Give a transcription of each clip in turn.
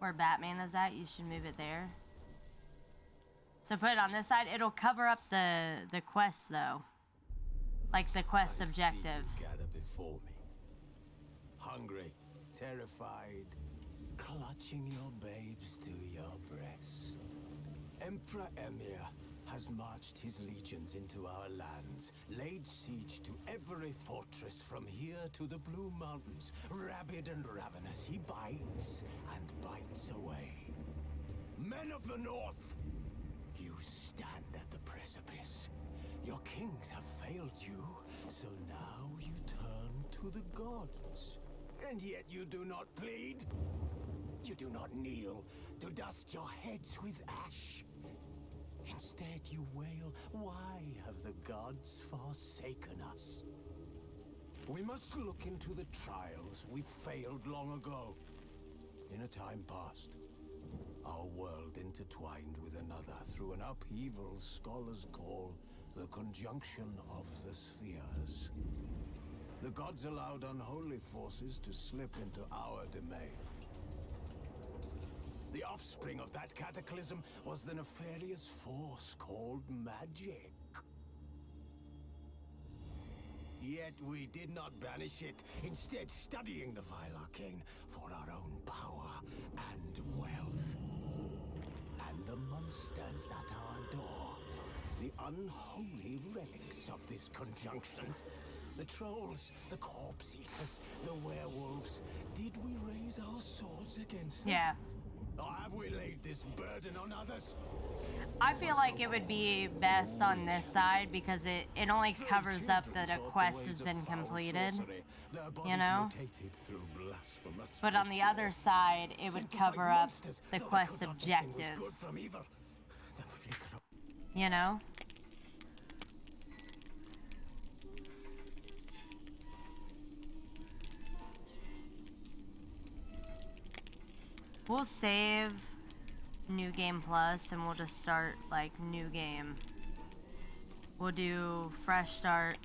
where Batman is at, you should move it there. So put it on this side. It'll cover up the quest though. Like the quest objective. See you gather before me. Hungry, terrified, clutching your babes to your breast. Emperor Emir has marched his legions into our lands, laid siege to every fortress from here to the Blue Mountains. Rabid and ravenous, he bites and bites away. Men of the North, you stand at the precipice. Your kings have failed you, so now you turn to the gods. And yet you do not plead. You do not kneel to dust your heads with ash. Instead you wail, why have the gods forsaken us? We must look into the trials we failed long ago. In a time past, our world intertwined with another through an upheaval scholars call the conjunction of the spheres. The gods allowed unholy forces to slip into our domain. The offspring of that cataclysm was the nefarious force called magic. Yet we did not banish it, instead studying the vile arcane for our own power and wealth. And the monsters at our door, the unholy relics of this conjunction. The trolls, the corpse eaters, the werewolves. Did we raise our swords against them? Yeah. Or have we laid this burden on others? I feel like it would be best on this side because it only covers up that a quest has been completed, you know? But on the other side, it would cover up the quest objectives, you know? We'll save New Game Plus and we'll just start like new game. We'll do fresh start.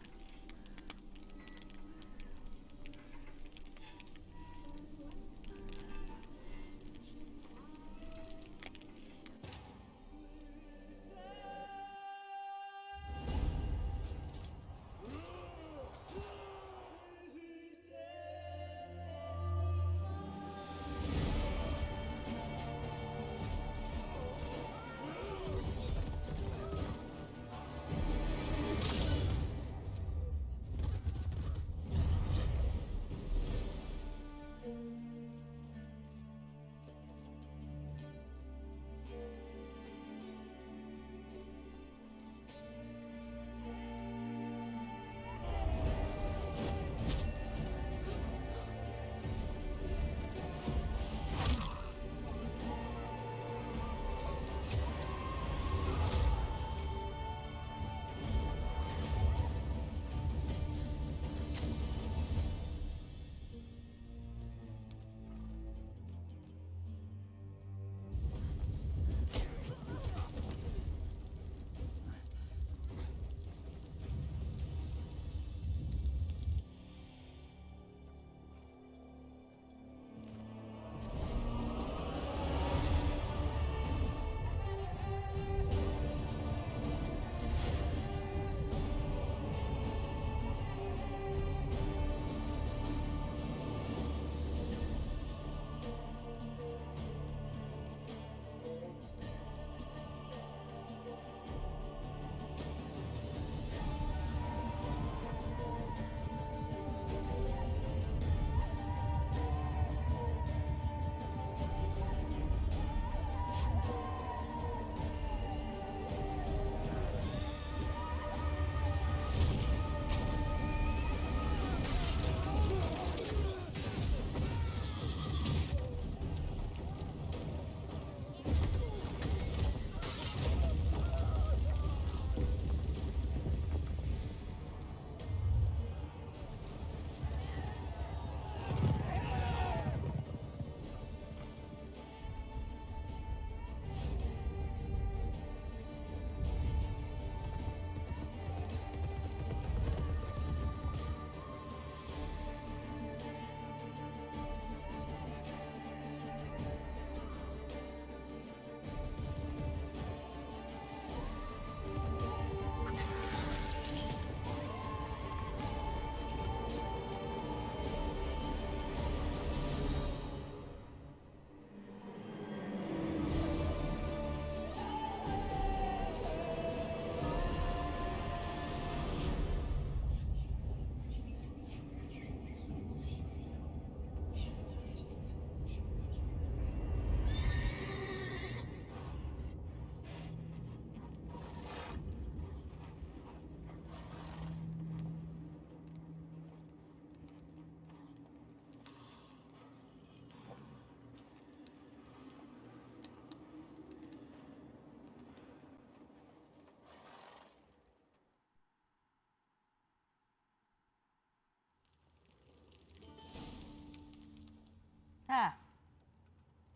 Ah.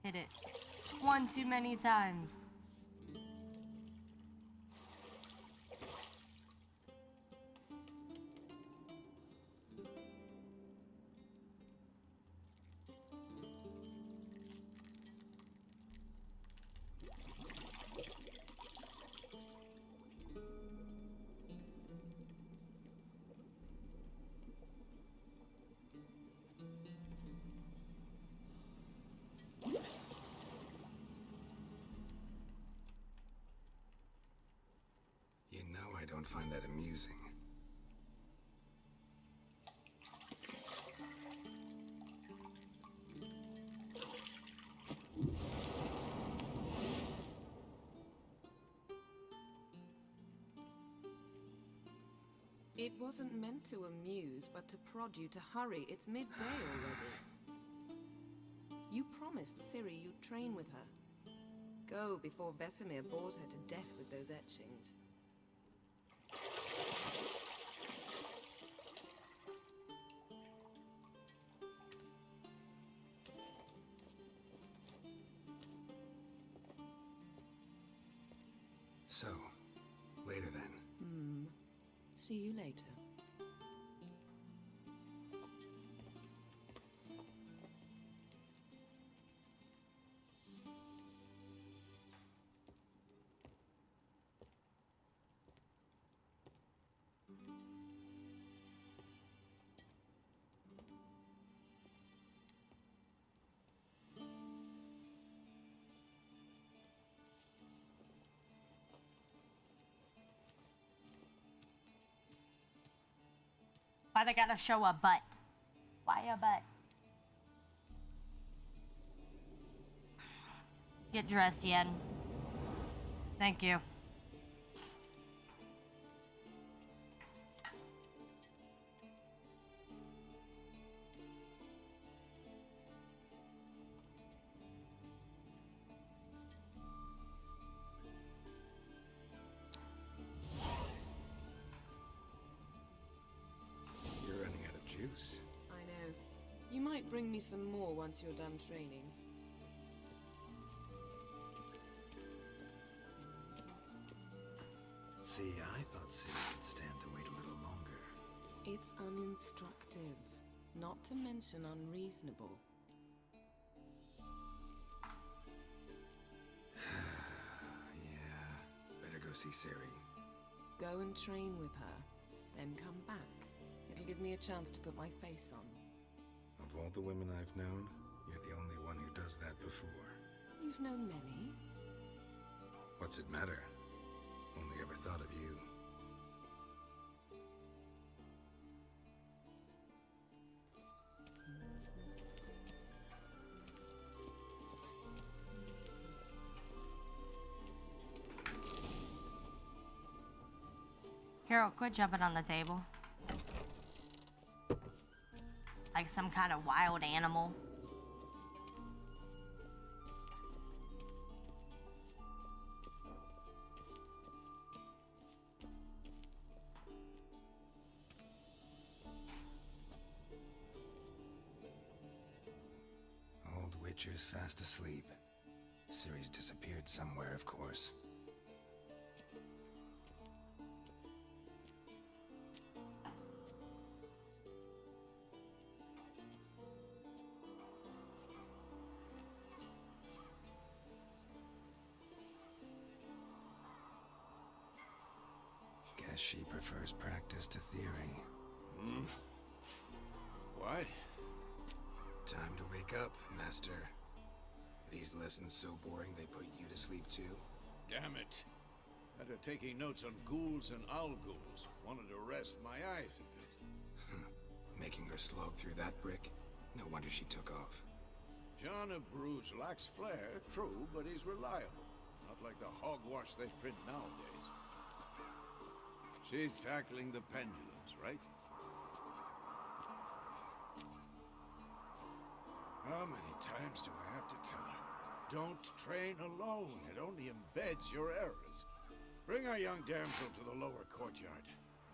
Hit it. One too many times. You know I don't find that amusing. It wasn't meant to amuse, but to prod you to hurry. It's midday already. You promised Ciri you'd train with her. Go before Vesemir bores her to death with those etchings. So, later then. See you later. Why they gotta show a butt? Why a butt? Get dressed, Yen. Thank you. You're running out of juice. I know. You might bring me some more once you're done training. See, I thought Ciri could stand to wait a little longer. It's uninstructive, not to mention unreasonable. Yeah, better go see Ciri. Go and train with her, then come back. It'll give me a chance to put my face on. Of all the women I've known, you're the only one who does that before. You've known many. What's it matter? Only ever thought of you. Carol, quit jumping on the table. Like some kind of wild animal. Old Witcher's fast asleep. Ciri's disappeared somewhere, of course. Guess she prefers practice to theory. What? Time to wake up, Master. These lessons so boring they put you to sleep too? Damn it. After taking notes on ghouls and owl ghouls, wanted to rest my eyes a bit. Making her slog through that brick? No wonder she took off. John of Bruges lacks flair, true, but he's reliable. Not like the hogwash they print nowadays. She's tackling the pendulums, right? How many times do I have to tell her? Don't train alone. It only embeds your errors. Bring our young damsel to the lower courtyard.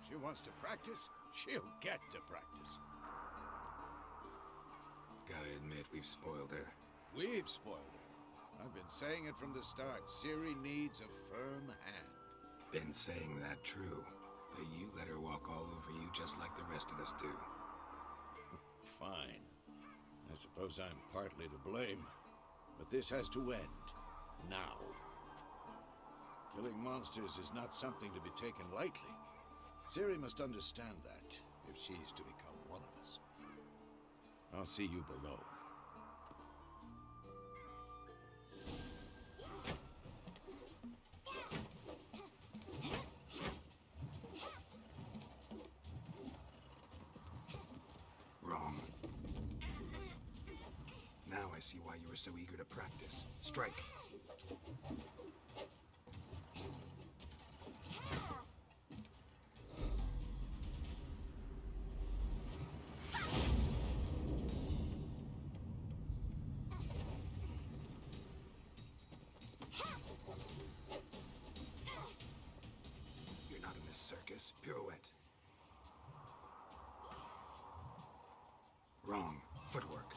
She wants to practice, she'll get to practice. Gotta admit, We've spoiled her. We've spoiled her. I've been saying it from the start. Ciri needs a firm hand. Been saying that true. But you let her walk all over you just like the rest of us do. Fine. I suppose I'm partly to blame. But this has to end. Now. Killing monsters is not something to be taken lightly. Ciri must understand that, if she's to become one of us. I'll see you below. Wrong. Now I see why you were so eager to practice. Strike. You're not in this circus. Pirouette. Wrong. Footwork.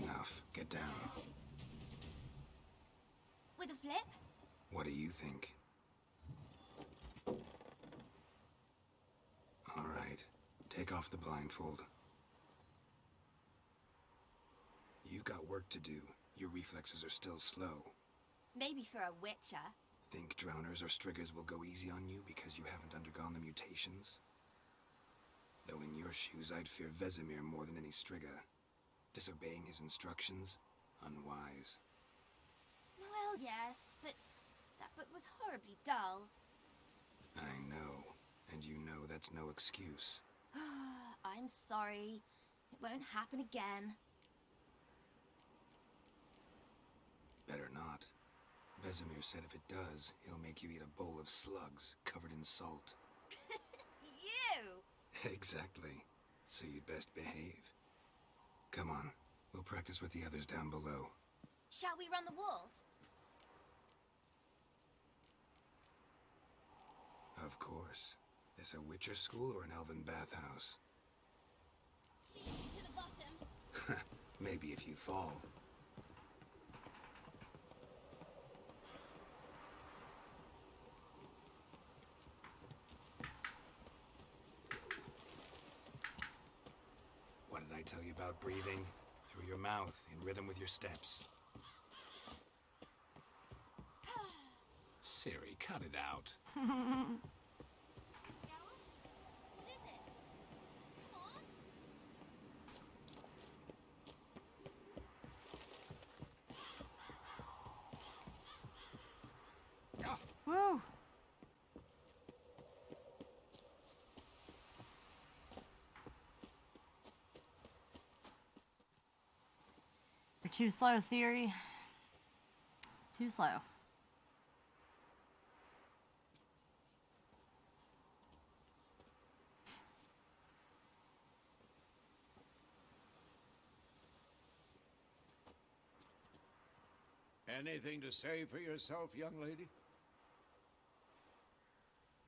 Enough. Get down. With a flip? What do you think? All right. Take off the blindfold. You've got work to do. Your reflexes are still slow. Maybe for a witcher. Think drowners or striggers will go easy on you because you haven't undergone the mutations? Though in your shoes, I'd fear Vesemir more than any strigger. Disobeying his instructions? Unwise. Well, yes, but that book was horribly dull. I know. And you know that's no excuse. I'm sorry. It won't happen again. Better not. Vesemir said if it does, he'll make you eat a bowl of slugs covered in salt. You! Exactly. So you'd best behave. Come on. We'll practice with the others down below. Shall we run the walls? Of course. This a Witcher school or an elven bathhouse? To the bottom. Maybe if you fall. What did I tell you about breathing? Through your mouth, in rhythm with your steps. Ciri, cut it out. Geralt? What is it? Come on. Woo! You're too slow, Ciri. Too slow. Anything to say for yourself, young lady?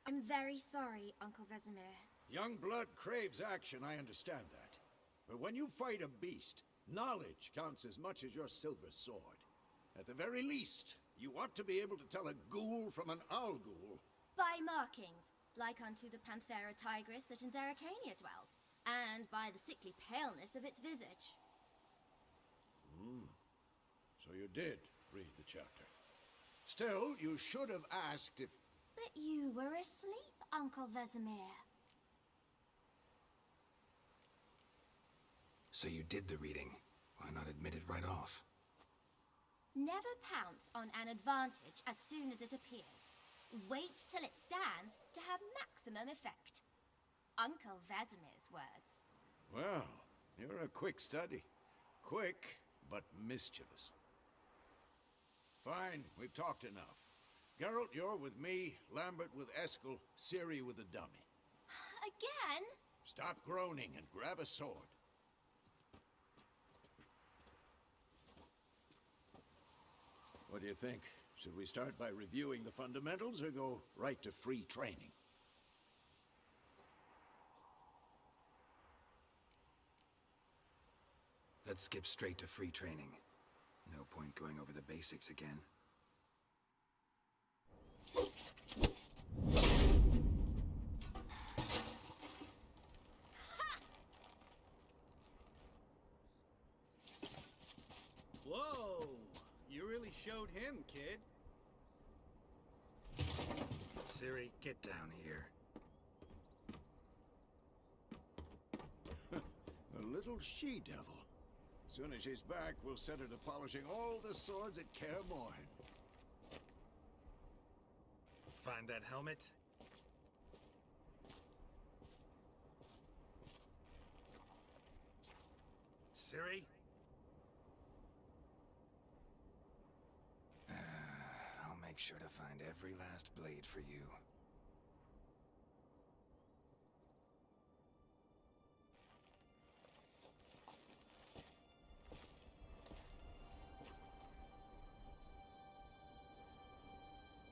I'm very sorry, Uncle Vesemir. Young blood craves action, I understand that. But when you fight a beast, knowledge counts as much as your silver sword. At the very least, you ought to be able to tell a ghoul from an owl ghoul. By markings, like unto the Panthera tigris that in Zerrikania dwells, and by the sickly paleness of its visage. So you did read the chapter. Still, you should have asked if... But you were asleep, Uncle Vesemir. So you did the reading. Why not admit it right off? Never pounce on an advantage as soon as it appears. Wait till it stands to have maximum effect. Uncle Vesemir's words. Well, you're a quick study. Quick, but mischievous. Fine, we've talked enough. Geralt, you're with me, Lambert with Eskel, Ciri with the dummy. Again? Stop groaning and grab a sword. What do you think? Should we start by reviewing the fundamentals or go right to free training? Let's skip straight to free training. No point going over the basics again. Whoa! You really showed him, kid. Ciri, get down here. A little she-devil. Soon as she's back, we'll set her to polishing all the swords at Kaer Morhen. Find that helmet? Ciri? I'll make sure to find every last blade for you.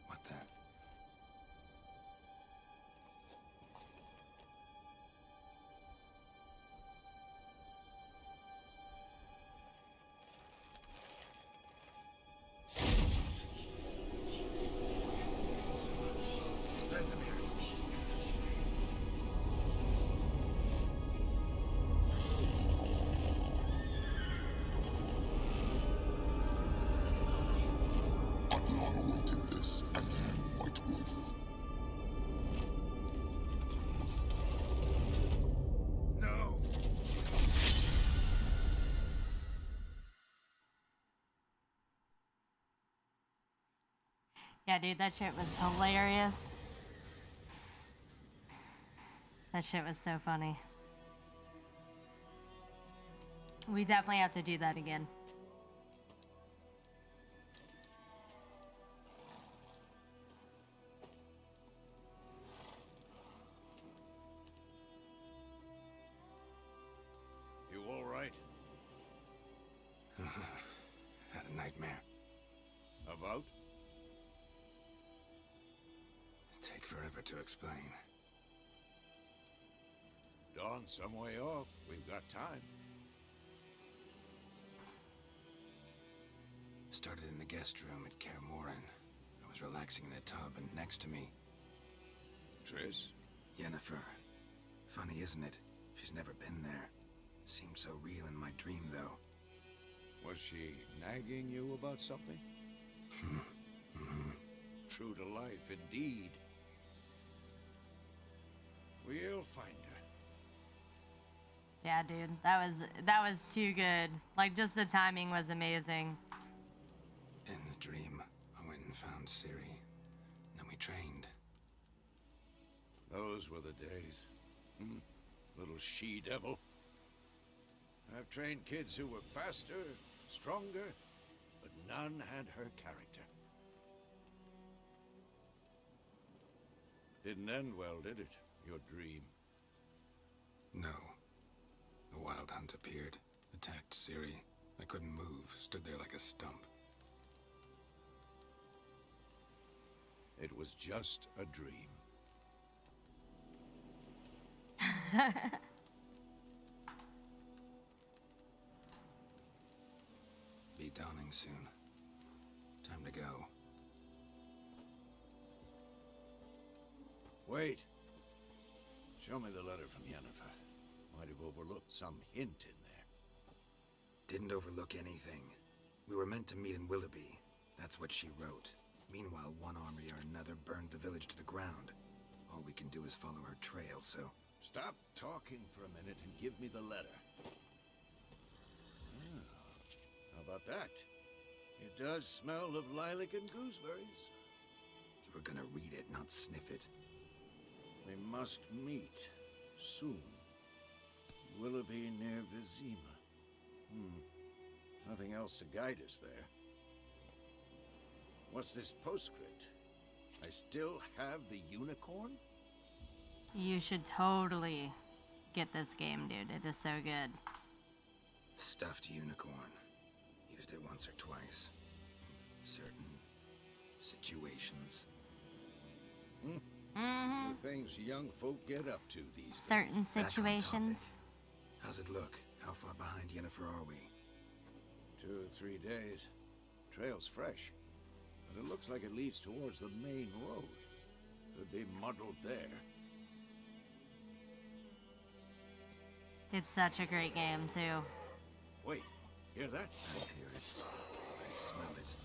What the? Vesemir. I've long awaited this, and then White Wolf. No! Yeah, dude, that shit was hilarious. That shit was so funny. We definitely have to do that again. You all right? Had a nightmare. About? Take forever to explain. Dawn's some way off. We've got time. Started in the guest room at Kaer Morhen. I was relaxing in a tub, and next to me, Triss? Yennefer. Funny, isn't it? She's never been there. Seemed so real in my dream, though. Was she nagging you about something? True to life, indeed. We'll find her. Yeah, dude, that was too good. Like, just the timing was amazing. In the dream, I went and found Ciri. Then we trained. Those were the days. Little she-devil. I've trained kids who were faster, stronger, but none had her character. Didn't end well, did it? Your dream? No. The Wild Hunt appeared, attacked Ciri. I couldn't move, stood there like a stump. It was just a dream. Be dawning soon. Time to go. Wait. Show me the letter from Yennefer. Might have overlooked some hint in there. Didn't overlook anything. We were meant to meet in Willoughby. That's what she wrote. Meanwhile, one army or another burned the village to the ground. All we can do is follow her trail, so... Stop talking for a minute and give me the letter. How about that? It does smell of lilac and gooseberries. You were gonna read it, not sniff it. We must meet soon. Willoughby near Vizima. Nothing else to guide us there. What's this postscript? I still have the unicorn? You should totally get this game, dude. It is so good. Stuffed unicorn. Used it once or twice. In certain situations. The things young folk get up to these days. Certain Back on situations. topic. How's it look? How far behind Yennefer are we? 2 or 3 days. Trail's fresh, but it looks like it leads towards the main road. Could be muddled there. It's such a great game, too. Wait, hear that? I hear it. I smell it.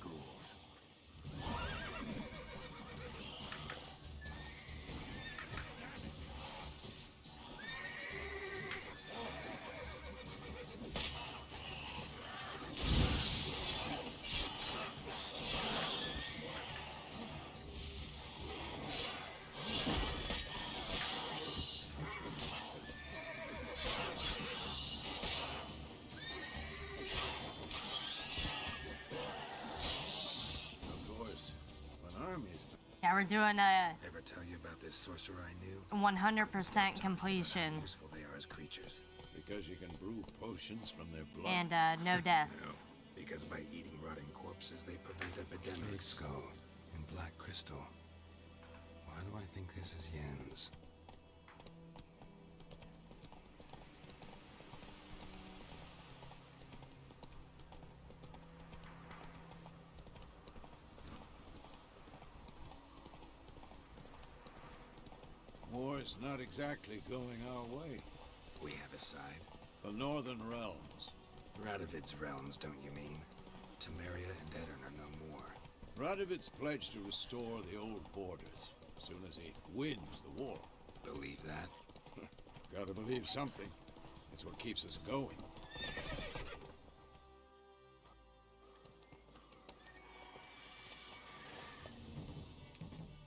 Ghouls. Of course, when armies... Yeah, we're doing a Ever tell you about this sorcerer I knew? 100% completion. How useful they are as creatures. Because you can brew potions from their blood. And no deaths. Because by eating rotting corpses, they prevent epidemics. Skull and black crystal. Why do I think this is Yen's? War's not exactly going our way. We have a side. The Northern Realms. Radovid's realms, don't you mean? Temeria and Edirn are no more. Radovid's pledged to restore the old borders, as soon as he wins the war. Believe that? Gotta believe something. It's what keeps us going.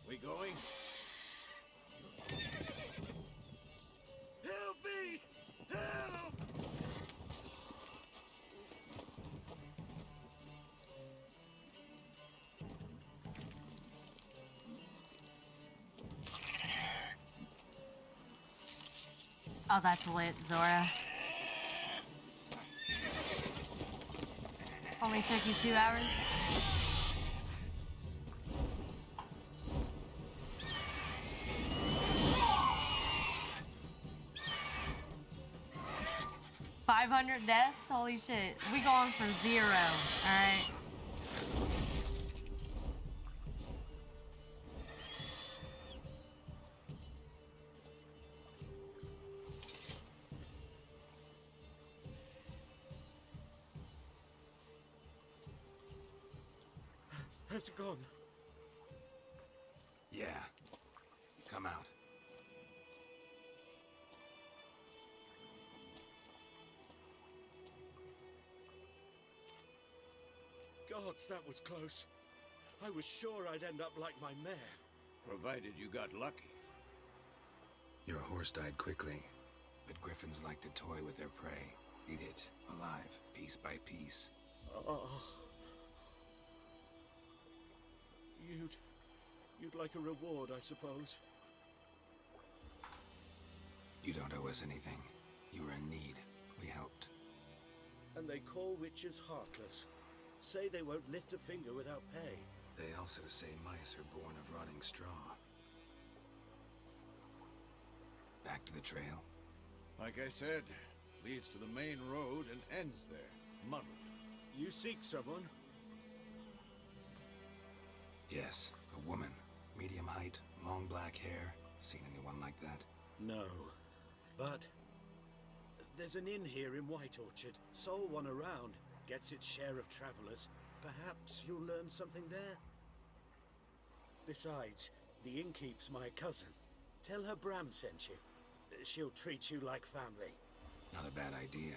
We going? Help me! Help! 'Oh, that's lit, Zora. Only took you 2 hours? $500 deaths? Holy shit. We going for 0, alright? Has it gone? Yeah. Come out. Gods, that was close. I was sure I'd end up like my mare. Provided you got lucky. Your horse died quickly, but griffins like to toy with their prey. Eat it, alive, piece by piece. Oh. You'd like a reward, I suppose. You don't owe us anything. You were in need. We helped. And they call witches heartless. Say they won't lift a finger without pay. They also say mice are born of rotting straw. Back to the trail? Like I said, leads to the main road and ends there, muddled. You seek someone? Yes, a woman. Medium height, long black hair. Seen anyone like that? No. But there's an inn here in White Orchard. Sole one around. Gets its share of travelers. Perhaps you'll learn something there? Besides, the innkeep's my cousin. Tell her Bram sent you. She'll treat you like family. Not a bad idea.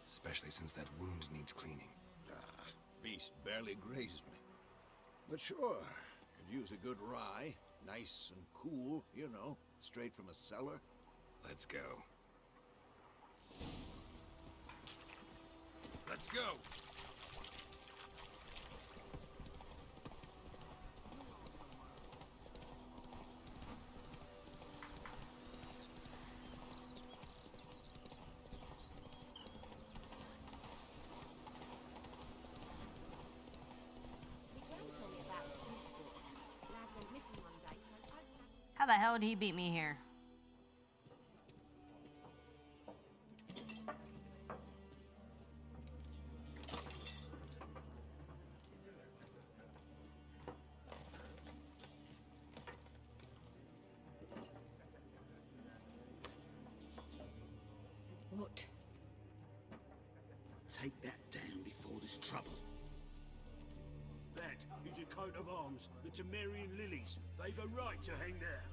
Especially since that wound needs cleaning. Ah, beast barely grazed me. But sure, could use a good rye. Nice and cool, you know, straight from a cellar. Let's go. Let's go! How the hell did he beat me here? What? Take that down before there's trouble. That is a coat of arms, the Temerian lilies. They've a right to hang there.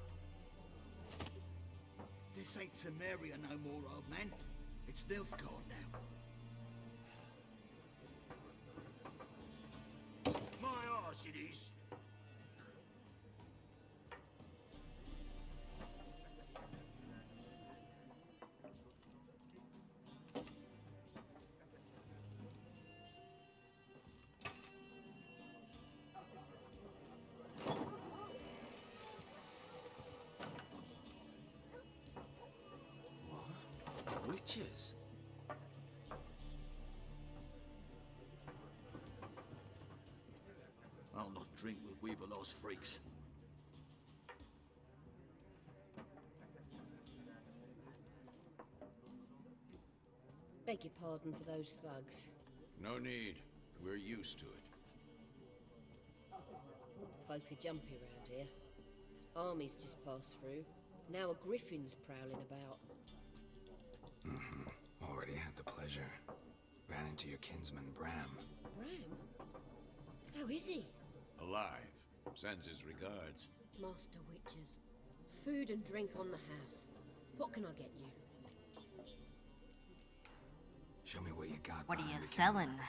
This ain't Temeria no more, old man. It's Nilfgaard now. My arse it is. Witches? I'll not drink with Weaverlaw's freaks. Beg your pardon for those thugs. No need. We're used to it. Folk are jumpy round here. Armies just passed through. Now a griffin's prowling about. Already had the pleasure. Ran into your kinsman, Bram. Bram? How is he? Alive. Sends his regards. Master Witches. Food and drink on the house. What can I get you? Show me what you got. What are you behind the selling? counter.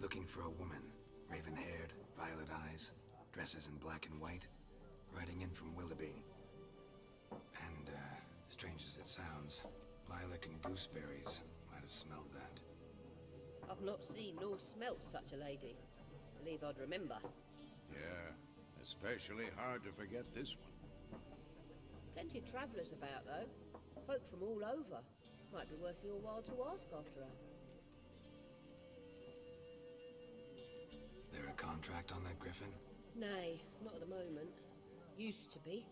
Looking for a woman. Raven-haired, violet eyes, dresses in black and white, riding in from Willoughby. And, strange as it sounds, lilac and gooseberries might have smelled that. I've not seen nor smelt such a lady. Believe I'd remember. Yeah, especially hard to forget this one. Plenty of travellers about, though. Folk from all over. Might be worth your while to ask after her. There a contract on that griffin? Nay, not at the moment. Used to be.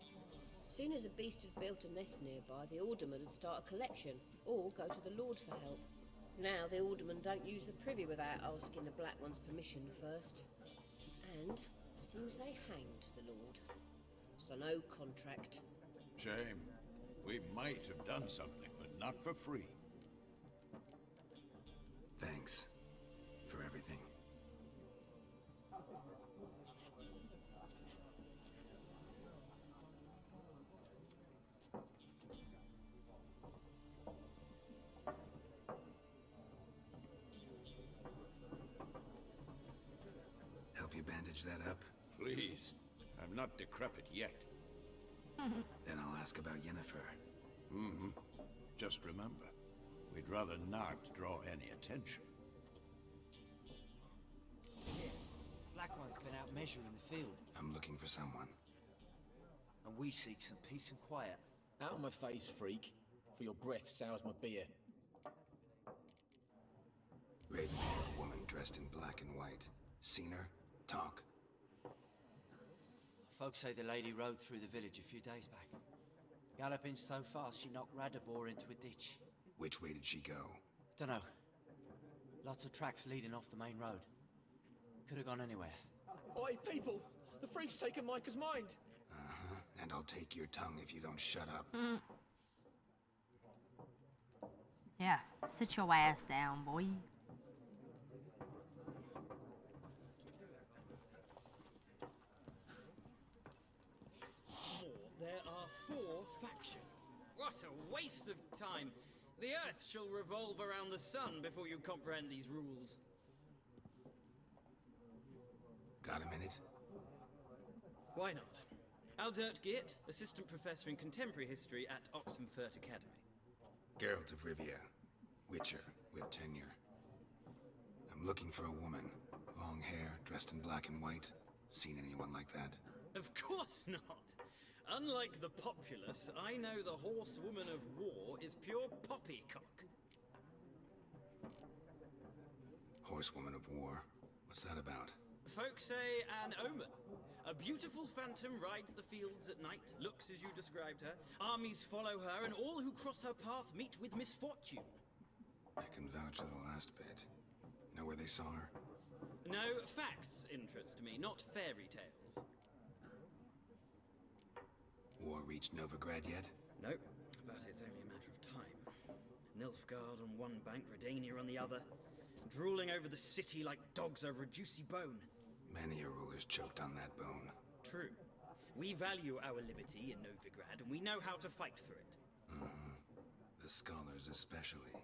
Soon as a beast had built a nest nearby, the alderman would start a collection, or go to the Lord for help. Now the aldermen don't use the privy without asking the Black One's permission first. And seems they hanged the Lord. So no contract. Shame. We might have done something, but not for free. Thanks. For everything. Help you bandage that up? Please. I'm not decrepit yet. Then I'll ask about Yennefer. Just remember, we'd rather not draw any attention. Yeah, Black One's been out measuring the field, I'm looking for someone. and we seek some peace and quiet. Out of my face, freak. For your breath sours my beer. Raven-haired woman dressed in black and white. Seen her? Talk. Folks say the lady rode through the village a few days back. Galloping so fast she knocked Radabor into a ditch. Which way did she go? Dunno. Lots of tracks leading off the main road. Could have gone anywhere. Oi, people! The freak's taken Micah's mind! And I'll take your tongue if you don't shut up. Yeah, sit your ass down, boy. There are 4 factions. What a waste of time! The Earth shall revolve around the sun before you comprehend these rules. Got a minute? Why not? Aldert Geert, Assistant Professor in Contemporary History at Oxenfurt Academy. Geralt of Rivia. Witcher, with tenure. I'm looking for a woman. Long hair, dressed in black and white. Seen anyone like that? Of course not! Unlike the populace, I know the horsewoman of war is pure poppycock. Horsewoman of War. What's that about? Folk say an omen. A beautiful phantom rides the fields at night, looks as you described her. Armies follow her, and all who cross her path meet with misfortune. I can vouch for the last bit. Know where they saw her? No, facts interest me, not fairy tales. War reached Novigrad yet? No, but it's only a matter of time. Nilfgaard on one bank, Redania on the other, drooling over the city like dogs over a juicy bone. Many a ruler's choked on that bone. True. We value our liberty in Novigrad, and we know how to fight for it. The scholars especially.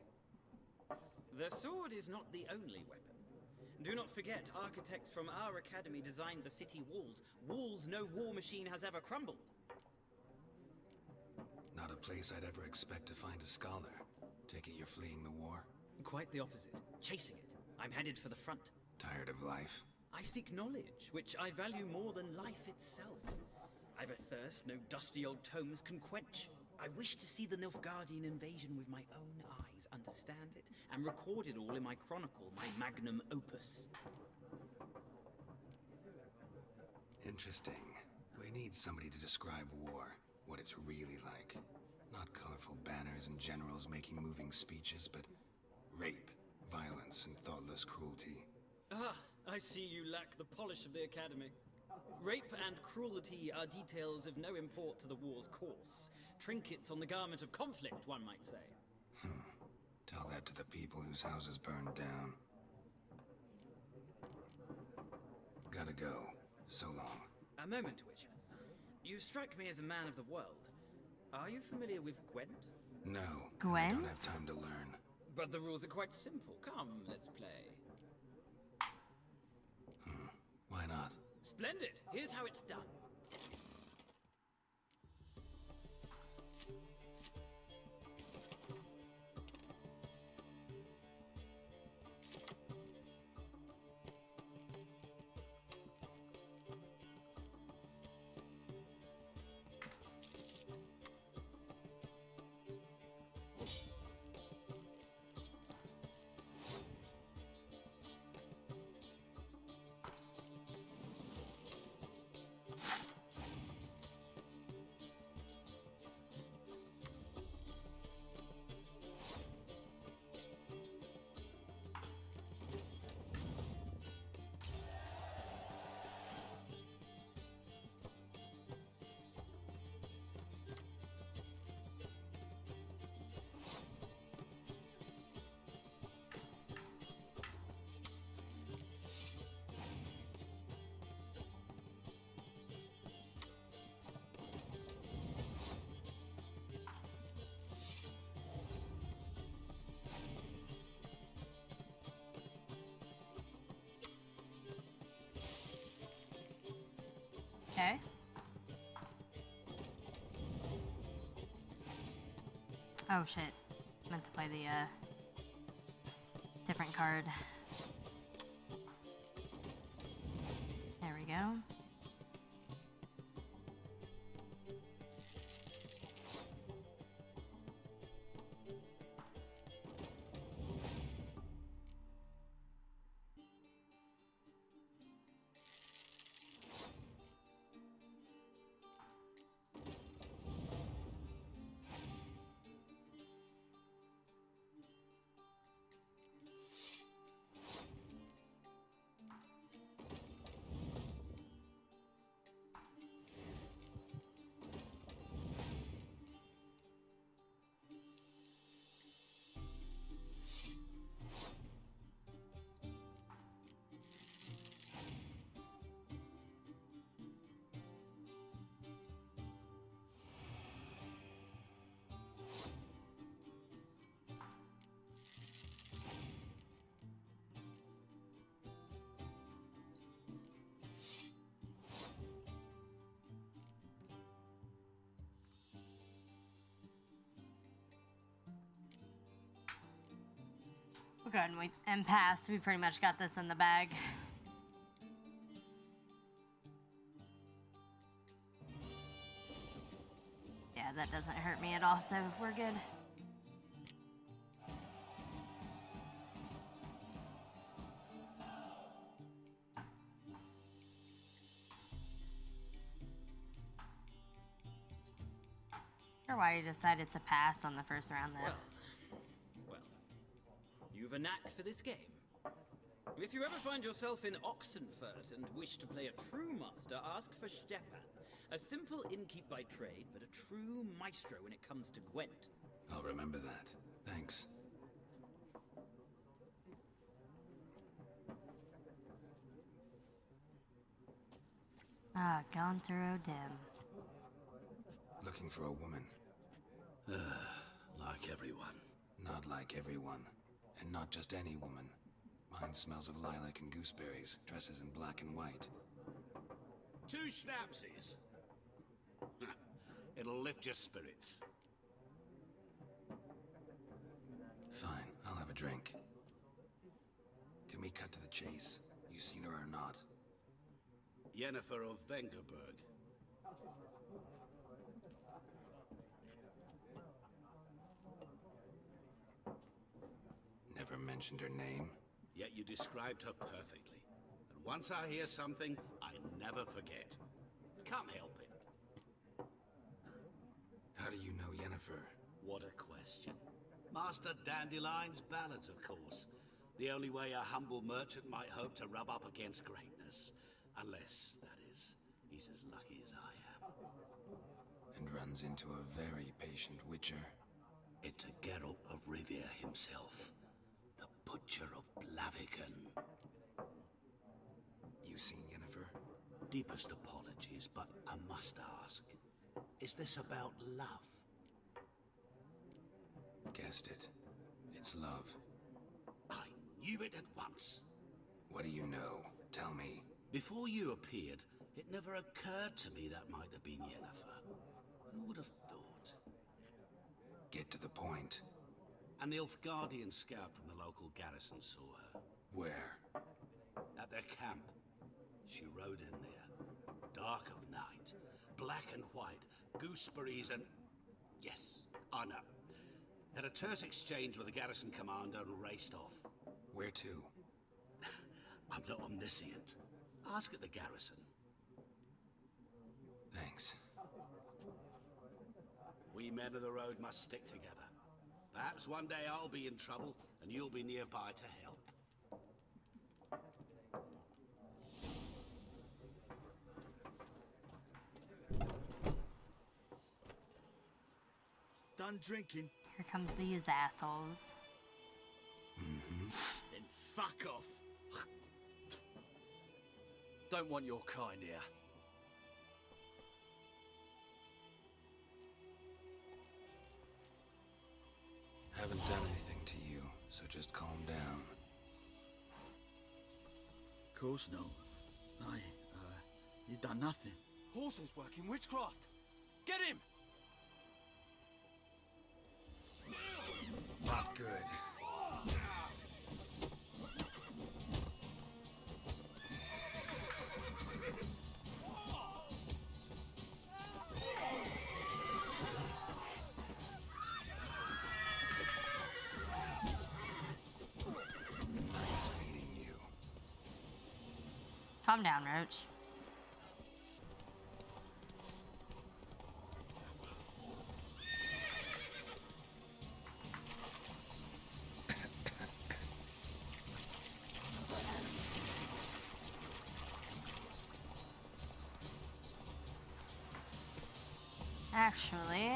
The sword is not the only weapon. Do not forget, architects from our academy designed the city walls. Walls no war machine has ever crumbled. Not a place I'd ever expect to find a scholar. Take it you're fleeing the war? Quite the opposite. Chasing it. I'm headed for the front. Tired of life? I seek knowledge, which I value more than life itself. I've a thirst no dusty old tomes can quench. I wish to see the Nilfgaardian invasion with my own eyes, understand it, and record it all in my chronicle, my magnum opus. Interesting. We need somebody to describe war, what it's really like. Not colorful banners and generals making moving speeches, but rape, violence, and thoughtless cruelty. Ah, I see you lack the polish of the Academy. Rape and cruelty are details of no import to the war's course. Trinkets on the garment of conflict, one might say. Tell that to the people whose houses burned down. Gotta go. So long. A moment, Witcher. You strike me as a man of the world. Are you familiar with Gwent? No. Gwent? I don't have time to learn. But the rules are quite simple. Come, let's play. Why not? Splendid! Here's how it's done. Okay. Oh shit. Meant to play the different card. There we go. We're good. And pass. We pretty much got this in the bag. Yeah, that doesn't hurt me at all, so we're good. Or why you decided to pass on the first round then. Well, you've a knack for this game. If you ever find yourself in Oxenfurt and wish to play a true master, ask for Stepan. A simple innkeep by trade, but a true maestro when it comes to Gwent. I'll remember that. Thanks. Ah, gone through Dim. Looking for a woman. Like everyone. Not like everyone. And not just any woman. Mine smells of lilac and gooseberries, dresses in black and white. 2 schnapsies. It'll lift your spirits. Fine, I'll have a drink. Can we cut to the chase? You seen her or not? Yennefer of Vengerberg. Never mentioned her name. Yet you described her perfectly. And once I hear something, I never forget. Can't help it. How do you know Yennefer? What a question. Master Dandelion's ballads, of course. The only way a humble merchant might hope to rub up against greatness. Unless, that is, he's as lucky as I am. And runs into a very patient witcher. It's a Geralt of Rivia himself. The Butcher of Blaviken. You seen Yennefer? Deepest apologies, but I must ask. Is this about love? Guessed it. It's love. I knew it at once. What do you know? Tell me. Before you appeared, it never occurred to me that might have been Yennefer. Who would have thought? Get to the point. A Nilfgaardian scout from the local garrison saw her. Where? At their camp. She rode in there. Dark of night. Black and white. Gooseberries and... Yes, I know. Had a terse exchange with the garrison commander and raced off. Where to? I'm not omniscient. Ask at the garrison. Thanks. We men of the road must stick together. Perhaps one day I'll be in trouble, and you'll be nearby to help. Done drinking? Here comes these assholes. Then fuck off. Don't want your kind here. Haven't done anything to you, so just calm down. Course no. You done nothing. Horsel's working witchcraft. Get him! Not good. Nice meeting you. Calm down, Roach. Actually,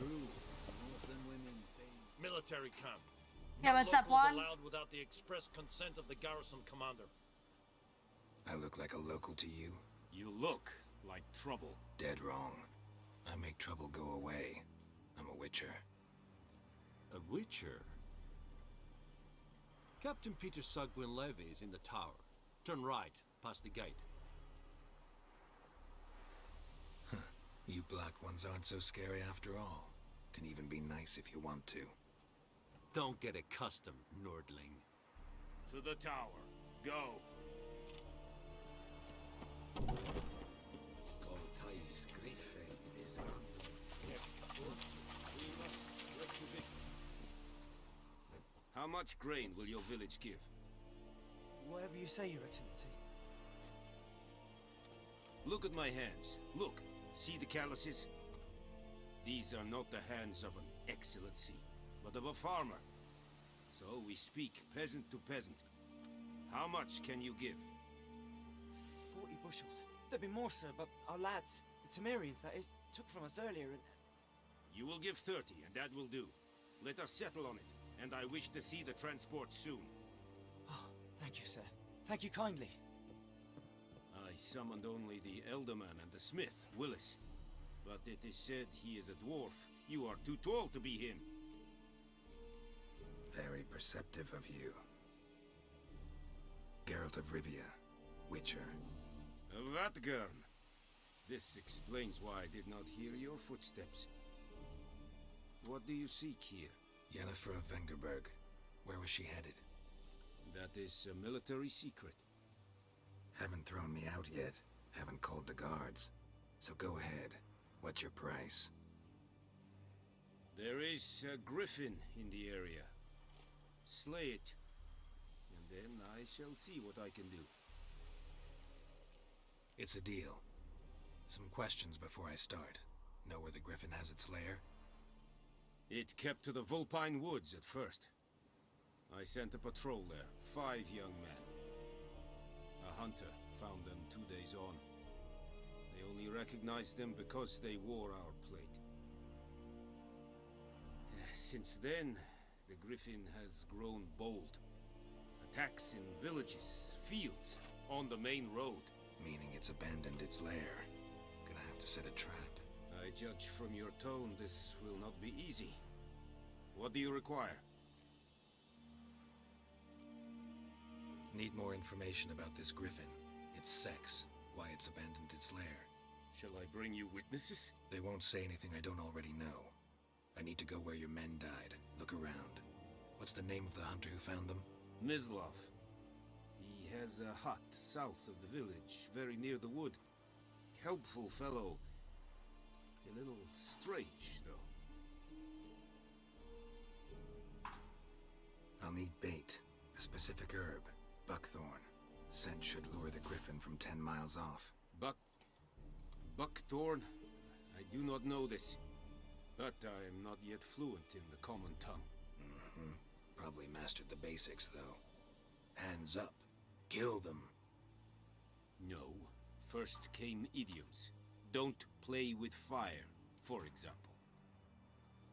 true. Northern women, Military camp. Yeah, No what's up, locals Juan? allowed without the express consent of the garrison commander. I look like a local to you? You look like trouble. Dead wrong. I make trouble go away. I'm a witcher. A witcher? Captain Peter Sugwin Levy is in the tower. Turn right, past the gate. You black ones aren't so scary after all. Can even be nice if you want to. Don't get accustomed, Nordling. To the tower. Go. How much grain will your village give? Whatever you say, Your Excellency. Look at my hands. Look. See the calluses? These are not the hands of an excellency, but of a farmer. So we speak peasant to peasant. How much can you give? 40 bushels. There'd be more, sir, but our lads, the Temerians, that is, took from us earlier and... You will give 30, and that will do. Let us settle on it, and I wish to see the transport soon. Oh, thank you, sir. Thank you kindly. I summoned only the Elderman and the smith, Willis. But it is said he is a dwarf. You are too tall to be him. Very perceptive of you. Geralt of Rivia, Witcher. Vatgern. This explains why I did not hear your footsteps. What do you seek here? Yennefer of Vengerberg. Where was she headed? That is a military secret. Haven't thrown me out yet. Haven't called the guards. So go ahead. What's your price? There is a griffin in the area. Slay it, and then I shall see what I can do. It's a deal. Some questions before I start. Know where the griffin has its lair? It kept to the Vulpine Woods at first. I sent a patrol there, 5 young men. A hunter found them 2 days on. They only recognized them because they wore our plate. Since then, the griffin has grown bold. Attacks in villages, fields, on the main road. Meaning it's abandoned its lair. Gonna have to set a trap. I judge from your tone this will not be easy. What do you require? Need more information about this griffin. Its sex, why it's abandoned its lair. Shall I bring you witnesses? They won't say anything I don't already know. I need to go where your men died. Look around. What's the name of the hunter who found them? Mislav. He has a hut south of the village, very near the wood. Helpful fellow. A little strange, though. I'll need bait. A specific herb. Buckthorn. Scent should lure the griffin from 10 miles off. Buckthorn? I do not know this. But I am not yet fluent in the common tongue. Probably mastered the basics, though. Hands up. Kill them. No. First came idioms. Don't play with fire, for example.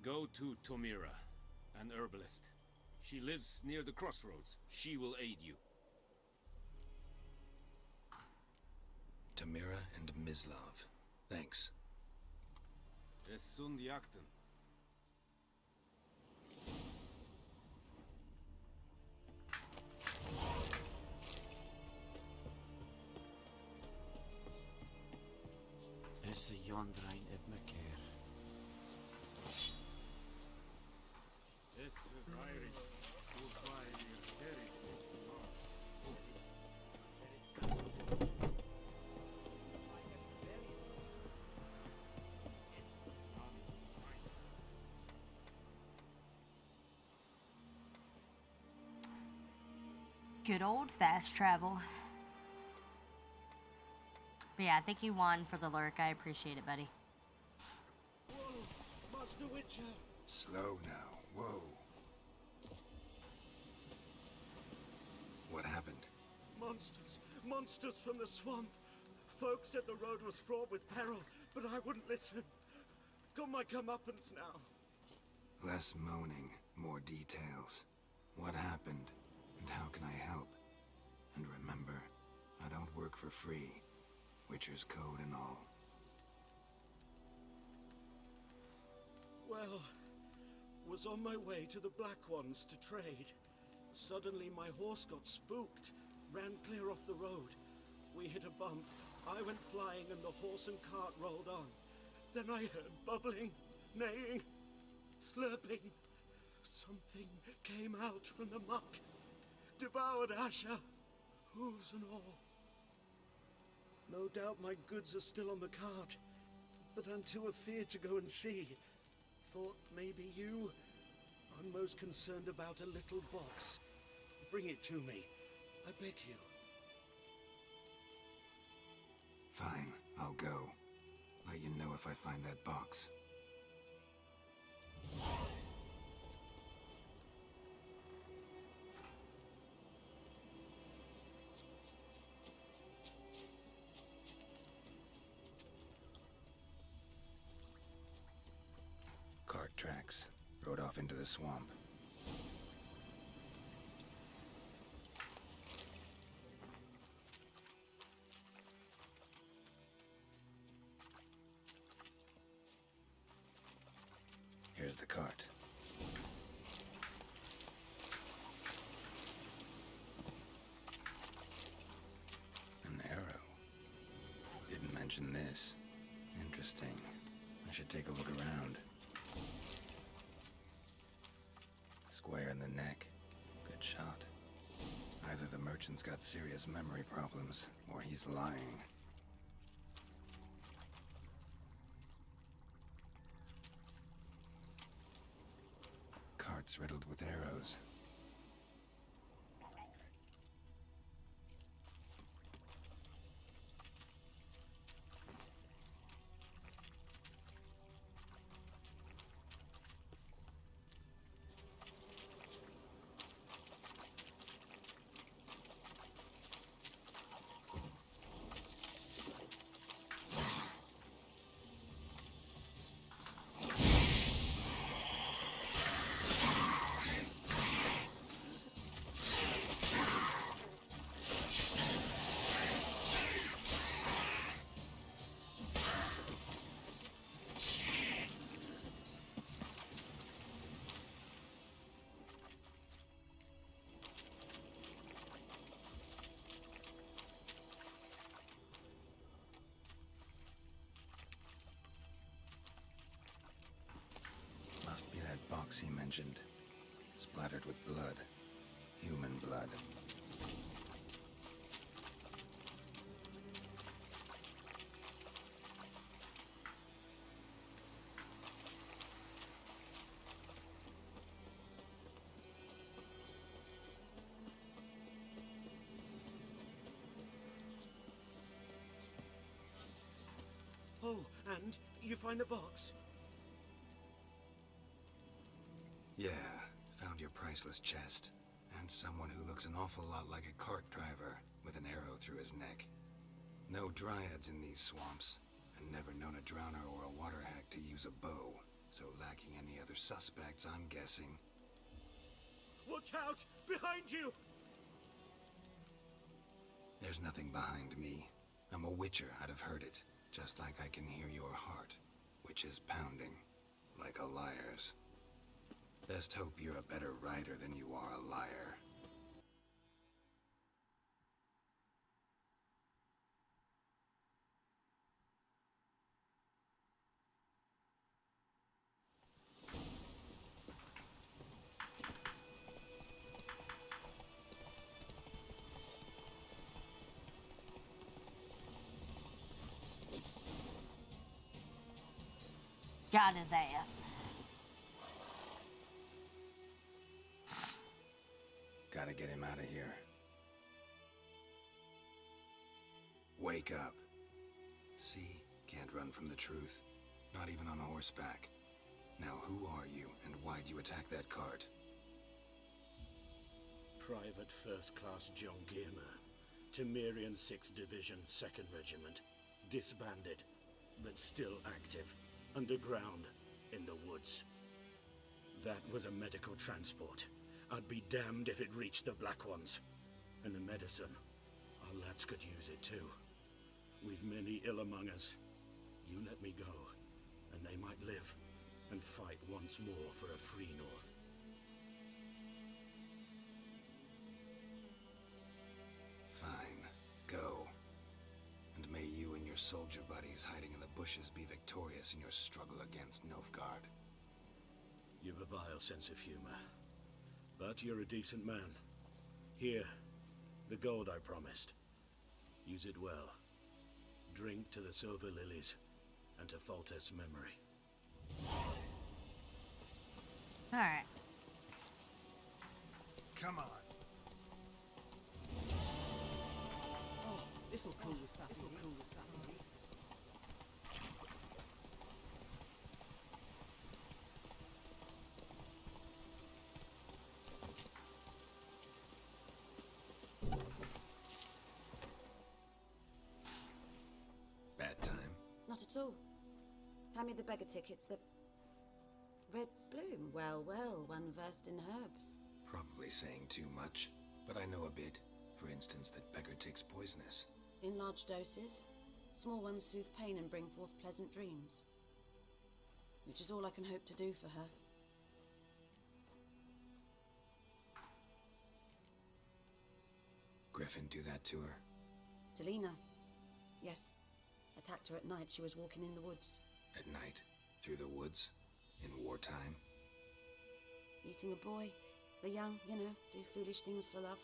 Go to Tomira, an herbalist. She lives near the crossroads. She will aid you. Tomira and Mislav. Thanks. Es sunt jakten. Es Jondrain Ebmeker. Es Vairi. Urvairi Seri Good old fast travel. But yeah, thank you, Juan, for the lurk. I appreciate it, buddy. Whoa, Master Witcher! Slow now. Whoa. What happened? Monsters! Monsters from the swamp! Folks said the road was fraught with peril, but I wouldn't listen. on my comeuppance now. Less moaning, more details. What happened, and how can I help? And remember, I don't work for free. Witcher's code and all. Well, was on my way to the Black Ones to trade. Suddenly my horse got spooked, ran clear off the road. We hit a bump, I went flying and the horse and cart rolled on. Then I heard bubbling, neighing, slurping. Something came out from the muck, devoured Asher, hooves and all. No doubt my goods are still on the cart, but I'm too afeard to go and see. Thought maybe you. I'm most concerned about a little box. Bring it to me, I beg you. Fine, I'll go. Let you know if I find that box. Cart tracks. Rode off into the swamp. Here's the cart. An arrow. Didn't mention this. Interesting. I should take a look around. Square in the neck. Good shot. Either the merchant's got serious memory problems, or he's lying. Cart's riddled with arrows. Must be that box he mentioned. Splattered with blood. Human blood. Oh, and you find the box? Yeah, found your priceless chest. And someone who looks an awful lot like a cart driver, with an arrow through his neck. No dryads in these swamps, and never known a drowner or a water hack to use a bow. So lacking any other suspects, I'm guessing. Watch out! Behind you! There's nothing behind me. I'm a witcher, I'd have heard it. Just like I can hear your heart, which is pounding, like a liar's. Best hope you're a better writer than you are a liar. Got his ass. Gotta get him out of here. Wake up. See? Can't run from the truth. Not even on horseback. Now who are you, and why'd you attack that cart? Private First Class John Giermer. Temerian 6th Division, 2nd Regiment. Disbanded, but still active. underground, in the woods. That was a medical transport. I'd be damned if it reached the Black Ones. And the medicine, our lads could use it too. We've many ill among us. You let me go, and they might live and fight once more for a free North. Fine. Go. And may you and your soldier buddies hiding in the bushes be victorious in your struggle against Nilfgaard. You've a vile sense of humor. But you're a decent man. Here, the gold I promised. Use it well. Drink to the Silver Lilies, and to Foltest's memory. Alright. Come on. Oh, this'll cool the stuff. This'll cool the stuff. Bad time. Not at all. Hand me the beggar tickets. The red bloom. Well, well, one versed in herbs. Probably saying too much, but I know a bit. For instance, that beggar tick's poisonous. In large doses. Small ones soothe pain and bring forth pleasant dreams. Which is all I can hope to do for her. Griffin do that to her? Delina. Yes. Attacked her at night. She was walking in the woods. At night? Through the woods? In wartime? Meeting a boy. The young, you know, do foolish things for love.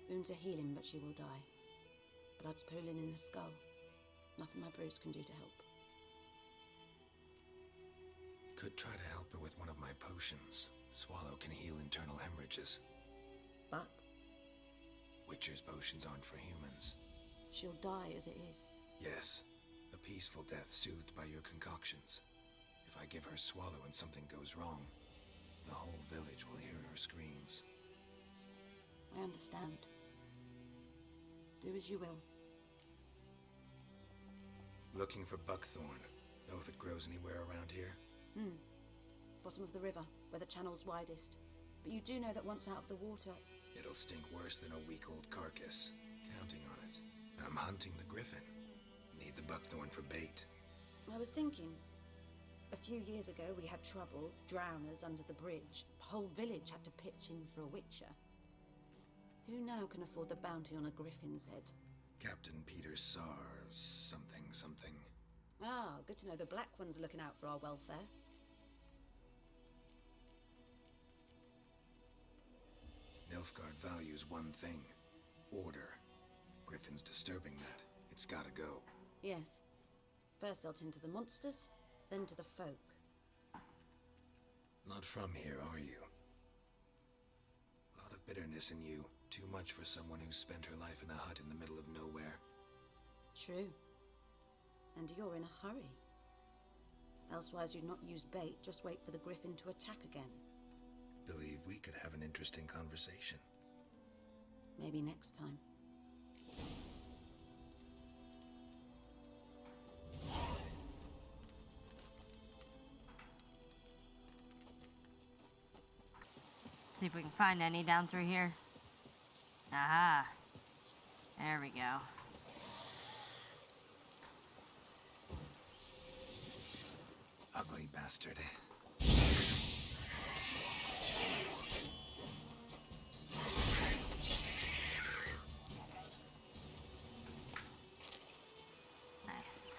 Wounds are healing, but she will die. Blood's pooling in her skull. Nothing my brews can do to help. Could try to help her with one of my potions. Swallow can heal internal hemorrhages. But? Witcher's potions aren't for humans. She'll die as it is. Yes. A peaceful death soothed by your concoctions. If I give her Swallow and something goes wrong, the whole village will hear her screams. I understand. Do as you will. Looking for buckthorn. Know if it grows anywhere around here? Bottom of the river, where the channel's widest. But you do know that once out of the water... It'll stink worse than a week-old carcass. Counting on it. I'm hunting the griffin. Need the buckthorn for bait. I was thinking... A few years ago we had trouble, drowners under the bridge. The whole village had to pitch in for a witcher. Who now can afford the bounty on a griffin's head? Captain Peter Sars, something. Ah, good to know the Black One's looking out for our welfare. Nilfgaard values one thing. Order. Griffin's disturbing that. It's gotta go. Yes. First they'll tend to the monsters, then to the folk. Not from here, are you? Lot of bitterness in you. Too much for someone who spent her life in a hut in the middle of nowhere. True. And you're in a hurry. Elsewise you'd not use bait, just wait for the griffin to attack again. Believe we could have an interesting conversation. Maybe next time. See if we can find any down through here. Aha. There we go. Ugly bastard. Nice.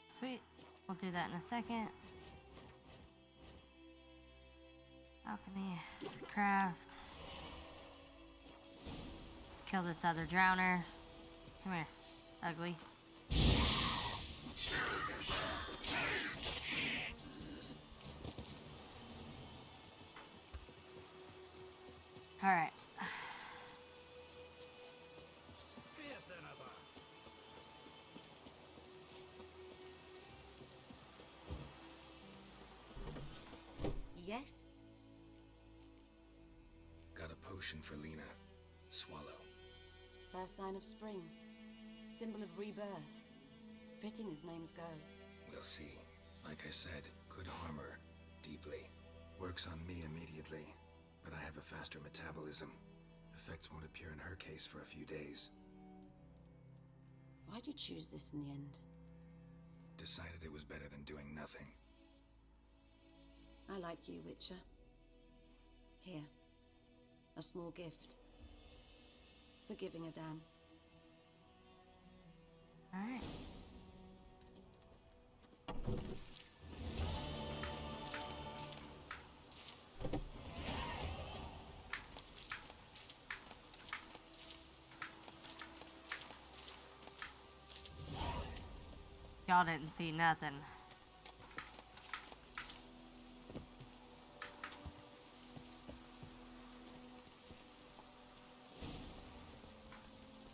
Sweet. We'll do that in a second. Alchemy, craft. Let's kill this other drowner. Come here, ugly. Alright. Yes? Got a potion for Lena. Swallow. First sign of spring. Symbol of rebirth. Fitting as names go. We'll see. Like I said, could harm her. Deeply. Works on me immediately, but I have a faster metabolism. Effects won't appear in her case for a few days. Why'd you choose this in the end? Decided it was better than doing nothing. I like you, Witcher. Here. A small gift. For giving a damn. Alright. Y'all didn't see nothing.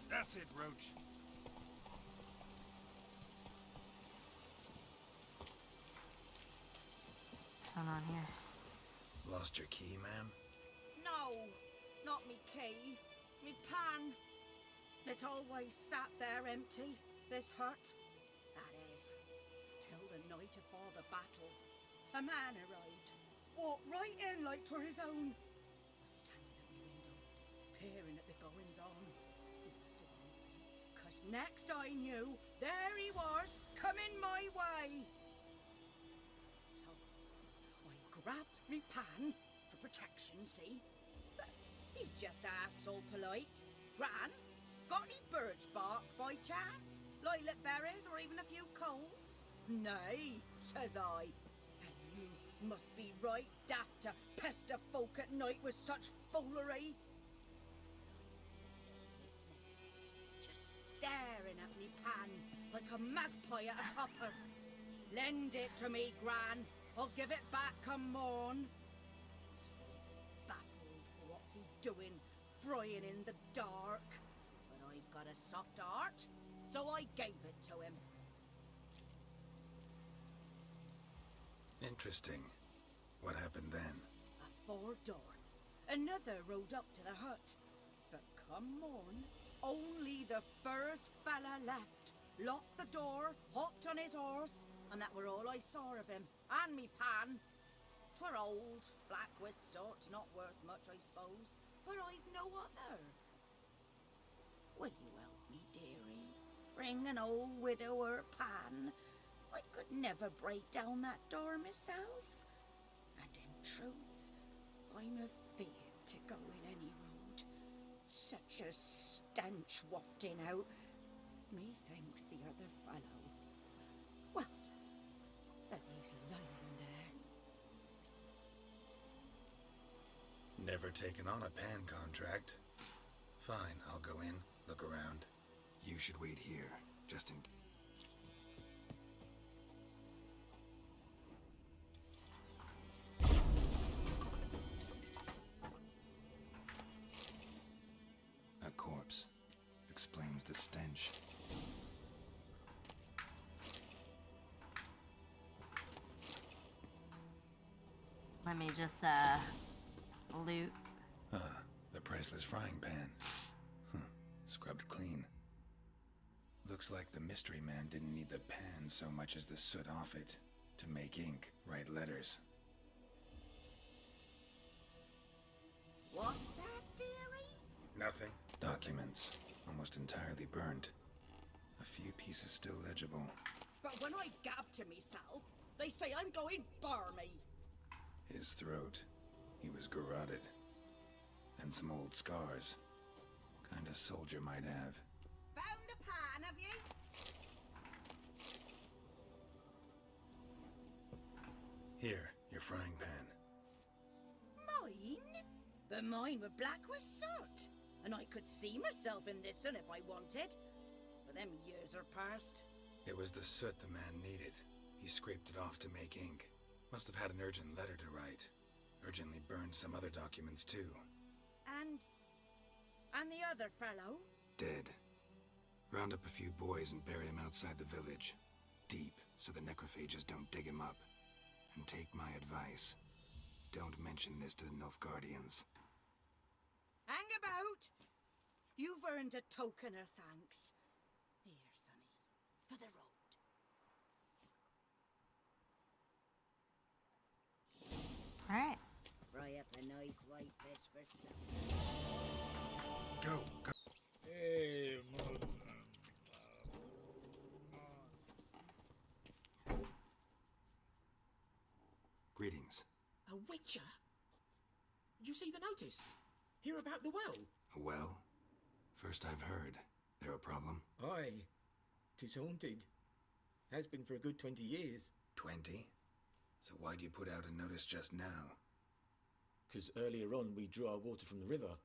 That's it, Roach. What's going on here? Lost your key, ma'am? No, not me key. Me pan. It's always sat there empty, this hut. That is, till the night afore the battle. A man arrived, walked right in like 'twere his own. Was standing at the window, peering at the goings-on. He must have known, 'cause next I knew, there he was, coming my way. So, I grabbed me pan, for protection, see? But he just asks all polite, Gran, got any birch bark by chance? Lilac berries or even a few coals? Nay, says I. And you must be right daft to pester folk at night with such foolery. I sits here listening, just staring at me pan like a magpie at a copper. Lend it to me, Gran. I'll give it back come morn. Baffled for what's he doing, frying in the dark. But I've got a soft heart, so I gave it to him. Interesting. What hafpened then? Afore dawn, another rode up to the hut. But come morn, only the first fella left. Locked the door, hopped on his horse, and that were all I saw of him. And me pan. 'Twere old, black with soot, not worth much, I suppose. But I've no other. Will you help me, dearie? Bring an old widower pan. I could never break down that door myself. And in truth, I'm afeard to go in any road. Such a stench wafting out. Methinks the other fellow. Well, that he's lying there. Never taken on a pan contract. Fine, I'll go in, look around. You should wait here, just in... A corpse. Explains the stench. Let me just, loot. The priceless frying pan. Scrubbed clean. Looks like the mystery man didn't need the pan so much as the soot off it to make ink, write letters. What's that, dearie? Nothing. Documents. Almost entirely burnt. A few pieces still legible. But when I gab to myself, they say I'm going barmy. His throat. He was garroted. And some old scars. Kinda soldier might have. Found the pan, have you? Here, your frying pan. Mine? But mine were black with soot. And I could see myself in this one if I wanted. But them years are past. It was the soot the man needed. He scraped it off to make ink. Must have had an urgent letter to write. Urgently burned some other documents too. And the other fellow? Dead. Round up a few boys and bury him outside the village. Deep, so the necrophages don't dig him up. And take my advice. Don't mention this to the Nilfgaardians. Hang about! You've earned a token of thanks. Here, for the road. All right. Fry up a nice white fish for supper. Go, go. Hey, Greetings. A witcher? You see the notice? Hear about the well? A well? First I've heard. There a problem? Aye. 'Tis haunted. Has been for a good 20 years. 20? So why'd you put out a notice just now? 'Cause earlier on we drew our water from the river.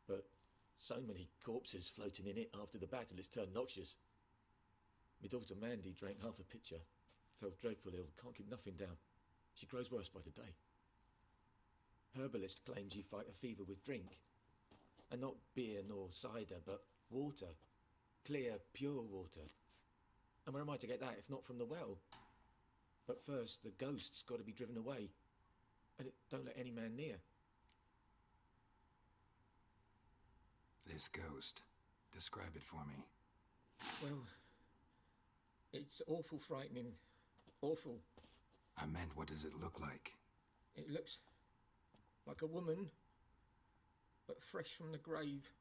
But so many corpses floating in it after the battle it's turned noxious. My daughter Mandy drank half a pitcher. Fell dreadful ill, can't keep nothing down. She grows worse by the day. Herbalist claims you fight a fever with drink. And not beer nor cider, but water. Clear, pure water. And where am I to get that if not from the well? But first, the ghost's got to be driven away. And it don't let any man near. This ghost. Describe it for me. Well, it's awful frightening. Awful. I meant, what does it look like? It looks like a woman, but fresh from the grave.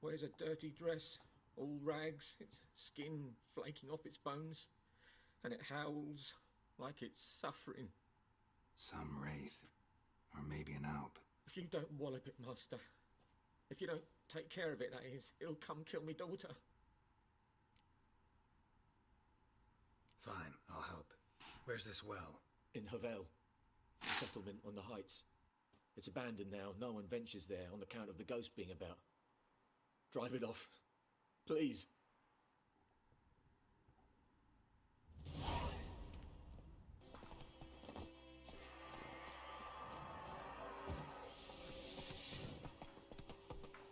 Wears a dirty dress, all rags, its skin flaking off its bones, and it howls like it's suffering. Some wraith. Or maybe an alp. If you don't wallop it, Master, if you don't take care of it, that is, it'll come kill me daughter. Fine, I'll help. Where's this well? In Havel, a settlement on the heights. It's abandoned now. No one ventures there on account of the ghost being about. Drive it off, please.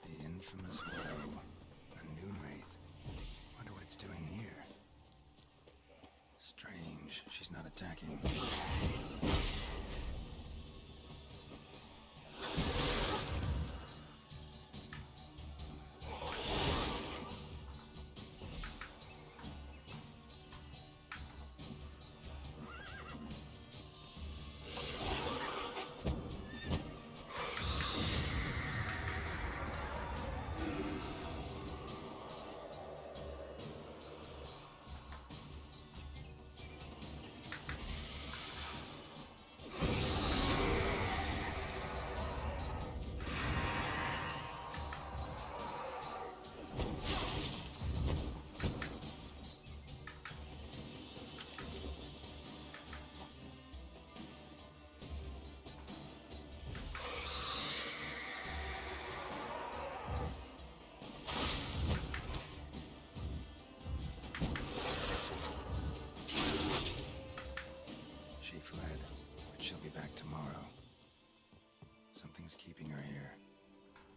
The infamous well. A noon wraith. Wonder what it's doing here. Strange, she's not attacking. She fled, but she'll be back tomorrow. Something's keeping her here.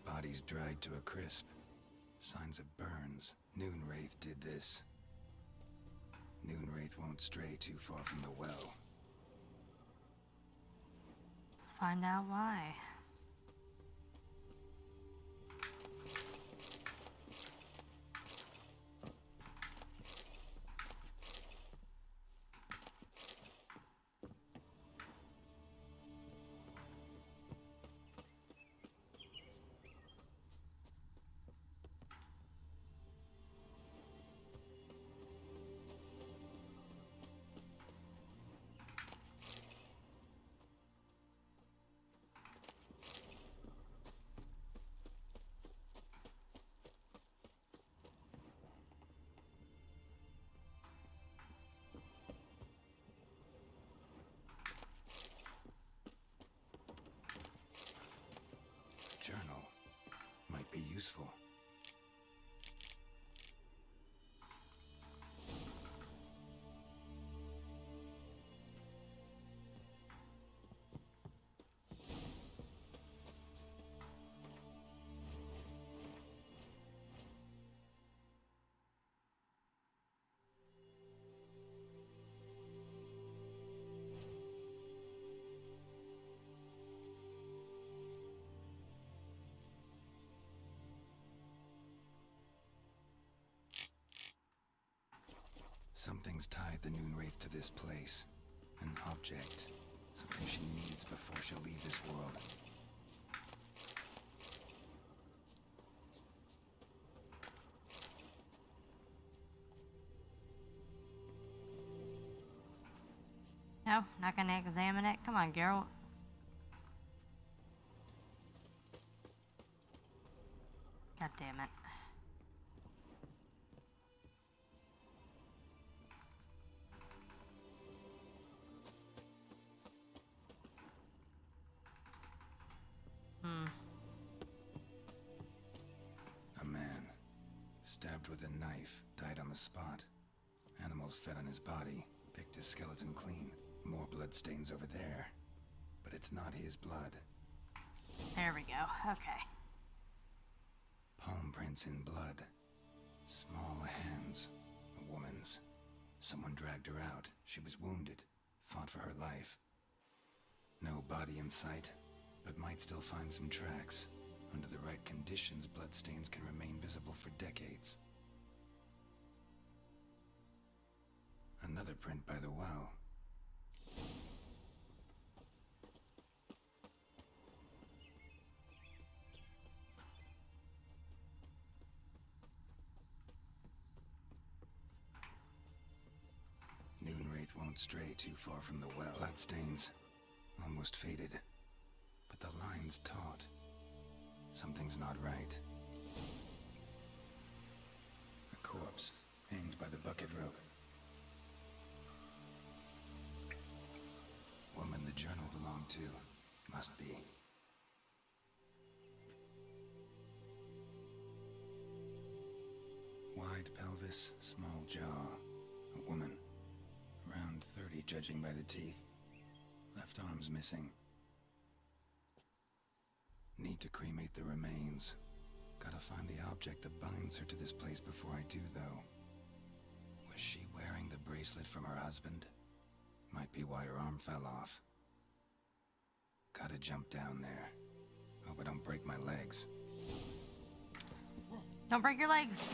Body's dried to a crisp. Signs of burns. Noon wraith did this. Noon wraith won't stray too far from the well. Let's find out why. Journal might be useful. Something's tied the Noonwraith to this place. An object. Something she needs before she'll leave this world. No, not gonna examine it. Come on, Geralt. God damn it. A man, stabbed with a knife, died on the spot. Animals fed on his body, picked his skeleton clean. More bloodstains over there. But it's not his blood. There we go. Okay. Palm prints in blood. Small hands. A woman's. Someone dragged her out. She was wounded. Fought for her life. No body in sight, but might still find some tracks. Under the right conditions, bloodstains can remain visible for decades. Another print by the well. Noonwraith won't stray too far from the well. Bloodstains, almost faded, but the line's taut. Something's not right. A corpse, hanged by the bucket rope. Woman the journal belonged to, must be. Wide pelvis, small jaw. A woman. Around 30, judging by the teeth. Left arm's missing. Need to cremate the remains. Gotta find the object that binds her to this place before I do, though. Was she wearing the bracelet from her husband? Might be why her arm fell off. Gotta jump down there. Hope I don't break my legs. Don't break your legs.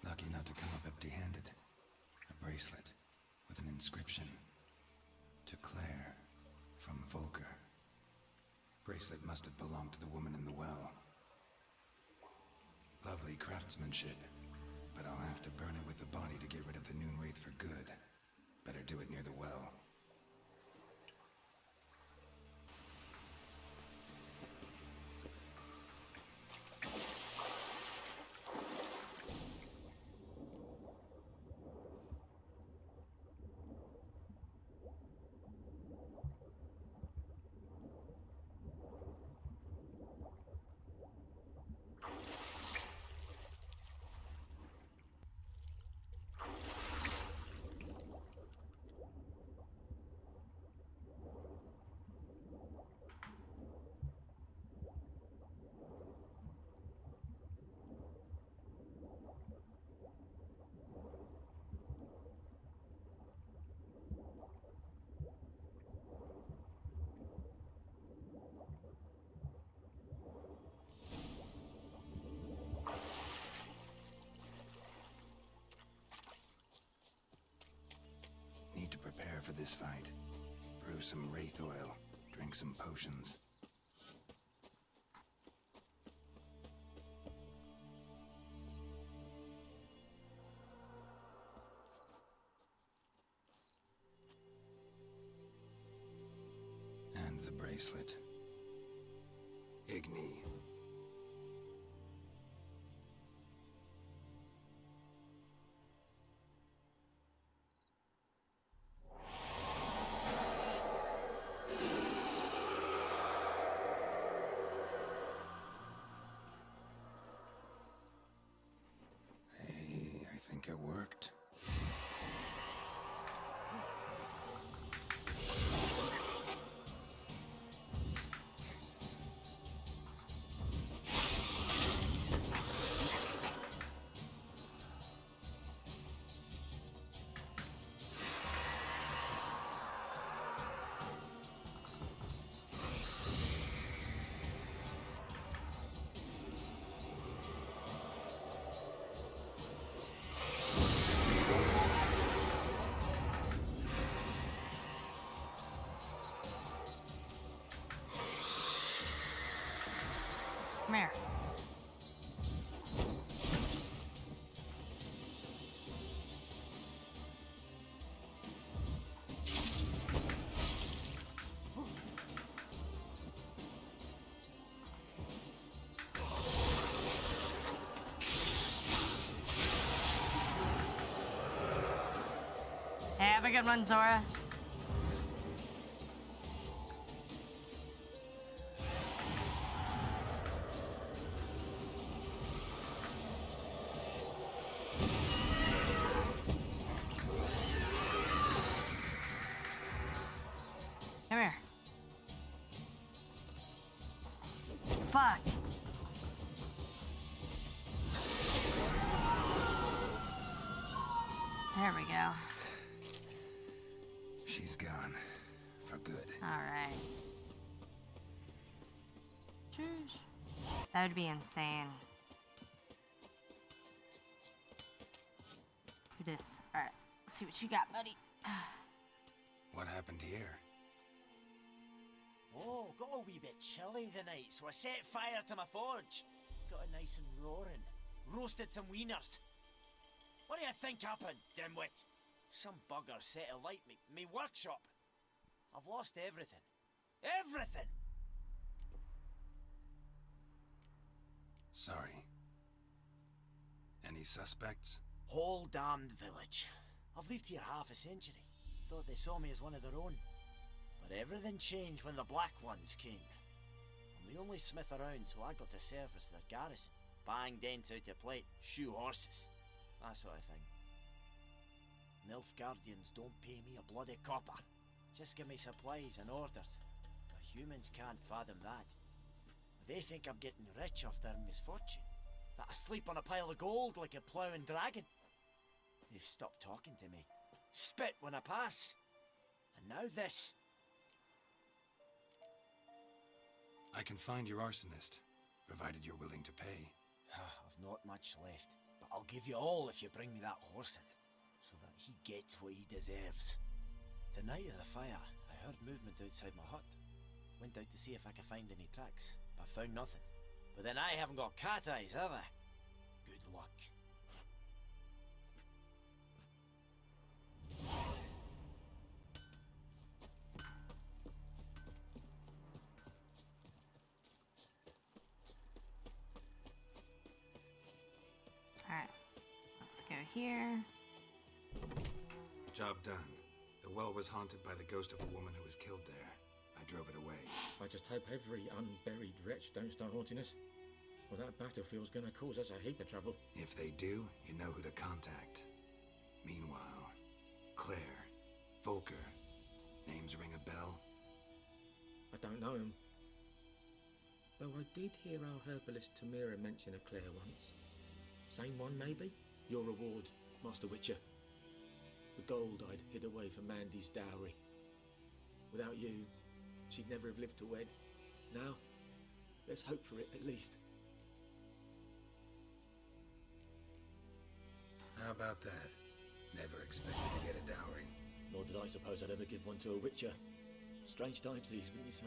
Lucky not to come up empty-handed. A bracelet with an inscription. To Claire, from Volker. Bracelet must have belonged to the woman in the well. Lovely craftsmanship, but I'll have to burn it with the body to get rid of the Noonwraith for good. Better do it near the well. To prepare for this fight. Brew some wraith oil, drink some potions. And the bracelet. Igni. Come here. Hey, have a good one, Zora. Come here. Fuck. There we go. She's gone. For good. Alright. Jeez. That would be insane. Do this. Alright. Let's see what you got, buddy. What happened here? Oh, got a wee bit chilly the night, so I set fire to my forge. Got it nice and roaring. Roasted some wieners. What do you think happened, dimwit? Some bugger set alight me workshop. I've lost everything. Everything! Sorry. Any suspects? Whole damned village. I've lived here half a century. Thought they saw me as one of their own. But everything changed when the Black Ones came. I'm the only smith around, so I got to service their garrison. Bang dents out of plate, shoe horses. That sort of thing. Nilfgaardians don't pay me a bloody copper. Just give me supplies and orders. But humans can't fathom that. They think I'm getting rich off their misfortune. That I sleep on a pile of gold like a ploughing dragon. They've stopped talking to me. Spit when I pass. And now this. I can find your arsonist, provided you're willing to pay. I've not much left, but I'll give you all if you bring me that horse in, so that he gets what he deserves. The night of the fire, I heard movement outside my hut. Went out to see if I could find any tracks, but found nothing. But then I haven't got cat eyes, have I? Good luck. Alright. Let's go here. Job done. The well was haunted by the ghost of a woman who was killed there. I drove it away. I just hope every unburied wretch don't start haunting us. Well, that battlefield's gonna cause us a heap of trouble. If they do, you know who to contact. Meanwhile, Claire, Volker, names ring a bell? I don't know him. Though I did hear our herbalist Tamira mention a Claire once. Same one, maybe? Your reward, Master Witcher. The gold I'd hid away for Mandy's dowry. Without you, she'd never have lived to wed. Now, let's hope for it, at least. How about that? Never expected to get a dowry. Nor did I suppose I'd ever give one to a Witcher. Strange times these, wouldn't you say?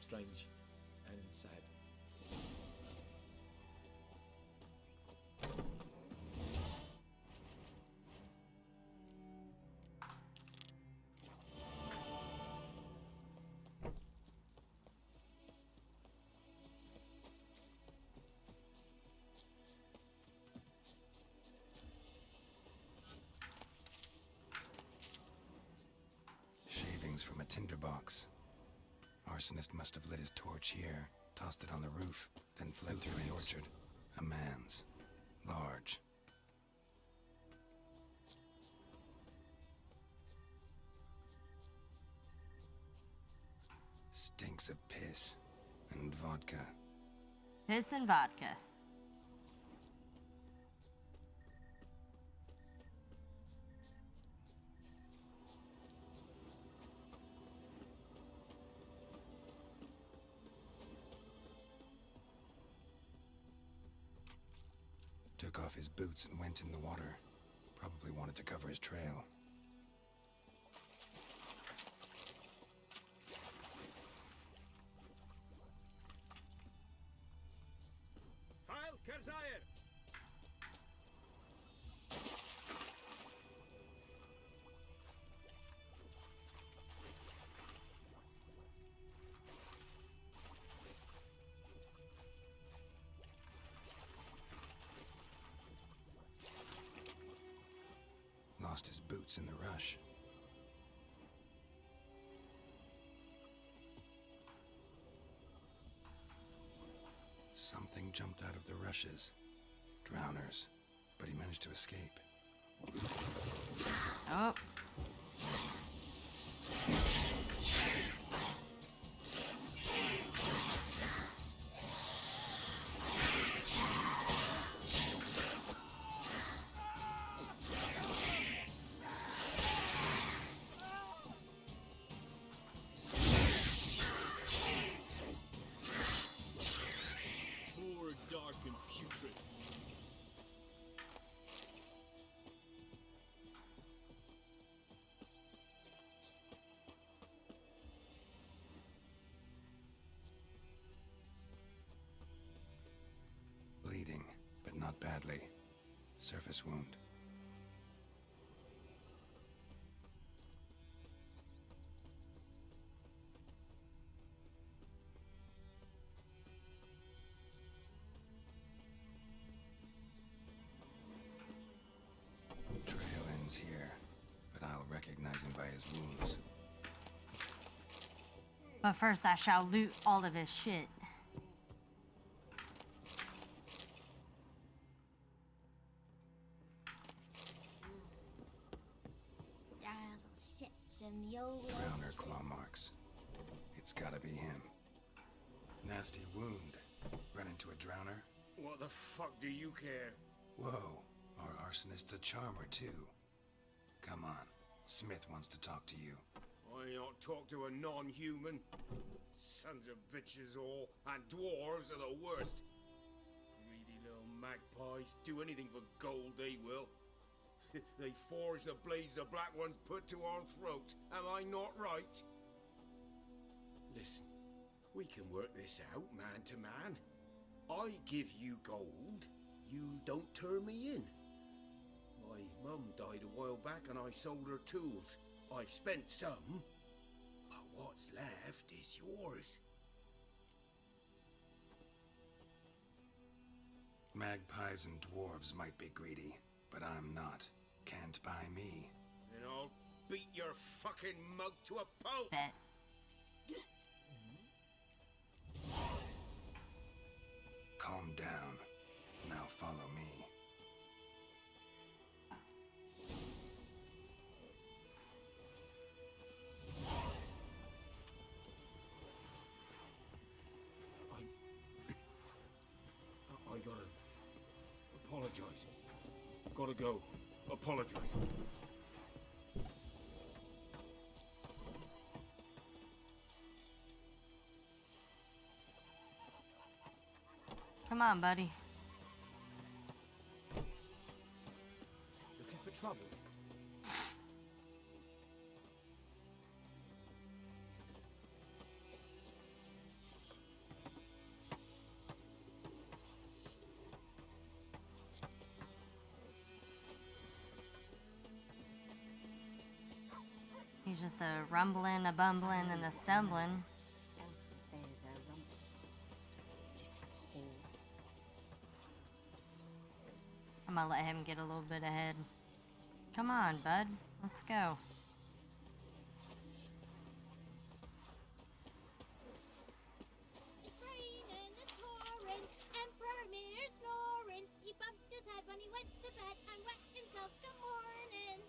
Strange and sad. From a tinderbox. Arsonist must have lit his torch here, tossed it on the roof, then fled through the orchard. A man's. Large. Stinks of piss and vodka. Piss and vodka. Took off his boots and went in the water. Probably wanted to cover his trail. lost his boots in the rush. Something jumped out of the rushes. Drowners. But he managed to escape. Oh. Poor, dark, and putrid. Bleeding, but not badly. Surface wound. Trail ends here, but I'll recognize him by his wounds. But first I shall loot all of his shit. Sips in the old Drowner claw marks. It's gotta be him. Nasty wound. Run into a drowner? What the fuck do you care? Whoa, our arsonist's a charmer too. Come on, Smith wants to talk to you. I not talk to a non-human. Sons of bitches all, and dwarves are the worst. Greedy little magpies, do anything for gold they will. They forge the blades the black ones put to our throats. Am I not right? Listen, we can work this out man to man. I give you gold, you don't turn me in. My mum died a while back and I sold her tools. I've spent some, but what's left is yours. Magpies and dwarves might be greedy, but I'm not. Can't buy me. And I'll beat your fucking mug to a pulp. Bet. Calm down. Now follow me. I gotta apologize. Gotta go. Apologize. Come on, buddy. Looking for trouble? He's just a rumbling, a bumbling, and a stumbling. Elsa bears her rump. Just a whore. I'm gonna let him get a little bit ahead. Come on, bud. Let's go. It's raining, it's pouring, Emperor Mir snoring. He bumped his head when he went to bed and wet himself. Good morning.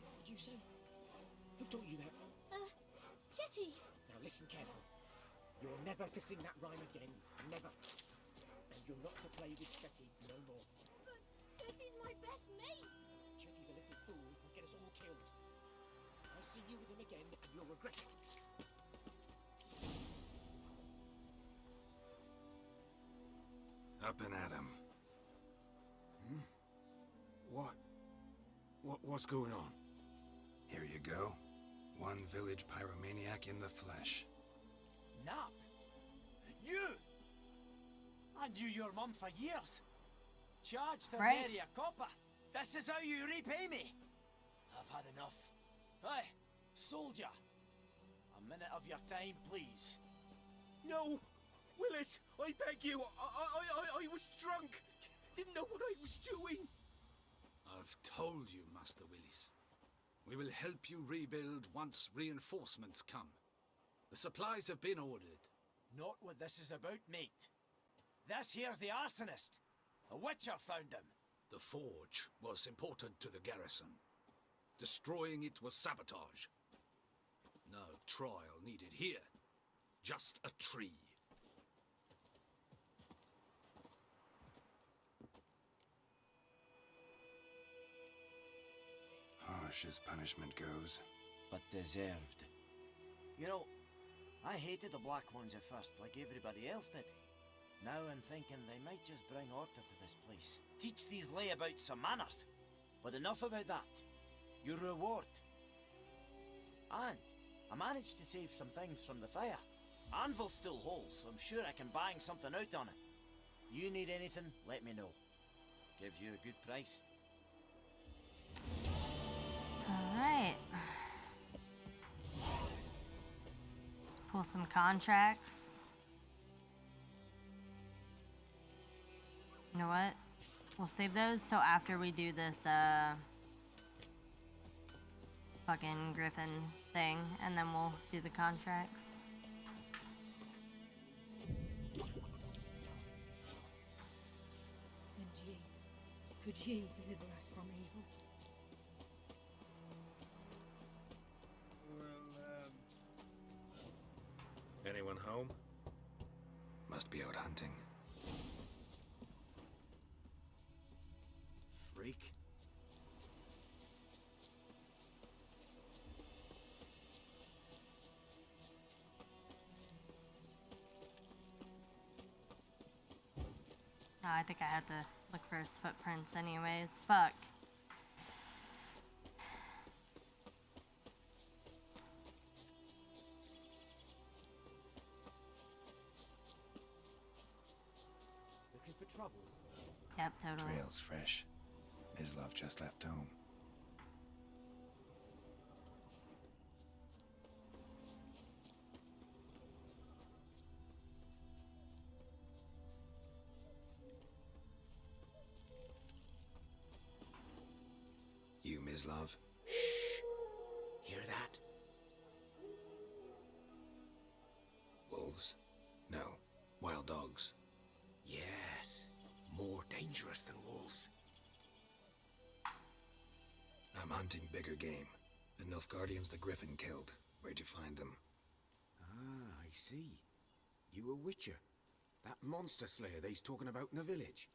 What did you say? Who taught you that? Chetty. Now listen carefully. You're never to sing that rhyme again. Never. And you're not to play with Chetty no more. But Chetty's my best mate. Chetty's a little fool who'll get us all killed. I'll see you with him again and you'll regret it. Up and at him. What's going on? Here you go. One village pyromaniac in the flesh. Nap? You? I knew your mum for years. Charged to Right. marry a copper. This is how you repay me. I've had enough. Hey, soldier. A minute of your time, please. No! Willis, I beg you. I was drunk. Didn't know what I was doing. I've told you, Master Willis. We will help you rebuild once reinforcements come. The supplies have been ordered. Not what this is about, mate. This here's the arsonist. A witcher found him. The forge was important to the garrison. Destroying it was sabotage. No trial needed here. Just a tree. Harsh as punishment goes. But deserved. You know, I hated the Black Ones at first, like everybody else did. Now I'm thinking they might just bring order to this place. Teach these layabouts some manners. But enough about that. Your reward. And I managed to save some things from the fire. Anvil's still whole, so I'm sure I can bang something out on it. You need anything, let me know. Give you a good price. Alright. Let's pull some contracts. You know what? We'll save those till after we do this, fucking Griffin thing, and then we'll do the contracts. And ye, could ye deliver us from evil? Anyone home? Must be out hunting. Freak. Oh, I think I had to look for his footprints anyways. Fuck. Looking for trouble? Yep, totally. Trail's fresh. Mislav just left home. You, Mislav? Hear that? Wolves? No. Wild dogs. Yes. More dangerous than wolves. I'm hunting bigger game. The Nilfgaardians the Griffin killed. Where'd you find them? Ah, I see. You a witcher. That monster slayer they's talking about in the village.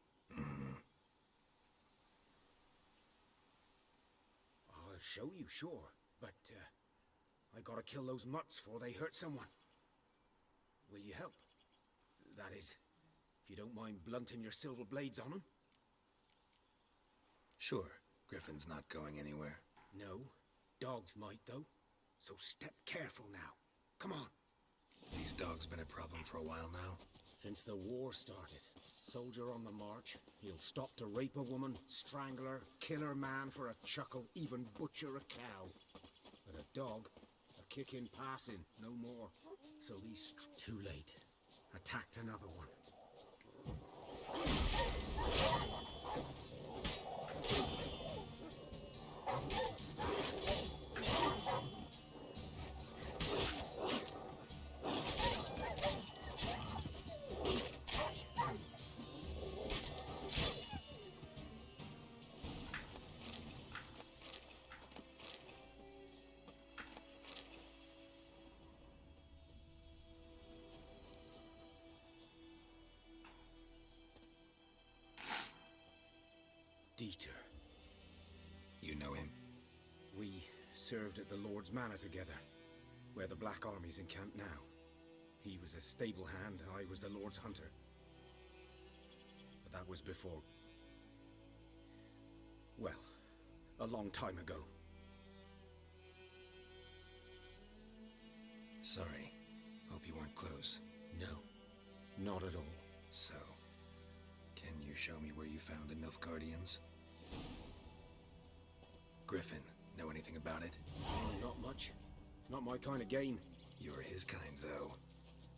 I'll show you, sure. But, I gotta kill those mutts before they hurt someone. Will you help? That is, if you don't mind blunting your silver blades on them. Sure. Griffin's not going anywhere. No. Dogs might, though. So step careful now. Come on. These dogs been a problem for a while now. Since the war started. Soldier on the march. He'll stop to rape a woman, strangle her, kill her man for a chuckle, even butcher a cow. But a dog, a kick in passing, no more. So these too late. Attacked another one. Dieter. You know him? We served at the Lord's Manor together, where the Black Army's encamped now. He was a stable hand, I was the Lord's hunter. But that was before... well, a long time ago. Sorry. Hope you weren't close. No, not at all. So, can you show me where you found the Nilfgaardians? Griffin, know anything about it? Not much. Not my kind of game. You're his kind, though.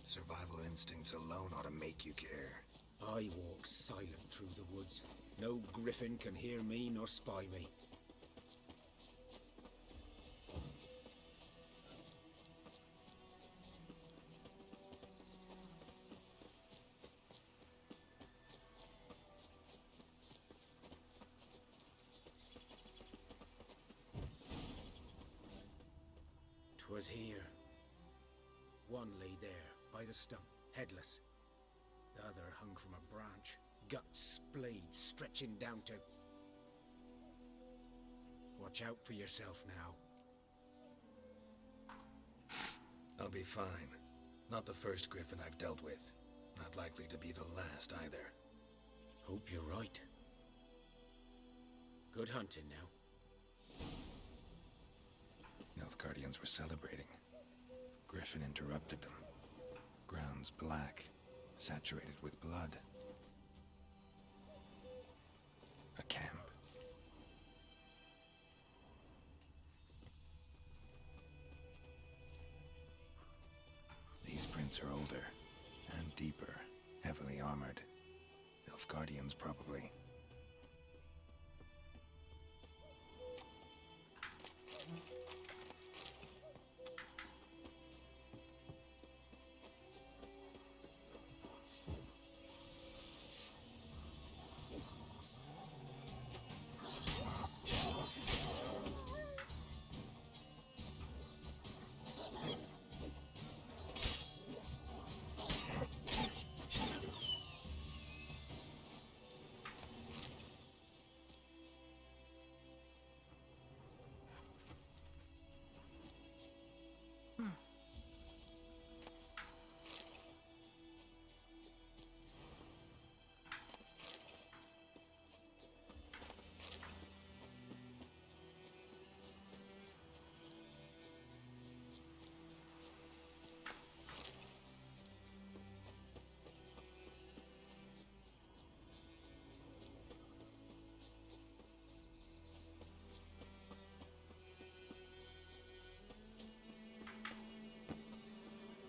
Survival instincts alone ought to make you care. I walk silent through the woods. No griffin can hear me nor spy me. Was here. One lay there, by the stump, headless. The other hung from a branch, guts splayed, stretching down to... Watch out for yourself now. I'll be fine. Not the first griffin I've dealt with. Not likely to be the last either. Hope you're right. Good hunting now. Nilfgaardians were celebrating. Griffin interrupted them. Grounds black, saturated with blood. A camp. These prints are older, and deeper, heavily armored. Nilfgaardians, probably.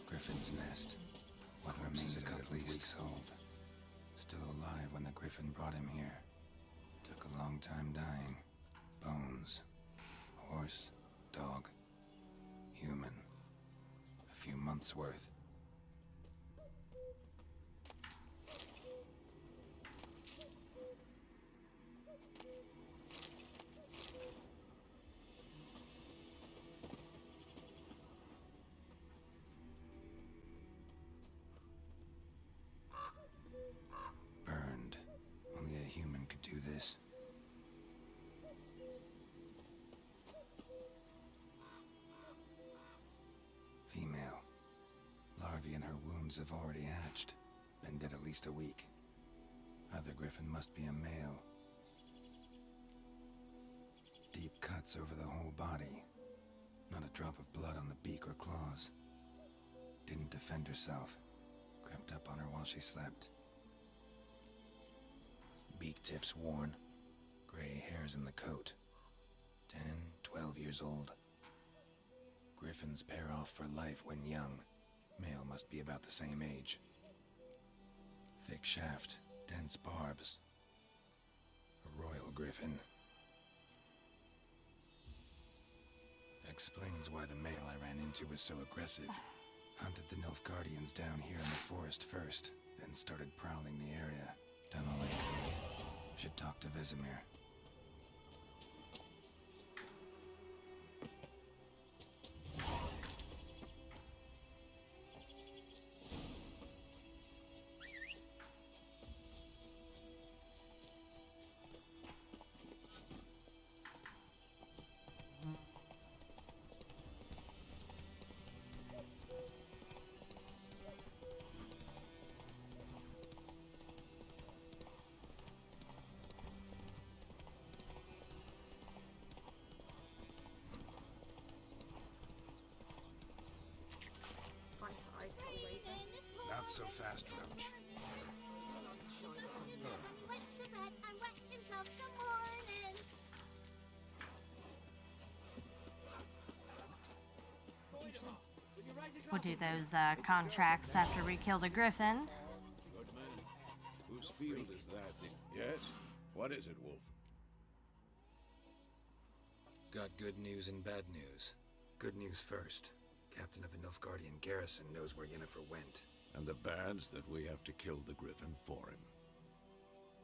Griffin's nest. What remains of it at least weeks old. Still alive when the griffin brought him here. Took a long time dying. Bones. Horse. Dog. Human. A few months worth. Burned. Only a human could do this. Female. Larvae in her wounds have already hatched. Been dead at least a week. Other griffin must be a male. Deep cuts over the whole body. Not a drop of blood on the beak or claws. Didn't defend herself. Crept up on her while she slept. Beak tips worn. Gray hairs in the coat. 10, 12 years old. Griffins pair off for life when young. Male must be about the same age. Thick shaft, dense barbs. A royal griffin. Explains why the male I ran into was so aggressive. Hunted the Nilfgaardians down here in the forest first, then started prowling the area. Done all I could. Should talk to Vesemir. Not so fast, Roach. We'll do those contracts after we kill the griffin. Good man. Whose field is that? Yes? What is it, Wolf? Got good news and bad news. Good news first. Captain of a Nilfgaardian garrison knows where Yennefer went. And the bad's that we have to kill the Griffin for him.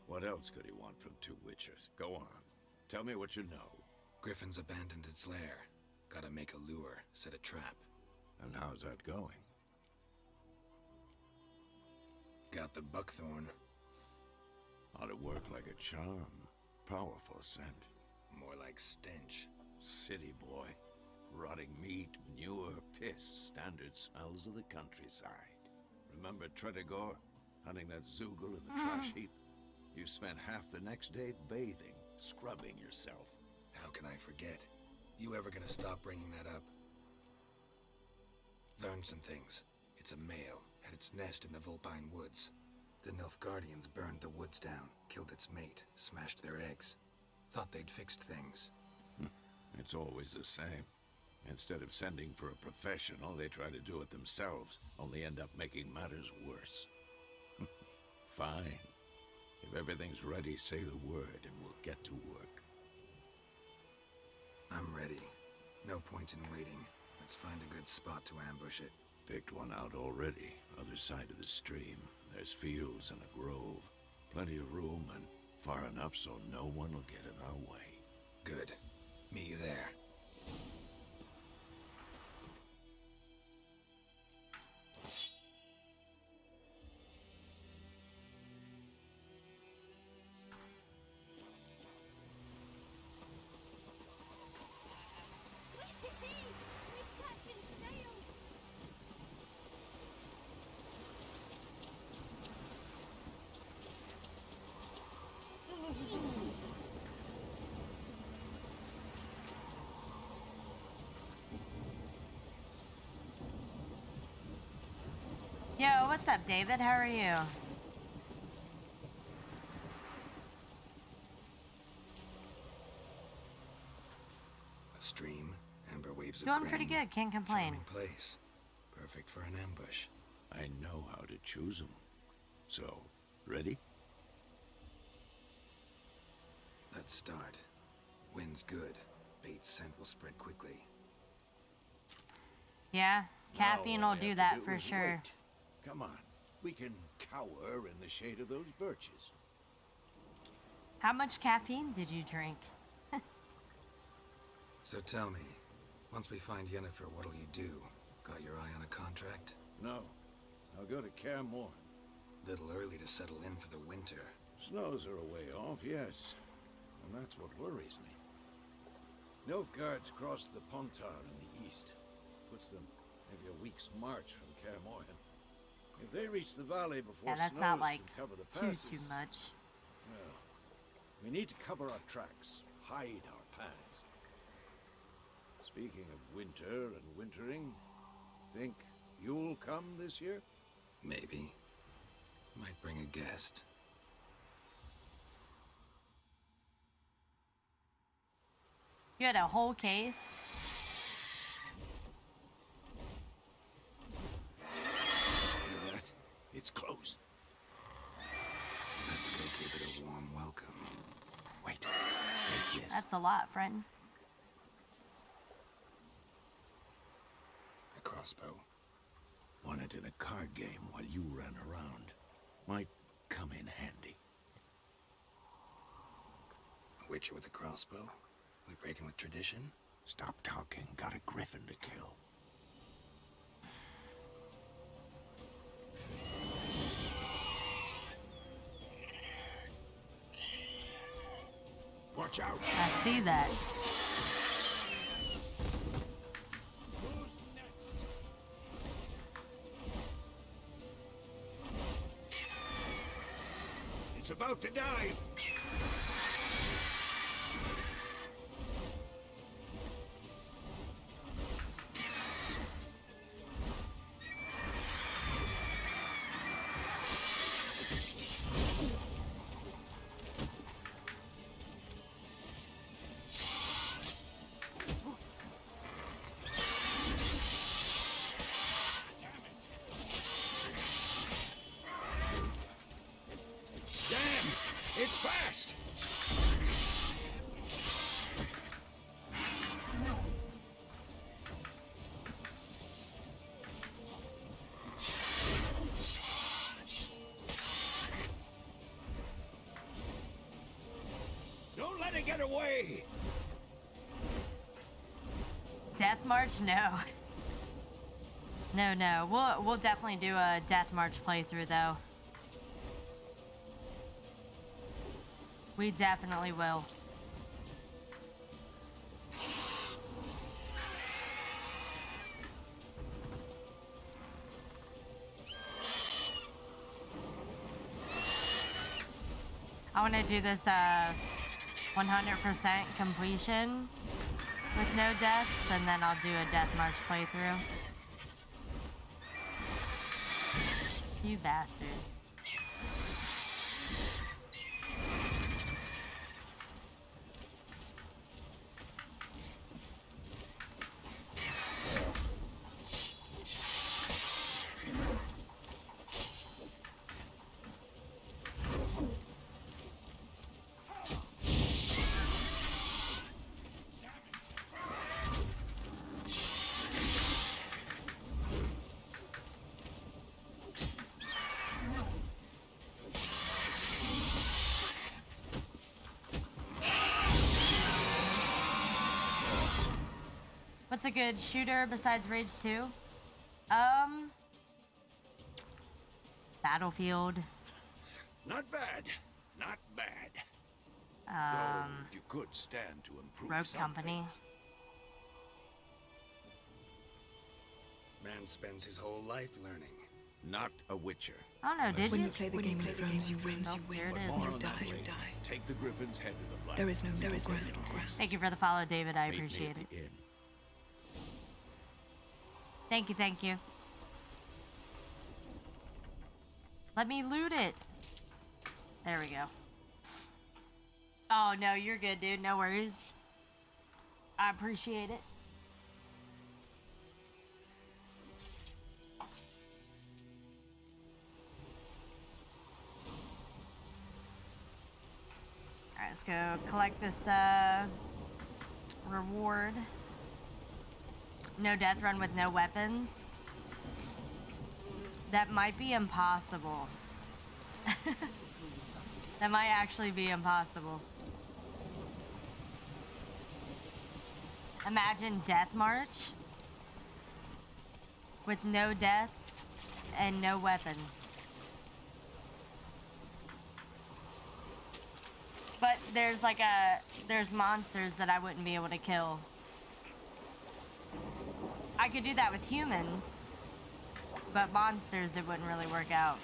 What else could he want from two witchers? Go on. Tell me what you know. Griffin's abandoned its lair. Gotta make a lure, set a trap. And how's that going? Got the buckthorn. Ought to work like a charm. Powerful scent. More like stench. City boy. Rotting meat, manure, piss. Standard smells of the countryside. Remember Tredegor? Hunting that Zoogle in the trash heap? You spent half the next day bathing, scrubbing yourself. How can I forget? You ever gonna stop bringing that up? Learned some things. It's a male, had its nest in the Vulpine Woods. The Nilfgaardians burned the woods down, killed its mate, smashed their eggs. Thought they'd fixed things. It's always the same. Instead of sending for a professional, they try to do it themselves, only end up making matters worse. Fine. If everything's ready, say the word and we'll get to work. I'm ready. No point in waiting. Let's find a good spot to ambush it. Picked one out already. Other side of the stream. There's fields and a grove. Plenty of room and far enough so no one will get in our way. Good. Meet you there. Yo, what's up, David? How are you? A stream, amber waves of Doing grain. pretty good, can't complain. Charming place. Perfect for an ambush. I know how to choose them. So, ready? Let's start. Wind's good. Bait's scent will spread quickly. Yeah, caffeine Now all will we do have to that for is sure. wait. Come on. We can cower in the shade of those birches. How much caffeine did you drink? So tell me, once we find Yennefer, what'll you do? Got your eye on a contract? No. I'll go to Kaer Morhen. Little early to settle in for the winter. Snows are a way off, yes. And that's what worries me. Nilfgaard's crossed the Pontar in the east. Puts them maybe a week's march from Kaer Morhen. If they reach the valley before Yeah, that's snows not like can cover the too passes, much. well, we need to cover our tracks, hide our paths. Speaking of winter and wintering, think you'll come this year? Maybe. Might bring a guest. You had a whole case? Hear that? It's close. Let's go give it a warm welcome. Wait. Take this. That's a lot, friend. A crossbow. Won it in a card game while you ran around. Might come in handy. A witcher with a crossbow? We breaking with tradition? Stop talking. Got a griffin to kill. Watch out! I see that. Who's next? It's about to dive! Damn! It's fast! way! Death March? No. No. We'll definitely do a Death March playthrough though. We definitely will. I want to do this 100% completion with no deaths, and then I'll do a Death March playthrough. You bastard. What's a good shooter besides Rage 2? Battlefield. Not bad. Not bad. You could stand to improve Rogue some Company. things. Man spends his whole life learning. Not a Witcher. Oh no, did When you? you play the Game of Thrones, you win. There it More is. on that later. Take the Griffin's head to the Black. There is no middle ground. Thank you for the follow, David. I Meet me appreciate at it. the inn. Thank you. Let me loot it. There we go. Oh, no, you're good, dude. No worries. I appreciate it. Alright, let's go collect this reward. No death run with no weapons. That might be impossible. That might actually be impossible. Imagine Death March with no deaths and no weapons. But there's there's monsters that I wouldn't be able to kill. I could do that with humans, but monsters, it wouldn't really work out.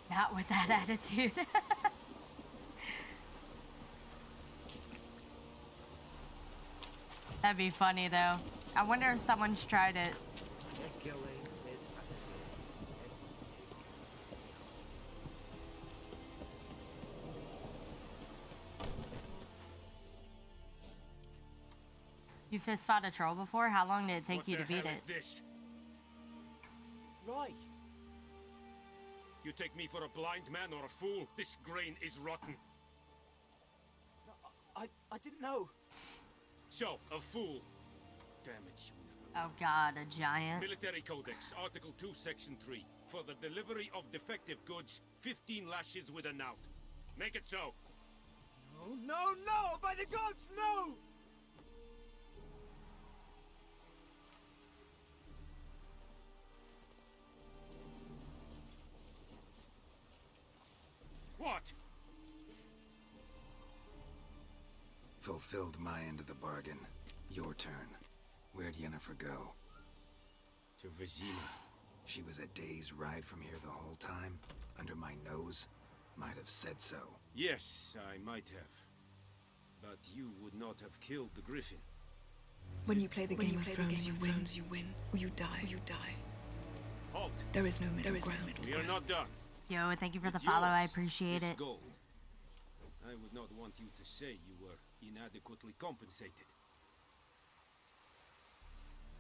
Not with that attitude. That'd be funny though. I wonder if someone's tried it. You fist fought a troll before? How long did it take you to beat it? This? Roy, You take me for a blind man or a fool? This grain is rotten. I didn't know. So, a fool. Damn it, you never. Oh god, a giant. Military Codex, Article 2, Section 3. For the delivery of defective goods, 15 lashes with a knout. Make it so. No! By the gods, no! What? Fulfilled my end of the bargain. Your turn. Where'd Yennefer go? To Vizima. She was a day's ride from here the whole time? Under my nose? Might have said so. Yes, I might have. But you would not have killed the Griffin. When you play the Game of Thrones, you win, or you die. Halt! There is no middle ground. We are not done. Yo, thank you for the With follow. I yours, appreciate this it. gold. I would not want you to say you were inadequately compensated.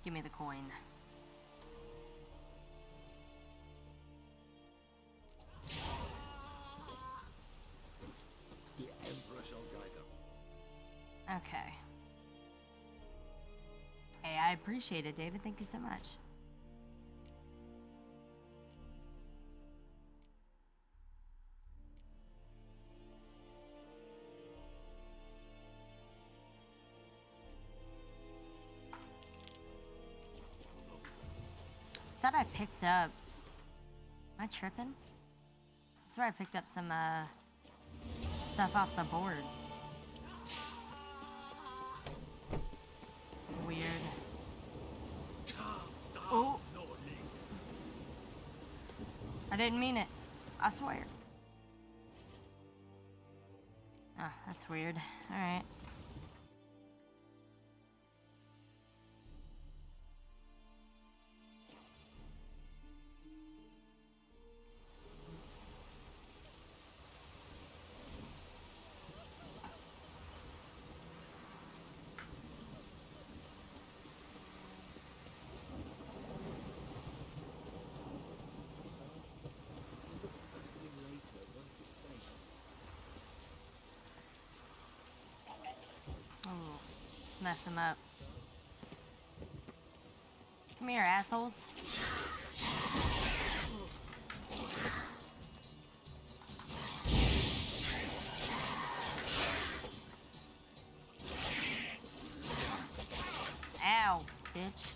Give me the coin. The Emperor shall guide us. Okay. Hey, I appreciate it, David. Thank you so much. Thought I picked up. Am I tripping? I swear I picked up some stuff off the board. Weird. Oh! I didn't mean it. I swear. Oh, that's weird. Alright. Oh, let's mess him up. Come here, assholes. Ow, bitch.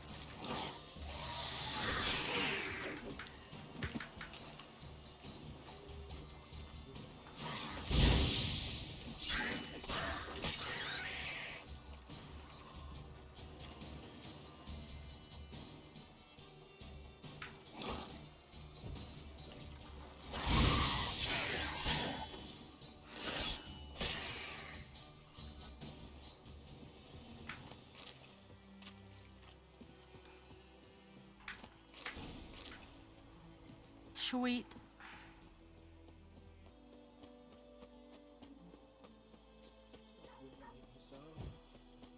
Sweet.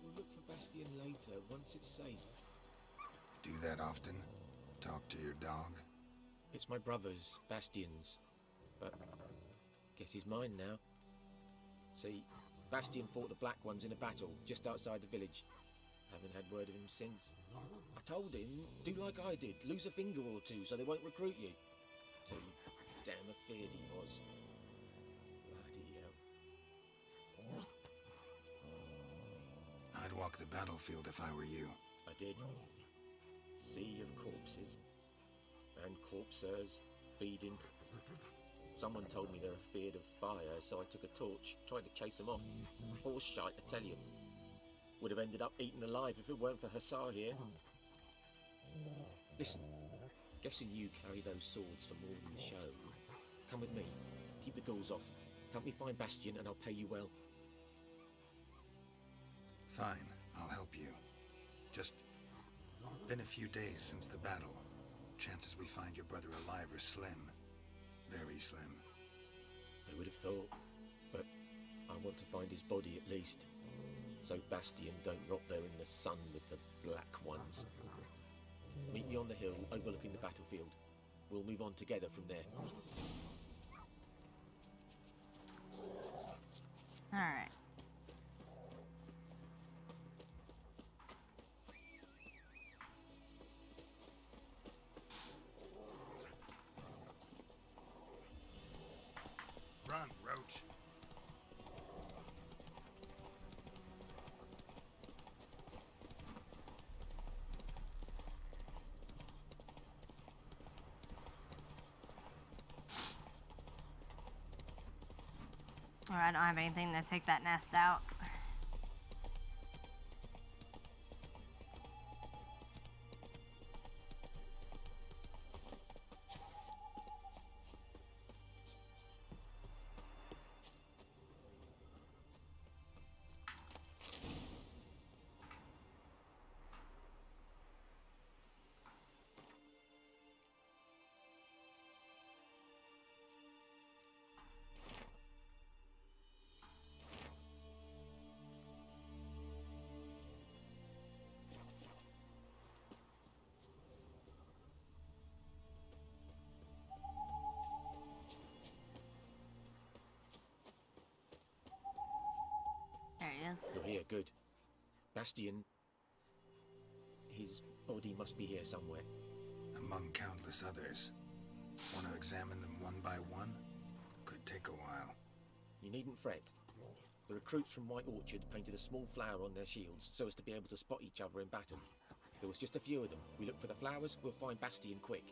We'll look for Bastion later, once it's safe. Do that often? Talk to your dog? It's my brother's, Bastion's. But guess he's mine now. See, Bastion fought the Black Ones in a battle just outside the village. Haven't had word of him since. I told him, do like I did, lose a finger or two so they won't recruit you. Too damn afeard he was. Bloody hell. I'd walk the battlefield if I were you. I did. Sea of corpses. And corpsers, feeding. Someone told me they're afeard of fire, so I took a torch, tried to chase them off. Horse shite, I tell you. Would have ended up eaten alive if it weren't for Hussar here. Listen, guessing you carry those swords for more than the show. Come with me, keep the ghouls off. Help me find Bastion and I'll pay you well. Fine, I'll help you. Just been a few days since the battle. Chances we find your brother alive are slim. Very slim. I would have thought, but I want to find his body at least. So Bastion don't rot there in the sun with the Black Ones. Meet me on the hill overlooking the battlefield. We'll move on together from there. Alright. Run, Roach. Alright, I don't have anything to take that nest out. is. You're here, good. Bastion... His body must be here somewhere. Among countless others. Want to examine them one by one? Could take a while. You needn't fret. The recruits from White Orchard painted a small flower on their shields so as to be able to spot each other in battle. There was just a few of them. We look for the flowers, we'll find Bastion quick.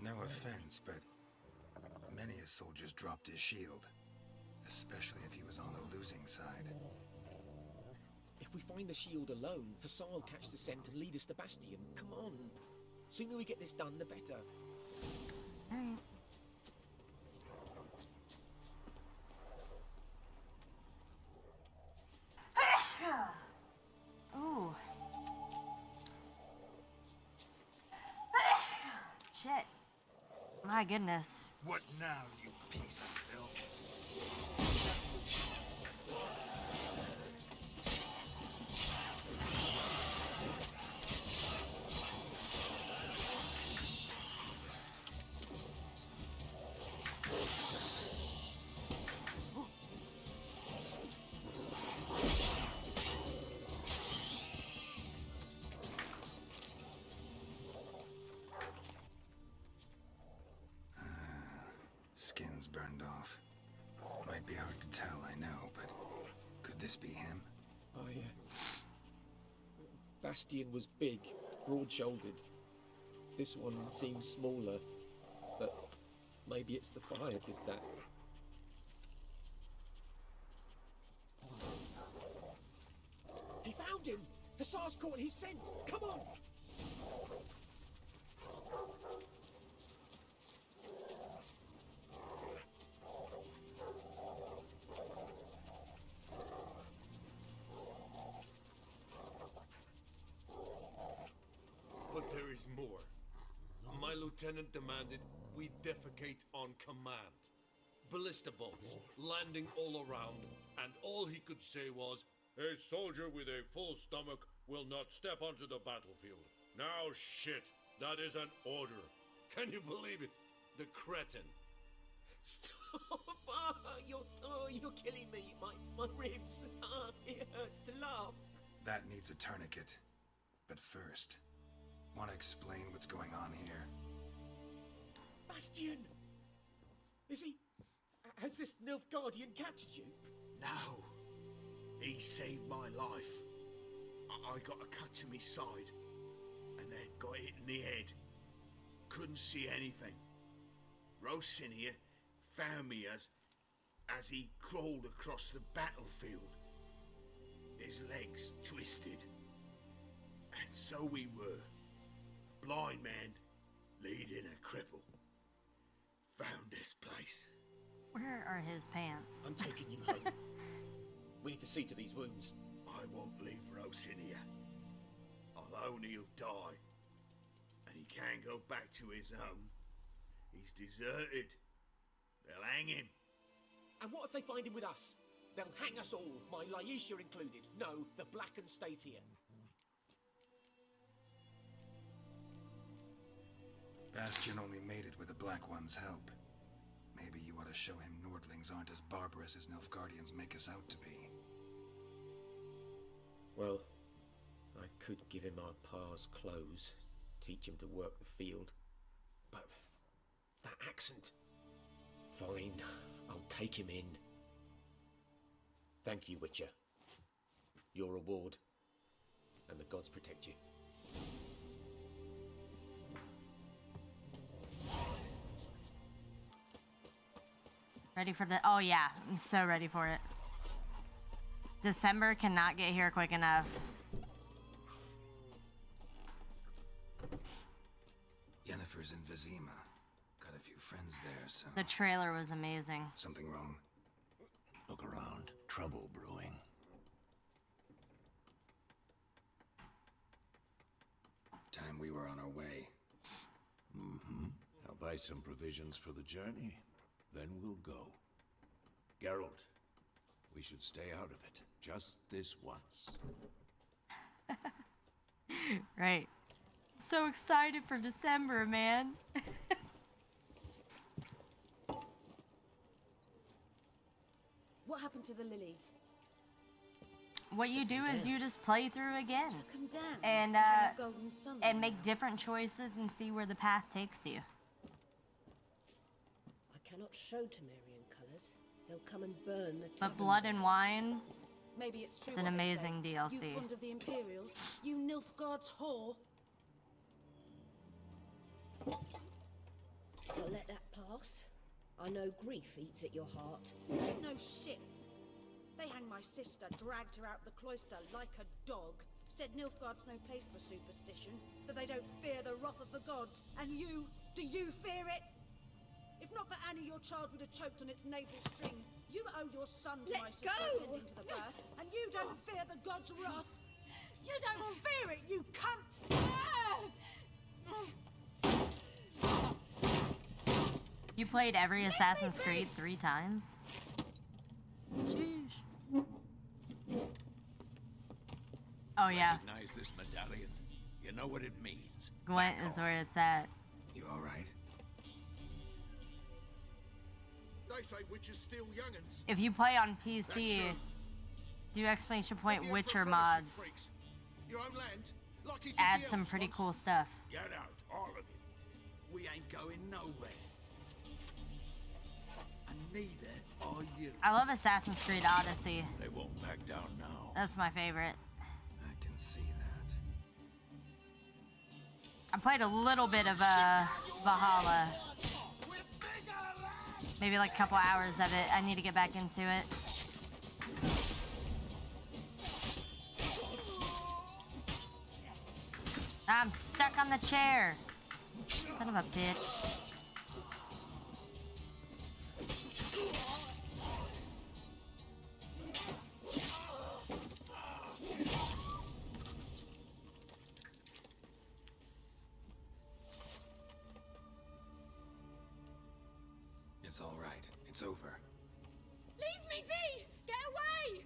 No offense, but many a soldier's dropped his shield. Especially if he was on the losing side. If we find the shield alone, Hassan will catch the scent and lead us to Bastion. Come on. Sooner we get this done, the better. Alright. Ooh. Shit. My goodness. What now, you piece of filth? Skin's burned off. Might be hard to tell, I know, but could this be him? Bastion was big, broad-shouldered. This one seems smaller, but maybe it's the fire did that. He found him! Hussar's caught his scent! Come on! But there is more. My lieutenant demanded we defecate on command. Ballista bolts, landing all around, and all he could say was, "A soldier with a full stomach will not step onto the battlefield." Now shit, that is an order. Can you believe it? The cretin. Stop! You're killing me. My ribs. It hurts to laugh. That needs a tourniquet. But first, want to explain what's going on here? Bastion! Has this Nilfgaardian captured you? No. He saved my life. I got a cut to my side, and then got hit in the head. Couldn't see anything. Rosinia found me as he crawled across the battlefield. His legs twisted. And so we were. Blind man leading a cripple. Found this place. Where are his pants? I'm taking you home. We need to see to these wounds. I won't leave Rosinia. Alone he'll die. And he can't go back to his own. He's deserted. They'll hang him. And what if they find him with us? They'll hang us all, my Laisha included. No, the Blacken stays here. Bastion only made it with the Black One's help. Maybe you ought to show him Nordlings aren't as barbarous as Nilfgaardians make us out to be. Well, I could give him our pa's clothes, teach him to work the field. But that accent... Fine, I'll take him in. Thank you, Witcher. Your reward, and the gods protect you. Ready for the... Oh, yeah. I'm so ready for it. December cannot get here quick enough. Yennefer's in Vizima. Got a few friends there, so... The trailer was amazing. Something wrong? Look around. Trouble brewing. Time we were on our way. Mm-hmm. I'll buy some provisions for the journey. Then we'll go. Geralt, we should stay out of it. Just this once. Right. So excited for December, man. What happened to the lilies? what you do is you just play through again, Come down. and to hang a golden sun and on make different choices and see where the path takes you. I cannot show Temerian colours. They'll come and burn the But tavern Blood and down. Wine, Maybe it's true. it's an what they amazing say. DLC. You fond of the Imperials? You Nilfgaard's whore? I'll let that pass. I know grief eats at your heart. You know shit. They hanged my sister, dragged her out the cloister like a dog. Said Nilfgaard's no place for superstition, that they don't fear the wrath of the gods. And you, do you fear it? If not for Annie, your child would have choked on its navel string. You owe your son to my sister attending to the birth, and you don't fear the gods' wrath. You don't fear it, you cunt! You played every Assassin's Creed 3 times? Sheesh. Oh yeah, Recognize this medallion. You know what it means. Gwent is where it's at. You alright? They say witches steal young'uns. If you play on PC, do exclamation point Witcher mods. Your own land, like he did Add the some elves pretty once. cool stuff. Get out, all of you. We ain't going nowhere. And neither are you. I love Assassin's Creed Odyssey. They won't back down now. That's my favorite. I can see that. I played a little bit of Valhalla. Maybe like a couple hours of it. I need to get back into it. I'm stuck on the chair. Son of a bitch. It's all right. It's over. Leave me be! Get away!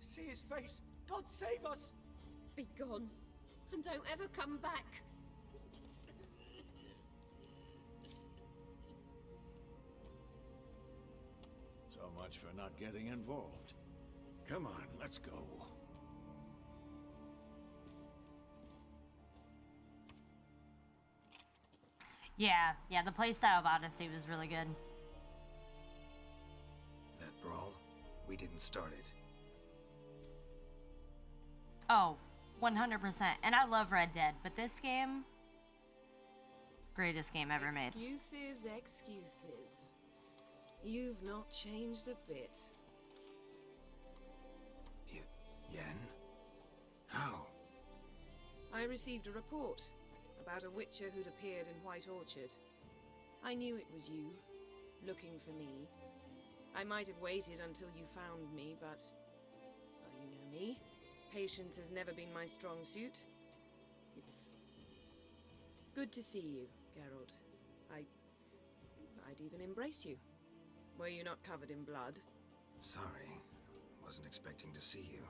See his face! God save us! Be gone, and don't ever come back. So much for not getting involved. Come on, let's go. Yeah, the playstyle of Odyssey was really good. That brawl, we didn't start it. Oh, 100%. And I love Red Dead, but this game, greatest game ever made. Excuses, excuses. You've not changed a bit. Yen? How? I received a report about a witcher who'd appeared in White Orchard. I knew it was you, looking for me. I might have waited until you found me, but... well, you know me. Patience has never been my strong suit. It's... good to see you, Geralt. I'd even embrace you. Were you not covered in blood? Sorry. Wasn't expecting to see you.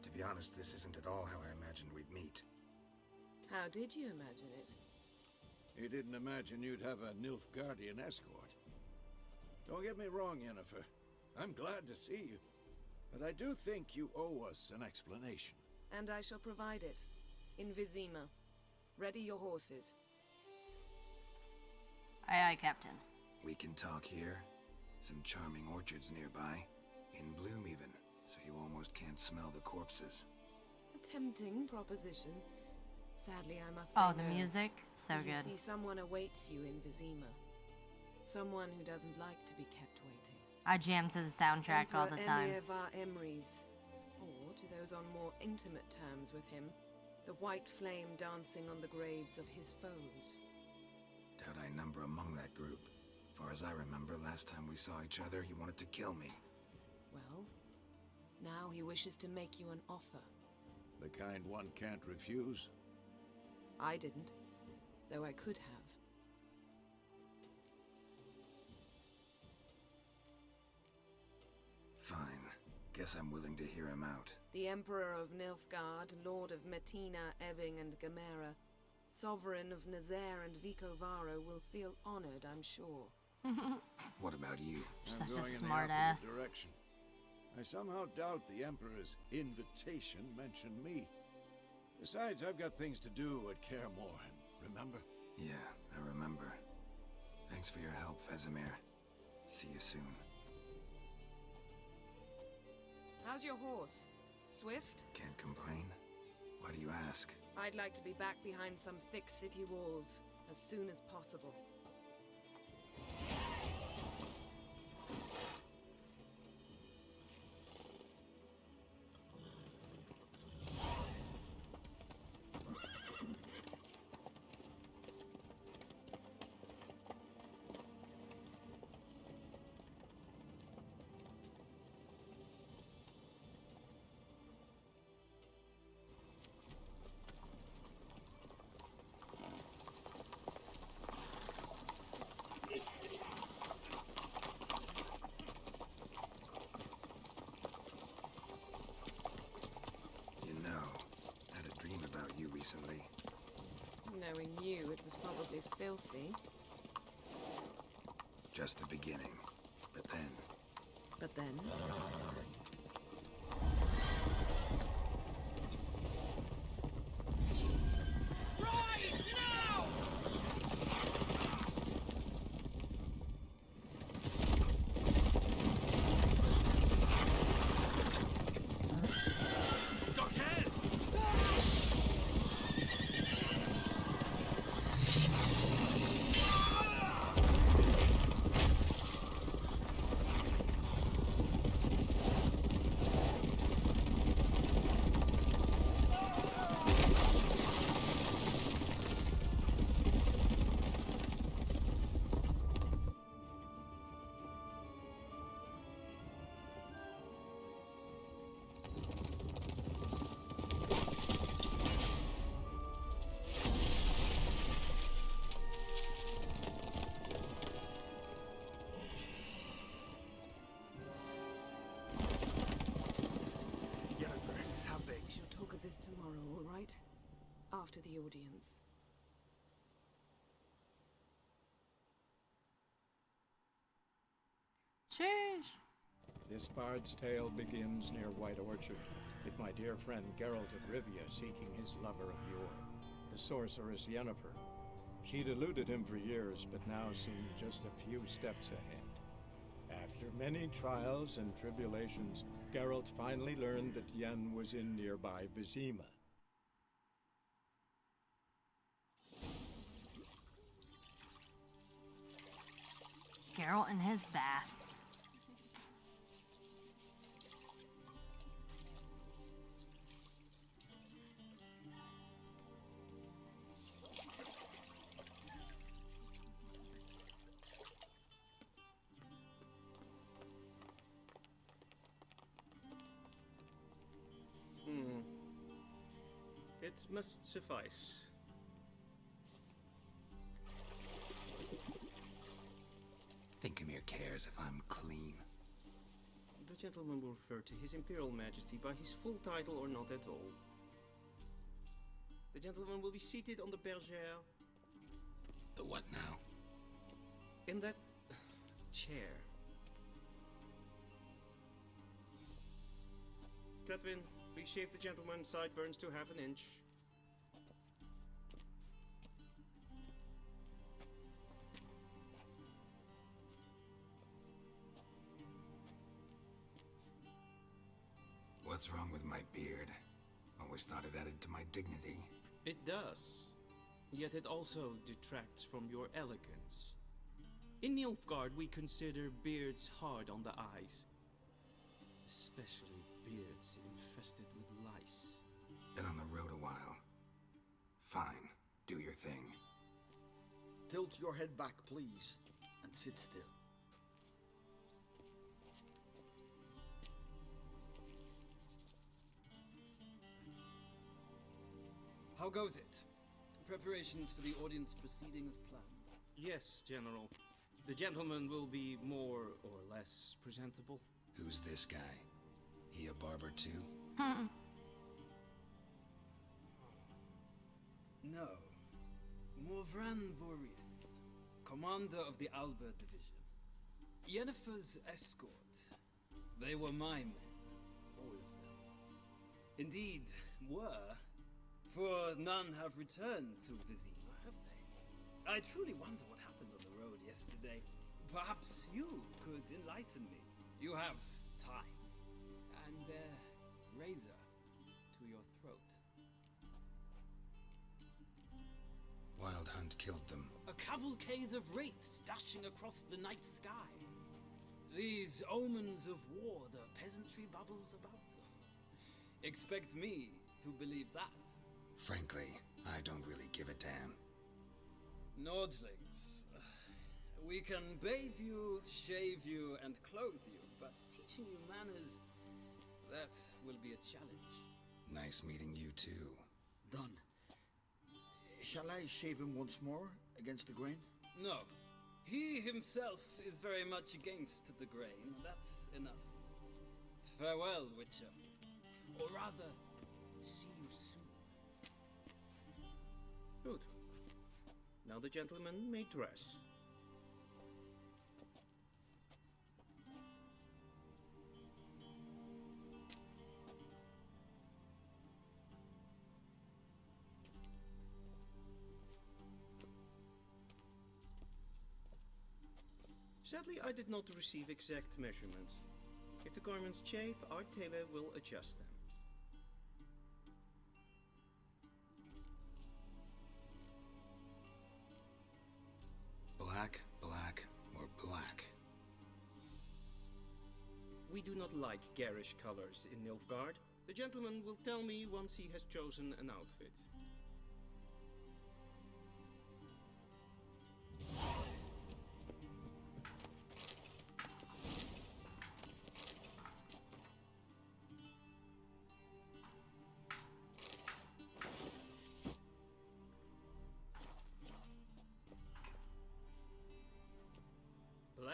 To be honest, this isn't at all how I imagined we'd meet. How did you imagine it? You didn't imagine you'd have a Nilfgaardian escort. Don't get me wrong, Yennefer. I'm glad to see you. But I do think you owe us an explanation. And I shall provide it. In Vizima. Ready your horses. Aye, aye, Captain. We can talk here. Some charming orchards nearby. In bloom even, so you almost can't smell the corpses. A tempting proposition. Sadly, I must say Oh, the no. music? So You good. see, someone awaits you in Vizima. Someone who doesn't like to be kept waiting. I jam to the soundtrack all the Emperor time. Emir var Emrys. Or, to those on more intimate terms with him, the white flame dancing on the graves of his foes. Doubt I number among that group. Far as I remember, last time we saw each other, he wanted to kill me. Well, now he wishes to make you an offer. The kind one can't refuse. I didn't, though I could have. Fine. Guess I'm willing to hear him out. The Emperor of Nilfgaard, Lord of Metina, Ebbing, and Gamera, Sovereign of Nazaire and Vicovaro will feel honored, I'm sure. What about you? Such I'm a going in the smart opposite ass. direction. I somehow doubt the Emperor's invitation mentioned me. Besides, I've got things to do at Kaer Morhen, remember? Yeah, I remember. Thanks for your help, Vesemir. See you soon. How's your horse? Swift? Can't complain. Why do you ask? I'd like to be back behind some thick city walls as soon as possible. Recently. Knowing you, it was probably filthy. Just the beginning. But then... But then? Rise now! Tomorrow, all right? After the audience. Sheesh. This bard's tale begins near White Orchard, with my dear friend Geralt of Rivia seeking his lover of yore, the sorceress Yennefer. She'd eluded him for years, but now seemed just a few steps ahead. After many trials and tribulations, Geralt finally learned that Yen was in nearby Vizima. Geralt in his baths. It must suffice. Thinkamir cares if I'm clean. The gentleman will refer to His Imperial Majesty by his full title or not at all. The gentleman will be seated on the bergère. The what now? In that chair. Cletwin, please shave the gentleman's sideburns to half an inch. What's wrong with my beard? Always thought it added to my dignity. It does. Yet it also detracts from your elegance. In Nilfgaard, we consider beards hard on the eyes. Especially beards infested with lice. Been on the road a while. Fine. Do your thing. Tilt your head back, please, and sit still. How goes it? Preparations for the audience proceeding as planned? Yes, General. The gentleman will be more or less presentable. Who's this guy? He a barber too? No. Morvran Vorius, commander of the Alba division. Yennefer's escort. They were my men, all of them. Indeed, were, for none have returned to Vizima, have they? I truly wonder what happened on the road yesterday. Perhaps you could enlighten me. You have time. And razor to your throat. Wild Hunt killed them. A cavalcade of wraiths dashing across the night sky. These omens of war the peasantry bubbles about. Expect me to believe that. Frankly, I don't really give a damn. Nordlings. We can bathe you, shave you, and clothe you, but teaching you manners, that will be a challenge. Nice meeting you too. Done. Shall I shave him once more against the grain? No. He himself is very much against the grain. That's enough. Farewell, Witcher. Or rather, see you soon. Good. Now the gentleman may dress. Sadly, I did not receive exact measurements. If the garments chafe, our tailor will adjust them. Black, black, or black? We do not like garish colors in Nilfgaard. The gentleman will tell me once he has chosen an outfit.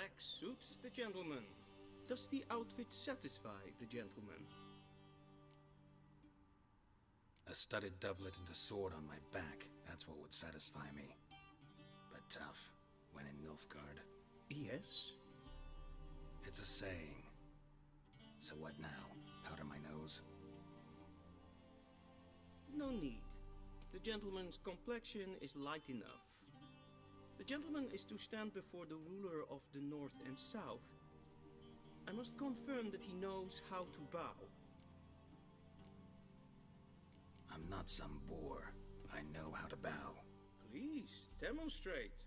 Black suits the gentleman. Does the outfit satisfy the gentleman? A studded doublet and a sword on my back, that's what would satisfy me. But tough, when in Nilfgaard. Yes? It's a saying. So what now? Powder my nose? No need. The gentleman's complexion is light enough. The gentleman is to stand before the ruler of the North and South. I must confirm that he knows how to bow. I'm not some boor. I know how to bow. Please, demonstrate.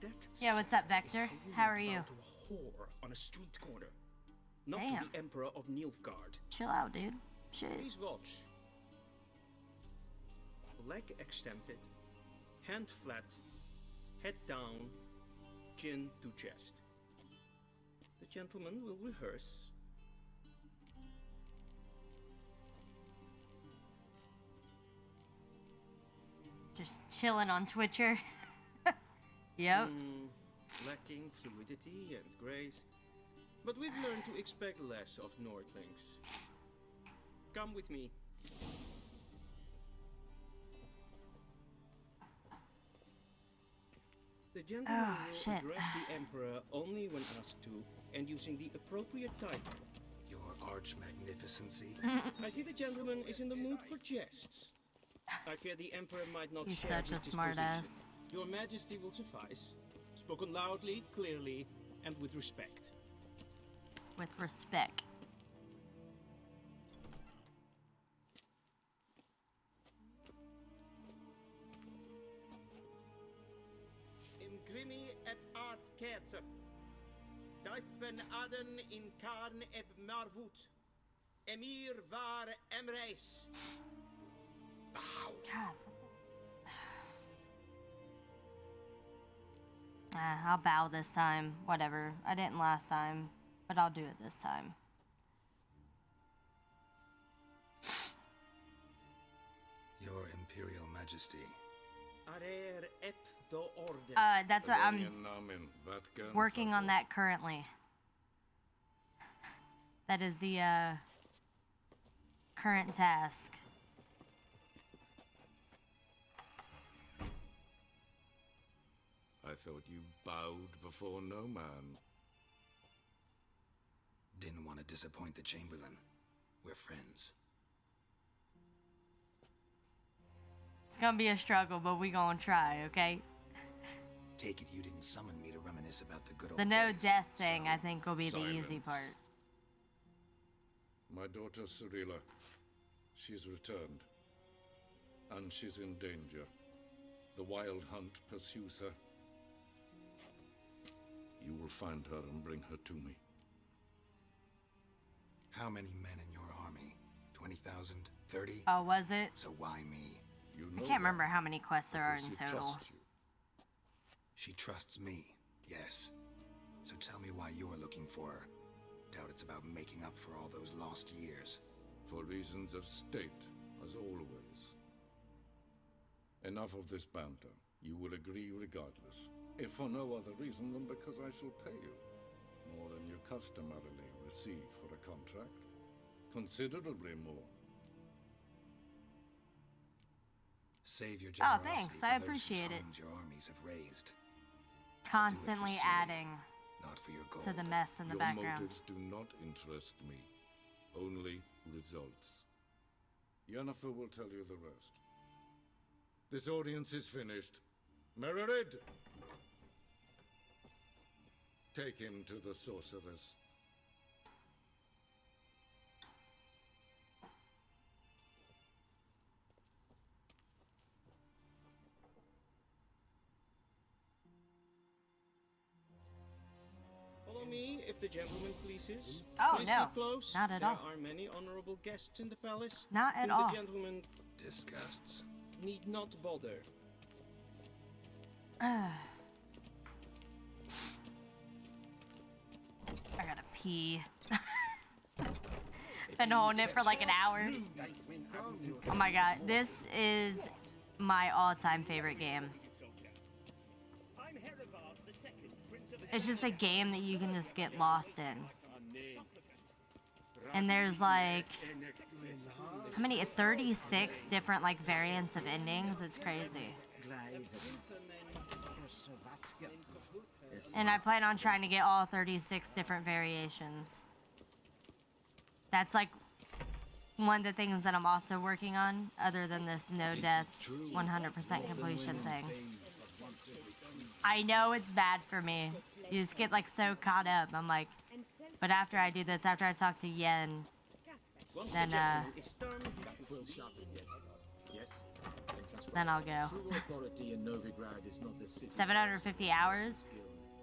That Yeah, what's up, Vector? How are you? bow to a whore on a street corner. Not Damn. to the Emperor of Nilfgaard. Chill out, dude. Shit. Please watch. Leg extended, hand flat, head down, chin to chest. The gentleman will rehearse. Just chilling on Twitcher. Yep. Lacking fluidity and grace, but we've learned to expect less of Nordlings. Come with me. The gentleman will address the Emperor only when asked to, and using the appropriate title. Your arch magnificency. I see the gentleman is in the mood for jests. I fear the Emperor might not He's share such a his smart disposition. ass. Your Majesty will suffice. Spoken loudly, clearly, and with respect. With respect. Imgrimi et art ketzer. Duifen aden in karn eb marvut. Emir var emreis. Bow. God. I'll bow this time. Whatever. I didn't last time, but I'll do it this time. Your Imperial Majesty. Arer ep the order. That's what I'm working on that currently. That is the current task. thought you bowed before no man. Didn't want to disappoint the Chamberlain. We're friends. It's gonna be a struggle, but we gonna try, okay? Take it you didn't summon me to reminisce about the good old The no days. death thing, I think, will be the easy Silence. part. My daughter Cyrilla, she's returned. And she's in danger. The Wild Hunt pursues her. You will find her and bring her to me. How many men in your army? 20,000? 30? Oh, was it? So why me? You I know can't that remember how many quests there are in because she total. trusts you. She trusts me, yes. So tell me why you're looking for her. Doubt it's about making up for all those lost years. For reasons of state, as always. Enough of this banter. You will agree regardless. If for no other reason than because I shall pay you. More than you customarily receive for a contract. Considerably more. Save your Oh, generosity thanks. for I those appreciate whose it. homes your armies have raised. Constantly Ciri, adding not for your gold. to the mess in the Your background. motives do not interest me. Only results. Yennefer will tell you the rest. This audience is finished. Mererid! Take him to the sorceress. Follow me, if the gentleman pleases. Oh, Please no. keep close. Not at there all. are many honorable guests in the palace. Not at whom all. The gentleman Disgusts. need not bother. I gotta pee. Been holding it for like an hour. Oh my god, this is my all-time favorite game. It's just a game that you can just get lost in. And there's like, how many? 36 different like variants of endings. It's crazy. And I plan on trying to get all 36 different variations. That's like one of the things that I'm also working on, other than this no death 100% completion thing. I know it's bad for me. You just get like so caught up. I'm like, but after I do this, after I talk to Yen, then then I'll go. 750 hours.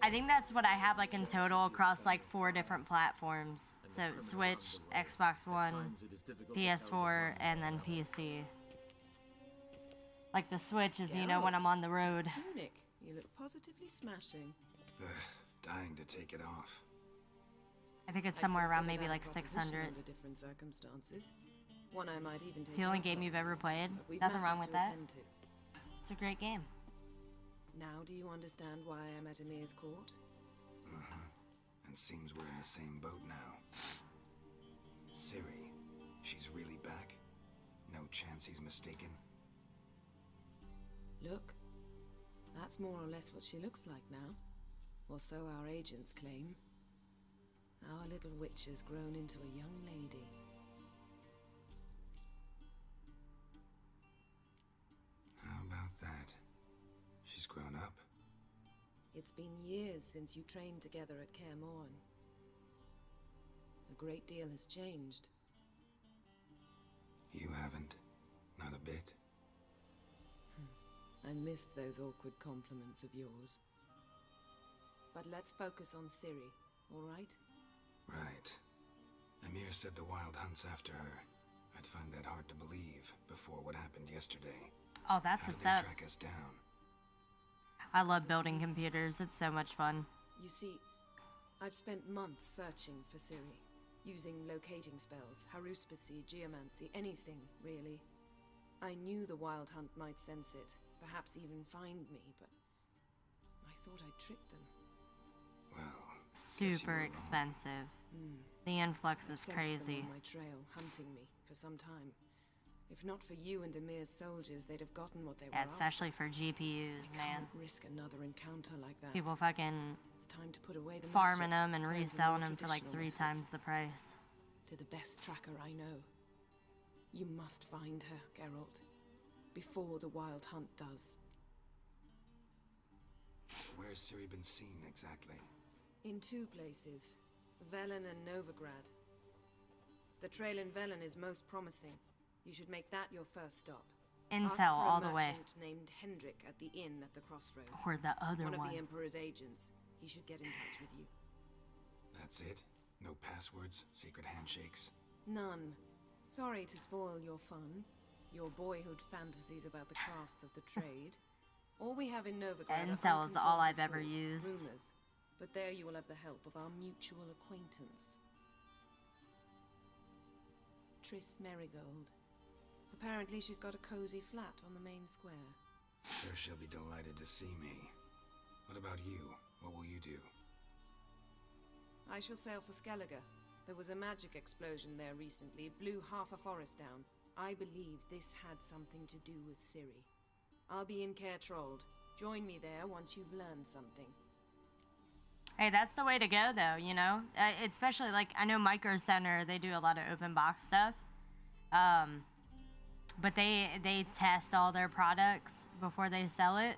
I think that's what I have like in total across like 4 different platforms. So Switch, Xbox One, PS4, and then PC. Like the Switch is, you know, when I'm on the road. Tunic, you look positively smashing. Dying to take it off. I think it's I'd somewhere around consider maybe that a like proposition 600. Under different circumstances. One I might even It's take the only up game on, you've ever played. but we've Nothing wrong matters with to that. attend to. It's a great game. Now do you understand why I'm at Emir's court? And seems we're in the same boat now. Ciri, she's really back? No chance he's mistaken? Look, that's more or less what she looks like now. Or so our agents claim. Our little witch has grown into a young lady. How about that? She's grown up. It's been years since you trained together at Kaer Morhen. A great deal has changed. You haven't. Not a bit. I missed those awkward compliments of yours. But let's focus on Ciri, all right? Right. Emir said the Wild Hunt's after her. I'd find that hard to believe before what happened yesterday. Oh, that's How what's did they up. track us down? I love building computers. It's so much fun. You see, I've spent months searching for Ciri, using locating spells, haruspicy, geomancy, anything, really. I knew the Wild Hunt might sense it, perhaps even find me, but I thought I'd trick them. Well, Super expensive. The influx I've is sensed them crazy. on my trail, hunting me for some time. If not for you and Emir's soldiers, they'd have gotten what they were Yeah, after. especially for GPUs, I man. can't risk another encounter like that. People fucking It's time to put away the farming magic, them and turn to reselling more them for like traditional 3 methods. times the price. To the best tracker I know. You must find her, Geralt, before the Wild Hunt does. So where's Ciri been seen exactly? In 2 places, Velen and Novigrad. The trail in Velen is most promising. You should make that your first stop. Intel Ask for all a the way. merchant named Hendrik at the inn at the crossroads. Or the other one. one. Of the Emperor's agents. He should get in touch with you. That's it? No passwords? Secret handshakes? None. Sorry to spoil your fun, your boyhood fantasies about the crafts of the trade. All we have in Novigrad Intel is all I've ever reports, used. rumors, but there you will have the help of our mutual acquaintance. Triss Merigold. Apparently she's got a cozy flat on the main square. Sure she'll be delighted to see me. What about you? What will you do? I shall sail for Skellige. There was a magic explosion there recently. It blew half a forest down. I believe this had something to do with Ciri. I'll be in Caer Trolde. Join me there once you've learned something. Hey, that's the way to go, though, you know? Especially, like, I know Micro Center, they do a lot of open box stuff. But they test all their products before they sell it.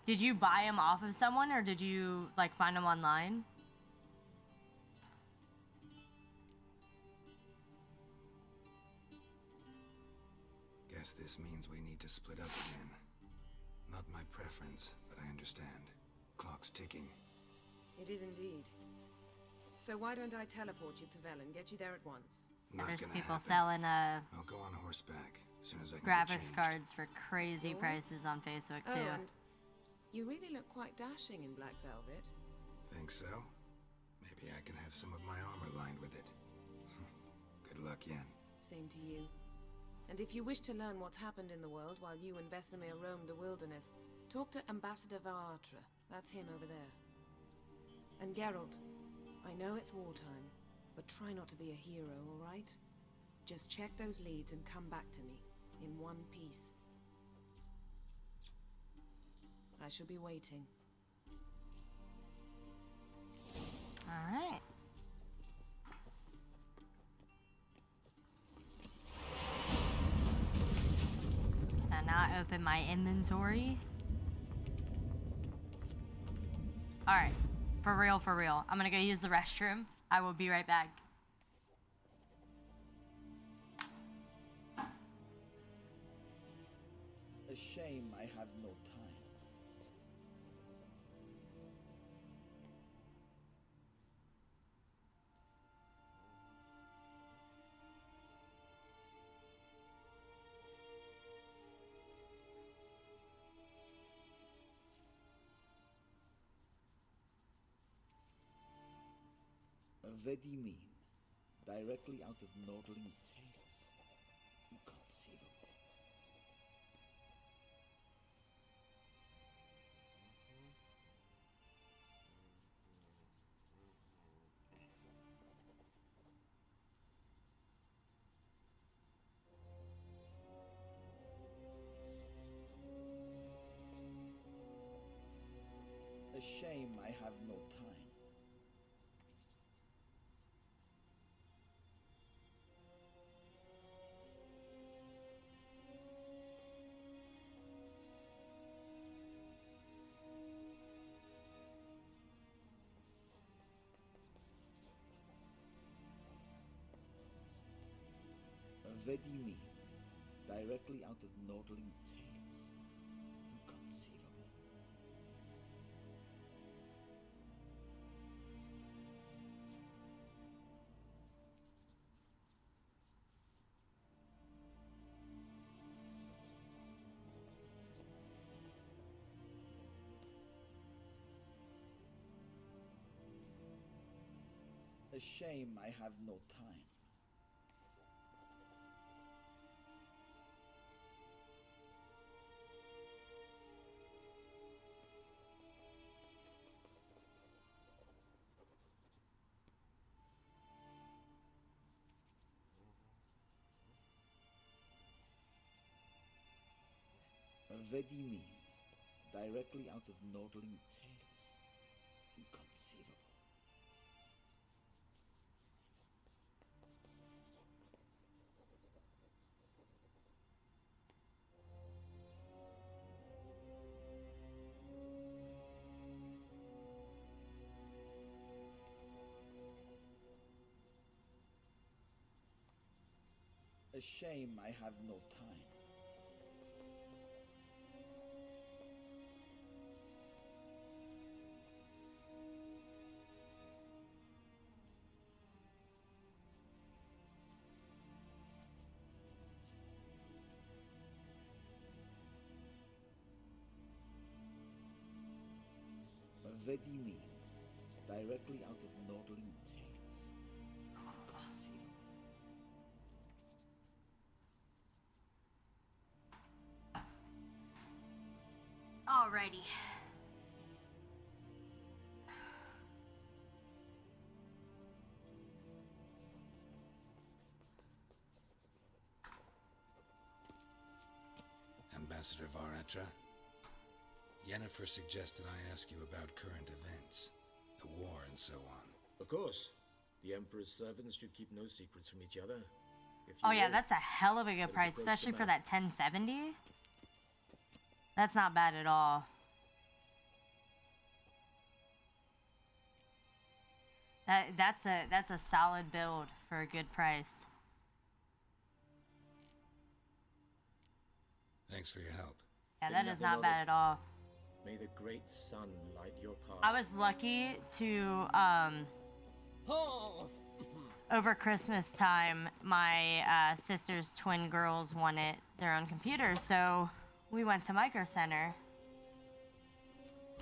Did you buy them off of someone, or did you, like, find them online? Guess this means we need to split up again. Not my preference, but I understand. Clock's ticking. It is indeed. So why don't I teleport you to Velen, get you there at once? Not There's gonna people happen. selling I'll go on horseback as soon as I can get graphics changed. cards for crazy Sure. prices on Facebook, Oh, too. and you really look quite dashing in black velvet. Think so? Maybe I can have some of my armor lined with it. Good luck, Yen. Same to you. And if you wish to learn what's happened in the world while you and Vesemir roamed the wilderness, talk to Ambassador Varatra. That's him over there. And Geralt, I know it's wartime, but try not to be a hero, all right? Just check those leads and come back to me, in one piece. I shall be waiting. All right. And now I open my inventory. All right, for real, for real. I'm gonna go use the restroom. I will be right back. A shame I have no time. Vedimin, directly out of Nordling Tales. Inconceivable. A shame I have no time. Vedimin, directly out of Nordling Tales. Inconceivable. A shame I have no time. Vedimi, directly out of Nordling Tales. Inconceivable. A shame I have no time. Vedimi, directly out of Nordling Tales. Inconceivable. Alrighty. Ambassador Varatra, Yennefer suggested I ask you about current events, the war and so on. Of course. The Emperor's servants should keep no secrets from each other. Oh yeah, that's a hell of a good price, especially for that 1070. That's not bad at all. That's a solid build for a good price. Thanks for your help. Yeah, that is not bad at all. May the great sun light your path. I was lucky to over Christmas time, my sister's twin girls wanted their own computer, so we went to Micro Center.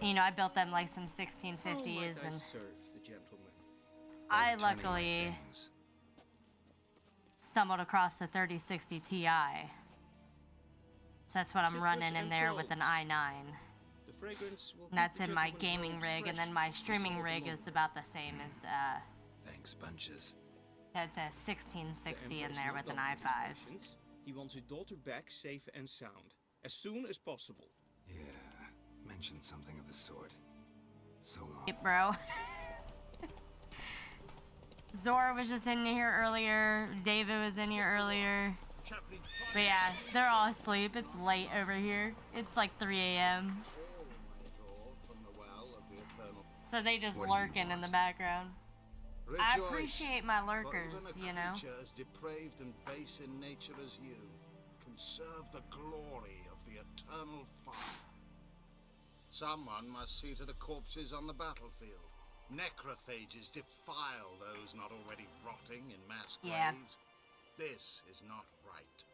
You know, I built them like some 1650s, and serve the gentleman. I luckily stumbled across the 3060 Ti. So that's what I'm running in there with an i9. The fragrance will And that's keep in the my gentleman's gaming robes rig, fresh and then my for streaming some of the rig moment. is about the same as Thanks, bunches. that's a The 1660 in Emperor's there not with an done with his i5. patience. He wants his daughter back safe and sound, as soon as possible. Yeah, mentioned something of the sort. So long. Hey, bro. Zora was just in here earlier. David was in here earlier. But yeah, they're all asleep. It's late over here. It's like 3 a.m. So they just lurking in the background. I Rejoice, appreciate my for lurkers, even a you know. creature as depraved and base in nature as you can serve the glory of the eternal fire. Someone must see to the corpses on the battlefield. Necrophages defile those not already rotting in mass Yeah. graves. This is not right.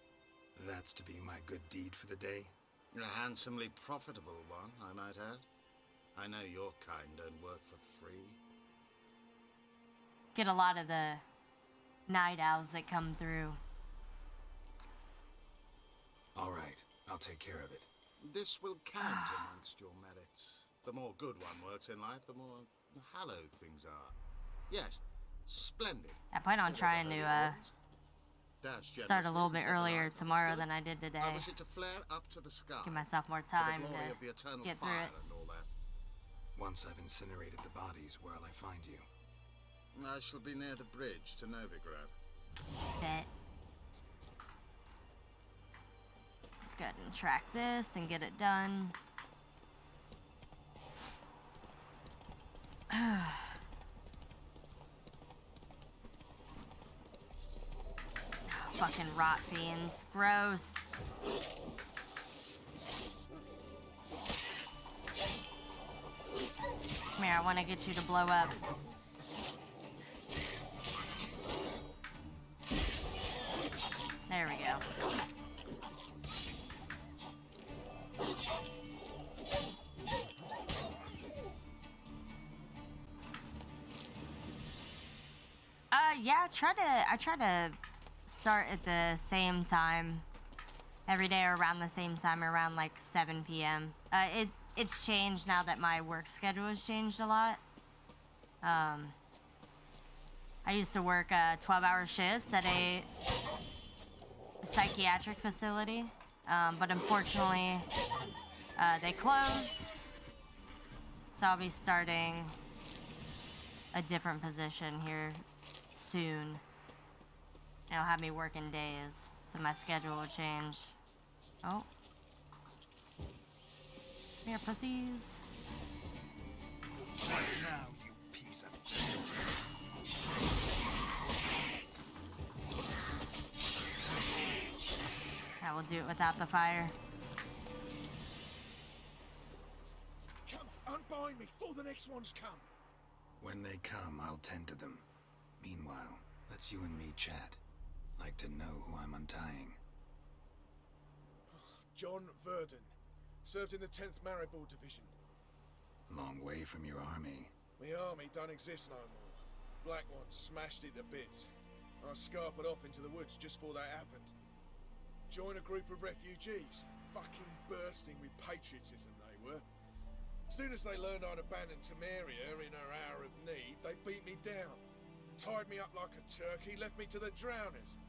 That's to be my good deed for the day? A handsomely profitable one, I might add. I know your kind don't work for free. Get a lot of the night owls that come through. All right, I'll take care of it. This will count amongst your merits. The more good one works in life, the more hallowed things are. Yes, splendid. I plan on trying to start a little bit earlier tomorrow than I did I today. wish it to flare up to the sky. Give myself more for the time glory to of the eternal get through fire it. and all that. Once I've incinerated the bodies, where'll I find you? I shall be near the bridge to Novigrad. Bet. Let's go ahead and track this and get it done. Fucking rot fiends. Gross. Come here, I want to get you to blow up. There we go. Yeah, I try to start at the same time every day, or around the same time, around like 7 p.m. It's changed now that my work schedule has changed a lot. I used to work 12-hour shifts at a psychiatric facility, But unfortunately, they closed. So I'll be starting a different position here soon. It'll have me working days, so my schedule will change. Oh. Come here, pussies. Now, you piece of shit. I will do it without the fire. Come, unbind me before the next ones come. When they come, I'll tend to them. Meanwhile, let's you and me chat. Like to know who I'm untying. John Verdon. Served in the 10th Maribor Division. Long way from your army. My army don't exist no more. Black Ones smashed it to bits. I scarpered off into the woods just before that happened. Joined a group of refugees. Fucking bursting with patriotism they were. Soon as they learned I'd abandoned Temeria in her hour of need, they beat me down. Tied me up like a turkey, left me to the drowners.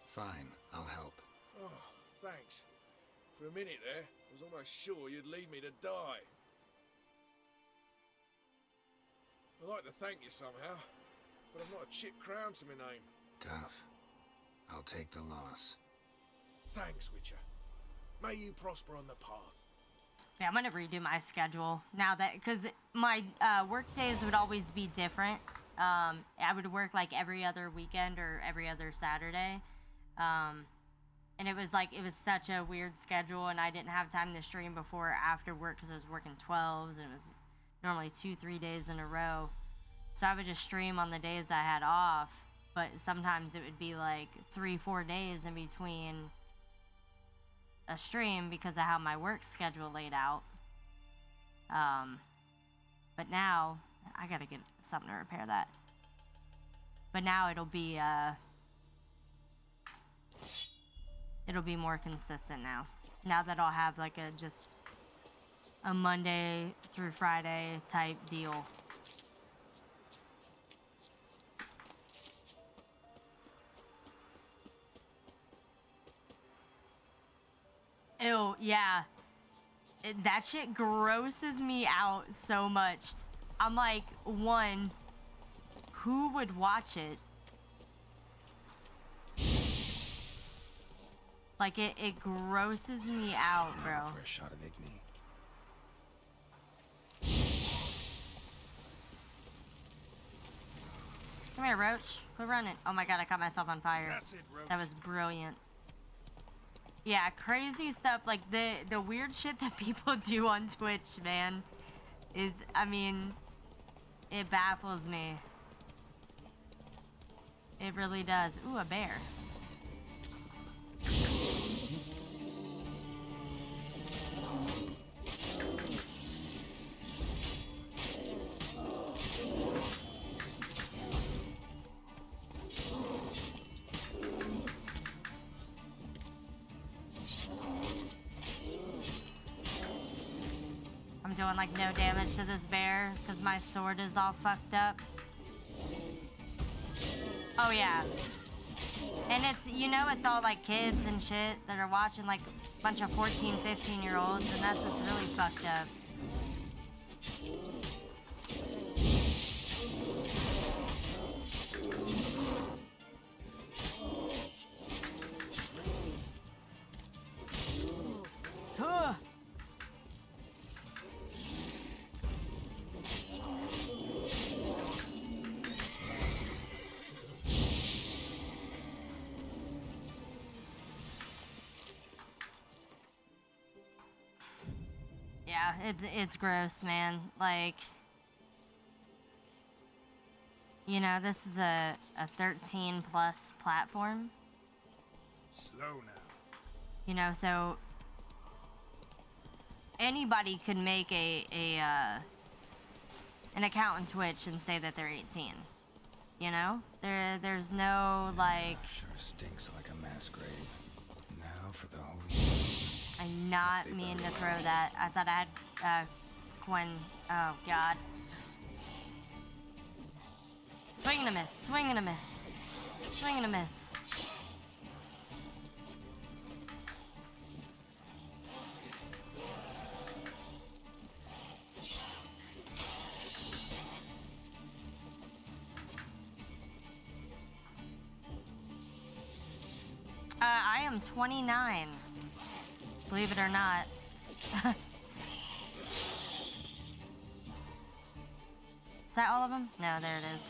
Fine, I'll help. Oh, thanks. For a minute there, I was almost sure you'd leave me to die. I'd like to thank you somehow, but I've not a chip crown to my name. Tough. I'll take the loss. Thanks, Witcher. May you prosper on the path. Yeah, I'm gonna redo my schedule now that, because my work days would always be different. I would work like every other weekend or every other Saturday. And it was such a weird schedule, and I didn't have time to stream before or after work because I was working 12s, and it was normally 2-3 days in a row. So I would just stream on the days I had off, but sometimes it would be like 3-4 days in between a stream because of how my work schedule laid out. But now I gotta get something to repair that. But now it'll be more consistent now. Now that I'll have like just a Monday through Friday type deal. Ew, yeah. That shit grosses me out so much. I'm like, one, who would watch it? Like, it grosses me out, bro. For a shot of Igni. Come here, Roach. Quit running. Oh my god, I caught myself on fire. That's it, Roach. That was brilliant. Yeah, crazy stuff. Like, the weird shit that people do on Twitch, man, is, I mean, it baffles me. It really does. Ooh, a bear. I'm doing like no damage to this bear because my sword is all fucked up. Oh yeah. And it's, you know, it's all like kids and shit that are watching, like a bunch of 14, 15-year-olds, and that's what's really fucked up. Huh. Yeah, it's gross, man. Like, you know, this is a 13 plus platform. Slow now. You know, so anybody could make an account on Twitch and say that they're 18. You know, there's no like. Sure stinks like a mass grave. Now for the whole. I not mean to throw that. I thought I had coin. Oh god. Swing and a miss, swing and a miss. Swing and a miss. I am 29. Believe it or not. Is that all of them? No, there it is.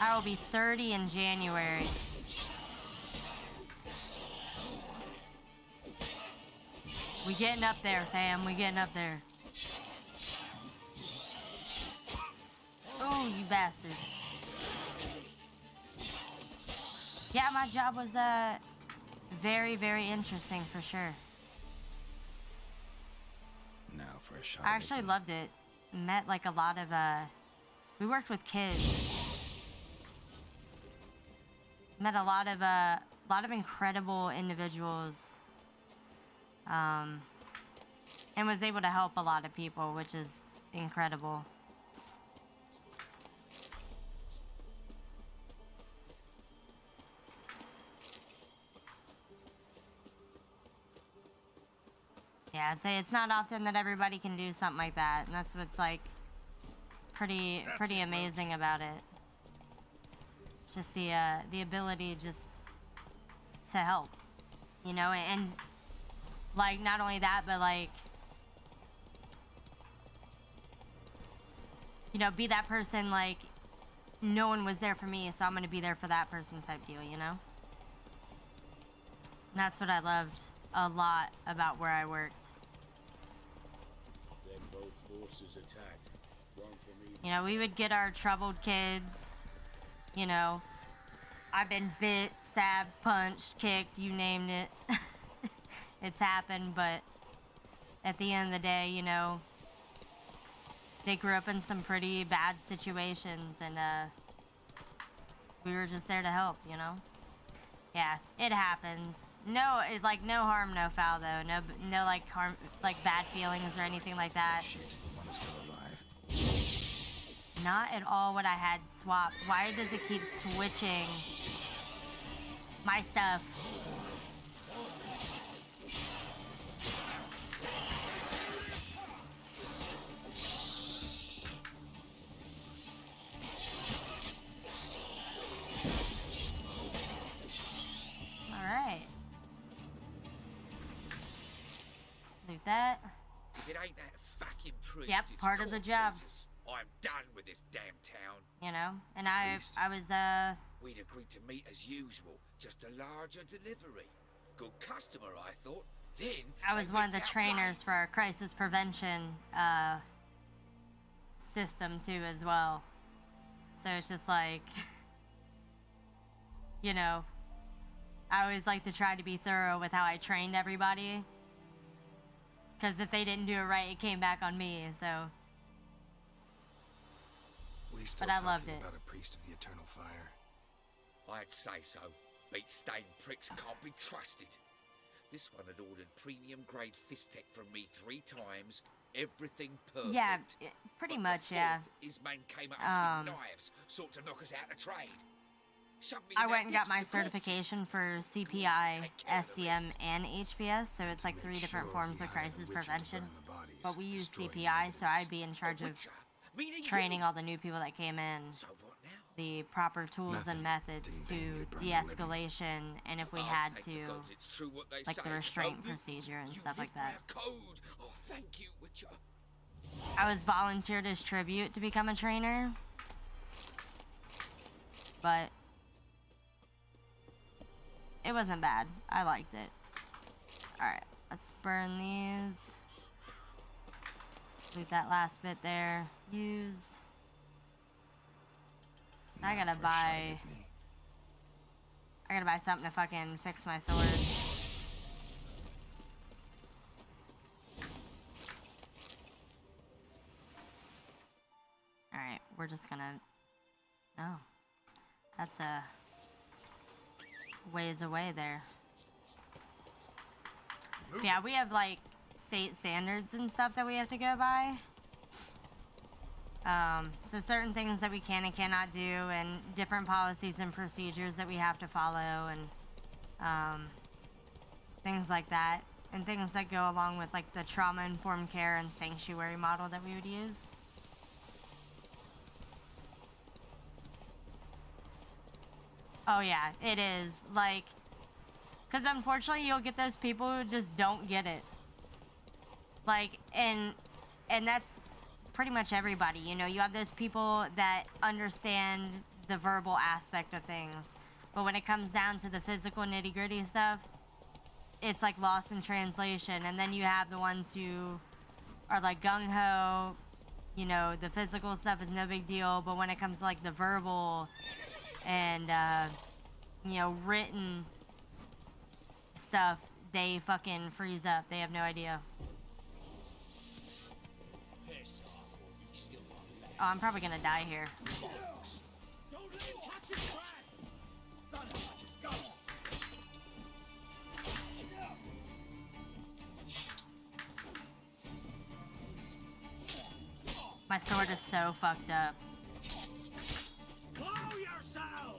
I will be 30 in January. We getting up there, fam. We getting up there. Oh, you bastard. Yeah, my job was very, very interesting for sure. Now for a shot. I actually loved it. Met like a lot of we worked with kids. Met a lot of incredible individuals. And was able to help a lot of people, which is incredible. Yeah, I'd say it's not often that everybody can do something like that, and that's what's like pretty amazing about it. It's just the ability just to help, you know, and like not only that, but like, you know, be that person like no one was there for me, so I'm gonna be there for that person type deal, you know? And that's what I loved a lot about where I worked. Then both forces attacked. One from either. You know, we would get our troubled kids, you know. I've been bit, stabbed, punched, kicked, you named it. It's happened, but at the end of the day, you know, they grew up in some pretty bad situations, and we were just there to help, you know. Yeah, it happens. No, like no harm, no foul though. No like harm, like bad feelings or anything like that. Shit, one is still alive. Not at all what I had swapped. Why does it keep switching my stuff? Alright. Loot that. If it ain't that fucking priest, Yep, it's part of the job. corpses. I'm done with this damn town. You know, and I was We'd agreed to meet as usual, just a larger delivery. Good customer, I thought. Then I was they one of the ripped out trainers blades. for our crisis prevention system too as well. So it's just like, you know, I always like to try to be thorough with how I trained everybody. Because if they didn't do it right, it came back on me, so. We still But I loved talking it. about a priest of the eternal fire. I'd say so. Beat-stained pricks can't be trusted. This one had ordered premium grade fist tech from me 3 times. Everything perfect. Yeah, pretty much, yeah. His men came at us with knives, sought to knock us out of trade. Shoved me in I that went and got ditch my with the corpses. certification for CPI, SCM, and HPS, so it's like 3 different forms of crisis prevention. But we use CPI, so I'd be in charge of training all the new people that came in the proper tools and methods to de-escalation, and if we had to, like the restraint procedure and stuff like that. Code. Oh, thank you, Witcher. I was volunteered as tribute to become a trainer, but it wasn't bad. I liked it. Alright, let's burn these. Loot that last bit there. Use. I gotta buy something to fucking fix my sword. Alright, we're just gonna... Oh. That's a... ways away there. Yeah, we have like state standards and stuff that we have to go by. So certain things that we can and cannot do, and different policies and procedures that we have to follow, and things like that, and things that go along with like the trauma-informed care and sanctuary model that we would use. Oh yeah, it is. Like, because unfortunately you'll get those people who just don't get it. Like, and that's pretty much everybody, you know. You have those people that understand the verbal aspect of things, but when it comes down to the physical nitty-gritty stuff, it's like lost in translation. And then you have the ones who are like gung-ho, you know, the physical stuff is no big deal, but when it comes to like the verbal and you know, written stuff, they fucking freeze up. They have no idea. Oh, I'm probably gonna die here. My sword is so fucked up. Blow yourself!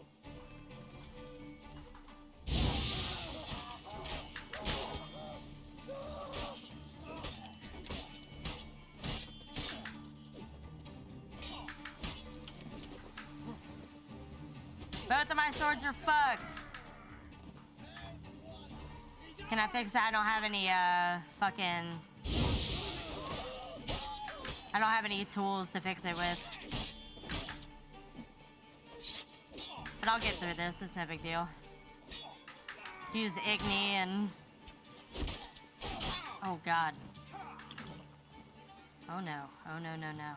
Both of my swords are fucked. Can I fix that? I don't have any, fucking... I don't have any tools to fix it with. But I'll get through this. It's no big deal. Just use Igni and... Oh, God. Oh, no. Oh, no, no, no.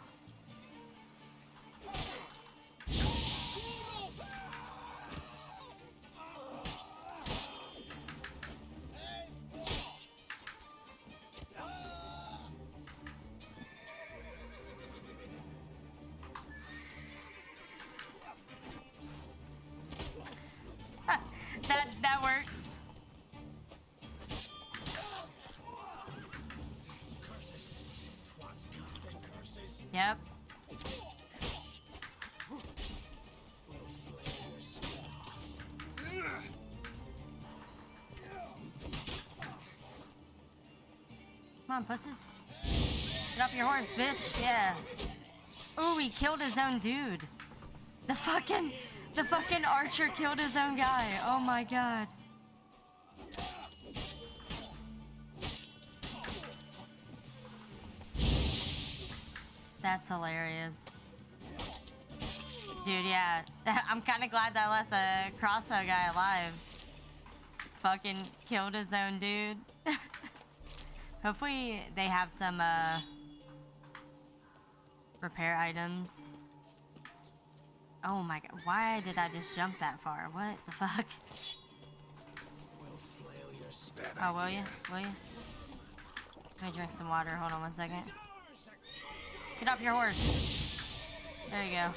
That works. Curses. Twats casting curses. Yep. Come on, pussies. Get off your horse, bitch. Yeah. Ooh, he killed his own dude. The fucking archer killed his own guy. Oh my god. That's hilarious. Dude, yeah. I'm kind of glad that I left the crossbow guy alive. Fucking killed his own dude. Hopefully they have some repair items. Oh my god, why did I just jump that far? What the fuck? Oh, will you? Will you? Let me drink some water. Hold on one second. Get off your horse. There you go.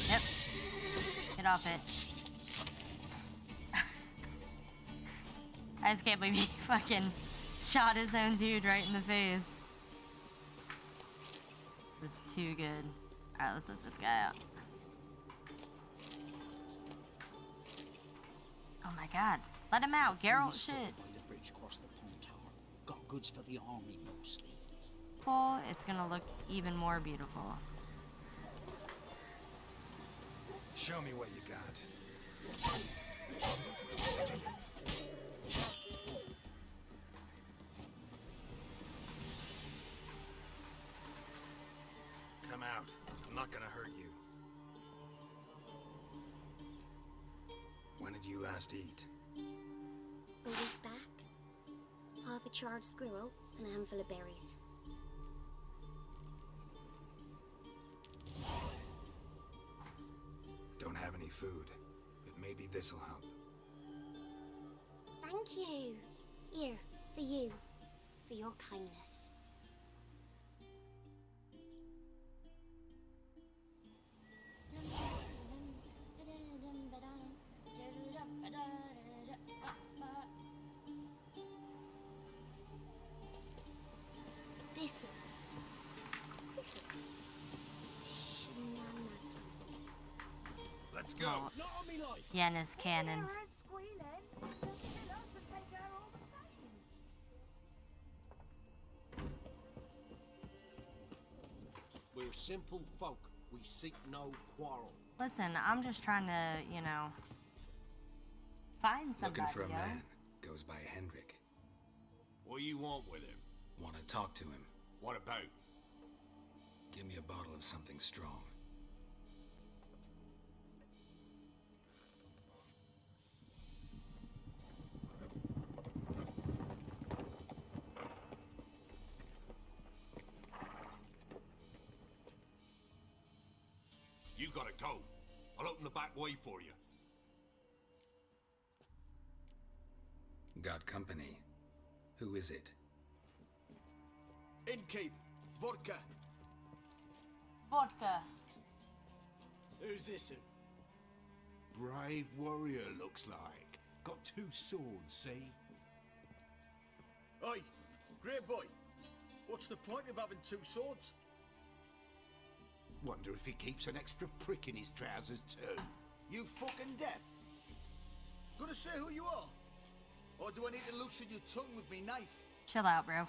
Yep. Get off it. I just can't believe he fucking shot his own dude right in the face. It was too good. Alright, let's let this guy out. Oh my god. Let him out, Geralt, shit. The bridge across the pond tower. Got goods for the army mostly. Full, it's gonna look even more beautiful. Show me what you got. Come out. I'm not gonna hurt you. When did you last eat? A week back. Half a charred squirrel and a handful of berries. Don't have any food, but maybe this'll help. Thank you. Here, for you. For your kindness. Let's go. Well, Not on me life. Yenna's canon. We're simple folk. We seek no quarrel. Listen, I'm just trying to, you know, find somebody. Looking for a yo. man. Goes by Hendrik. What do you want with him? Want to talk to him. What about? Give me a bottle of something strong. You gotta go. I'll open the back way for you. Got company. Who is it? Innkeep, vodka. Vodka. Who's this? Brave warrior, looks like. Got 2 swords, see? Oi, great boy. What's the point of having 2 swords? Wonder if he keeps an extra prick in his trousers too. You fucking deaf? Gonna say who you are? Or do I need to loosen your tongue with me knife? Chill out, bro.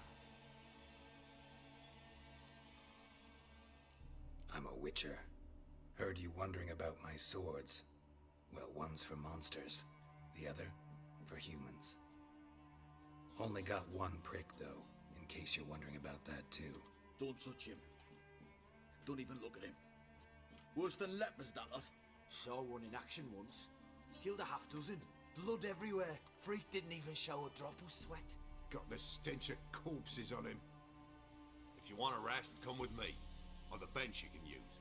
I'm a witcher. Heard you wondering about my swords. Well, one's for monsters, the other for humans. Only got 1 prick, though, in case you're wondering about that, too. Don't touch him. Don't even look at him. Worse than lepers, that lot. Saw one in action once. Killed a half dozen. Blood everywhere. Freak didn't even show a drop of sweat. Got the stench of corpses on him. If you want a rest, come with me. I've a bench you can use.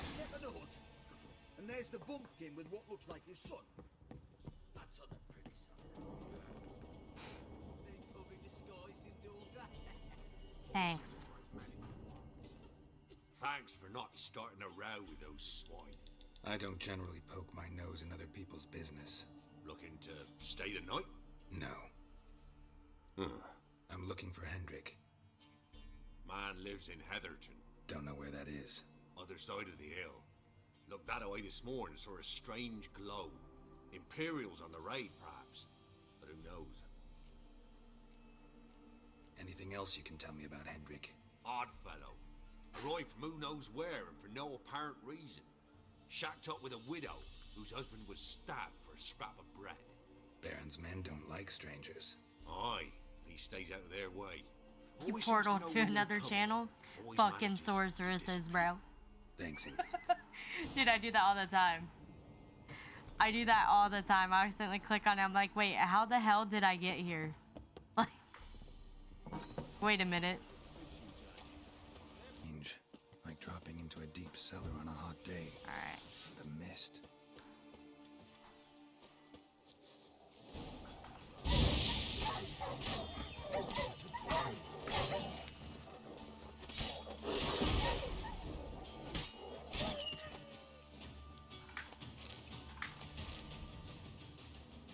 Step in the hood. And there's the bumpkin with what looks like his son. That's on the pretty side. Big puppy disguised his daughter. Thanks. Thanks for not starting a row with those swine. I don't generally poke my nose in other people's business. Looking to stay the night? No. I'm looking for Hendrik. Man lives in Heatherton. Don't know where that is. Other side of the hill. Looked that away this morning, saw a strange glow. Imperials on the raid, perhaps. But who knows? Anything else you can tell me about Hendrik? Odd fellow. Arrived from who knows where and for no apparent reason. Shacked up with a widow whose husband was stabbed for a scrap of bread. Baron's men don't like strangers. Aye, he stays out of their way. You Always portal seems to know when they're another coming. channel? Always Fucking manages sorceresses, bro. Thanks, Dude, I do that all the time. I do that all the time. I accidentally click on it. I'm like, wait, how the hell did I get here? Like, wait a minute. Strange. Like dropping into a deep cellar on a hot day. Alright. The mist.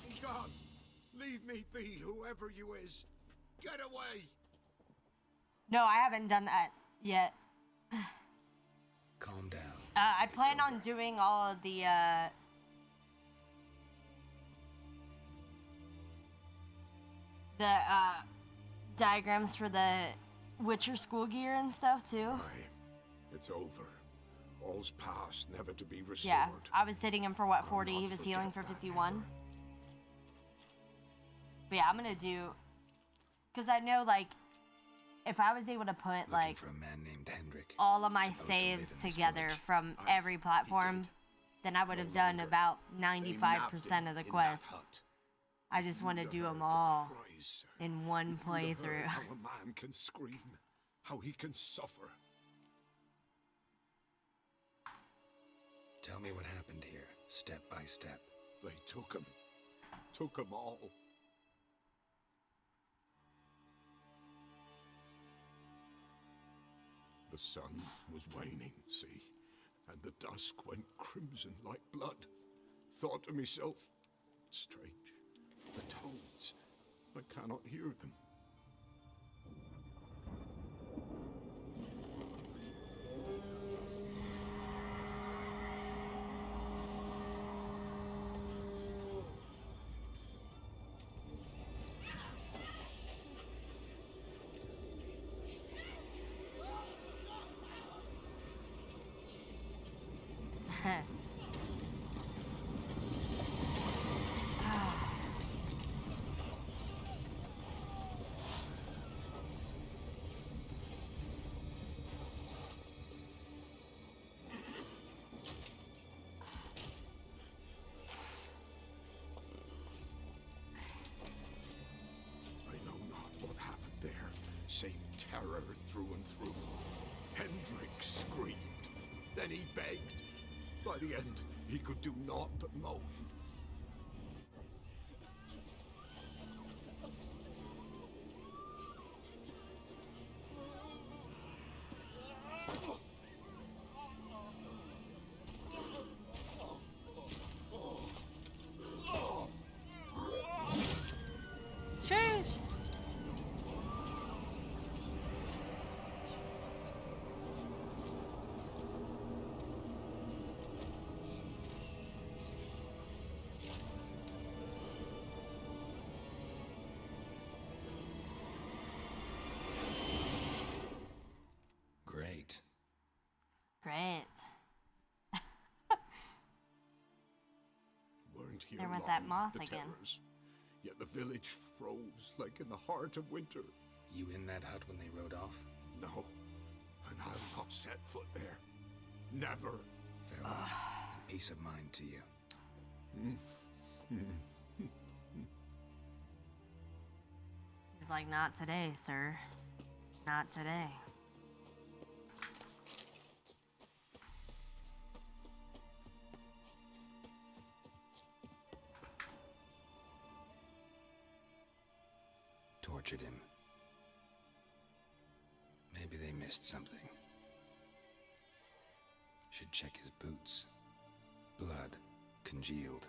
Be gone. Leave me be, whoever you is. Get away. No, I haven't done that yet. Calm down. I plan on doing all of the, diagrams for the Witcher school gear and stuff, too. It's over. All's past, never to be restored. Yeah, I was hitting him for, what, 40? He was healing for 51. But yeah, I'm gonna do... Because I know, like, if I was able to put, like, For a man named Hendrik. all of my saves together from every platform, then I would have done about 95% of the quest. I just want to do them all in one playthrough. How a man can scream, how he can suffer. Tell me what happened here, step by step. They took him all. The sun was waning, see, and the dusk went crimson like blood. Thought to myself, strange, the toads, I cannot hear them. I know not what happened there, save terror through and through. Hendrik screamed. Then he begged. By the end, he could do naught but moan. Sheesh. Great. Great. Weren't here There went long, that moth the again. terrors. Yet the village froze like in the heart of winter. You in that hut when they rode off? No, and I'll not set foot there. Never. Farewell, and peace of mind to you. He's like, not today, sir. Not today. Tortured him. Maybe they missed something. Should check his boots. Blood congealed.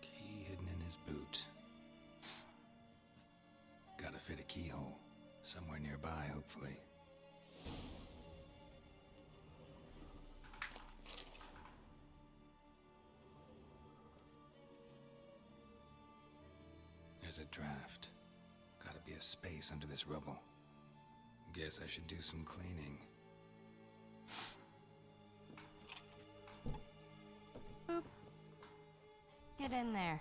Key hidden in his boot. Gotta fit a keyhole. Somewhere nearby, hopefully. There's a draft. Gotta be a space under this rubble. Guess I should do some cleaning. Boop. Get in there.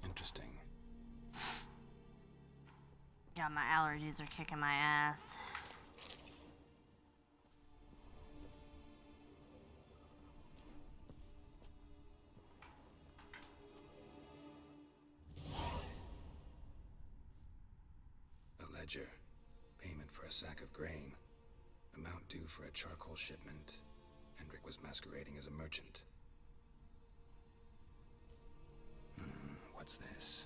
Interesting. Yeah, my allergies are kicking my ass. A ledger. Payment for a sack of grain. Amount due for a charcoal shipment. Hendrik was masquerading as a merchant. What's this?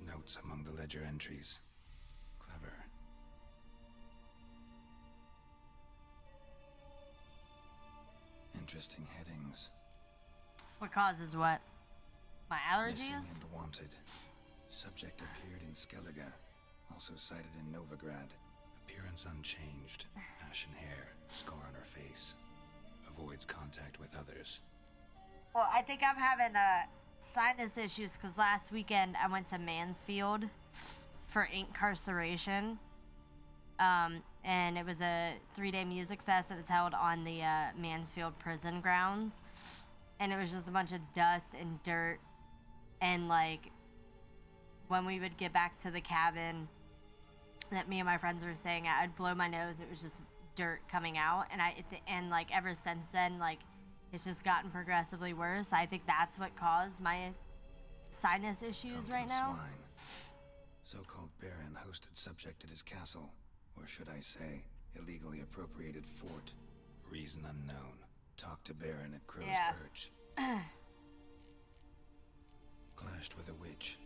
Notes among the ledger entries. Clever. Interesting headings. What causes what? My Missing allergies? and wanted. Subject appeared in Skellige. Also cited in Novigrad. Appearance unchanged. Ashen hair. Scar on her face. Avoids contact with others. Well, I think I'm having sinus issues because last weekend I went to Mansfield for incarceration. And it was a 3-day music fest that was held on the Mansfield prison grounds. And it was just a bunch of dust and dirt. And like, when we would get back to the cabin that me and my friends were staying at, I'd blow my nose. It was just dirt coming out. And like ever since then, like, it's just gotten progressively worse. I think that's what caused my sinus issues right now. Swine. So-called baron hosted subject at his castle. Or should I say, illegally appropriated fort. Reason unknown. Talk to baron at Crow's Perch. Clashed with a witch.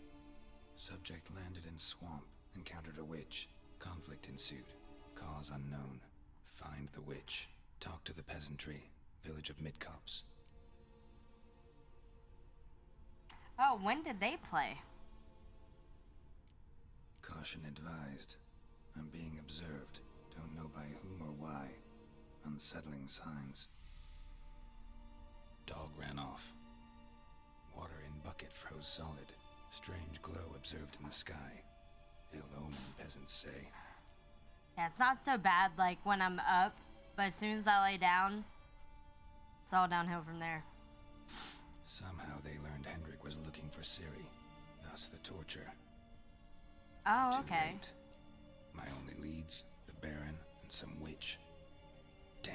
Subject landed in swamp. Encountered a witch. Conflict ensued. Cause unknown. Find the witch. Talk to the peasantry. Village of Midcopse. Oh, when did they play? Caution advised. I'm being observed. Don't know by whom or why. Unsettling signs. Dog ran off. Water in bucket. rose solid. Strange glow observed in the sky. Ill omen, peasants say. Yeah, it's not so bad like when I'm up, but as soon as I lay down, it's all downhill from there. Somehow they learned Hendrik was looking for Ciri, thus the torture. Oh, Too okay. late. My only leads, the Baron and some witch. Damn.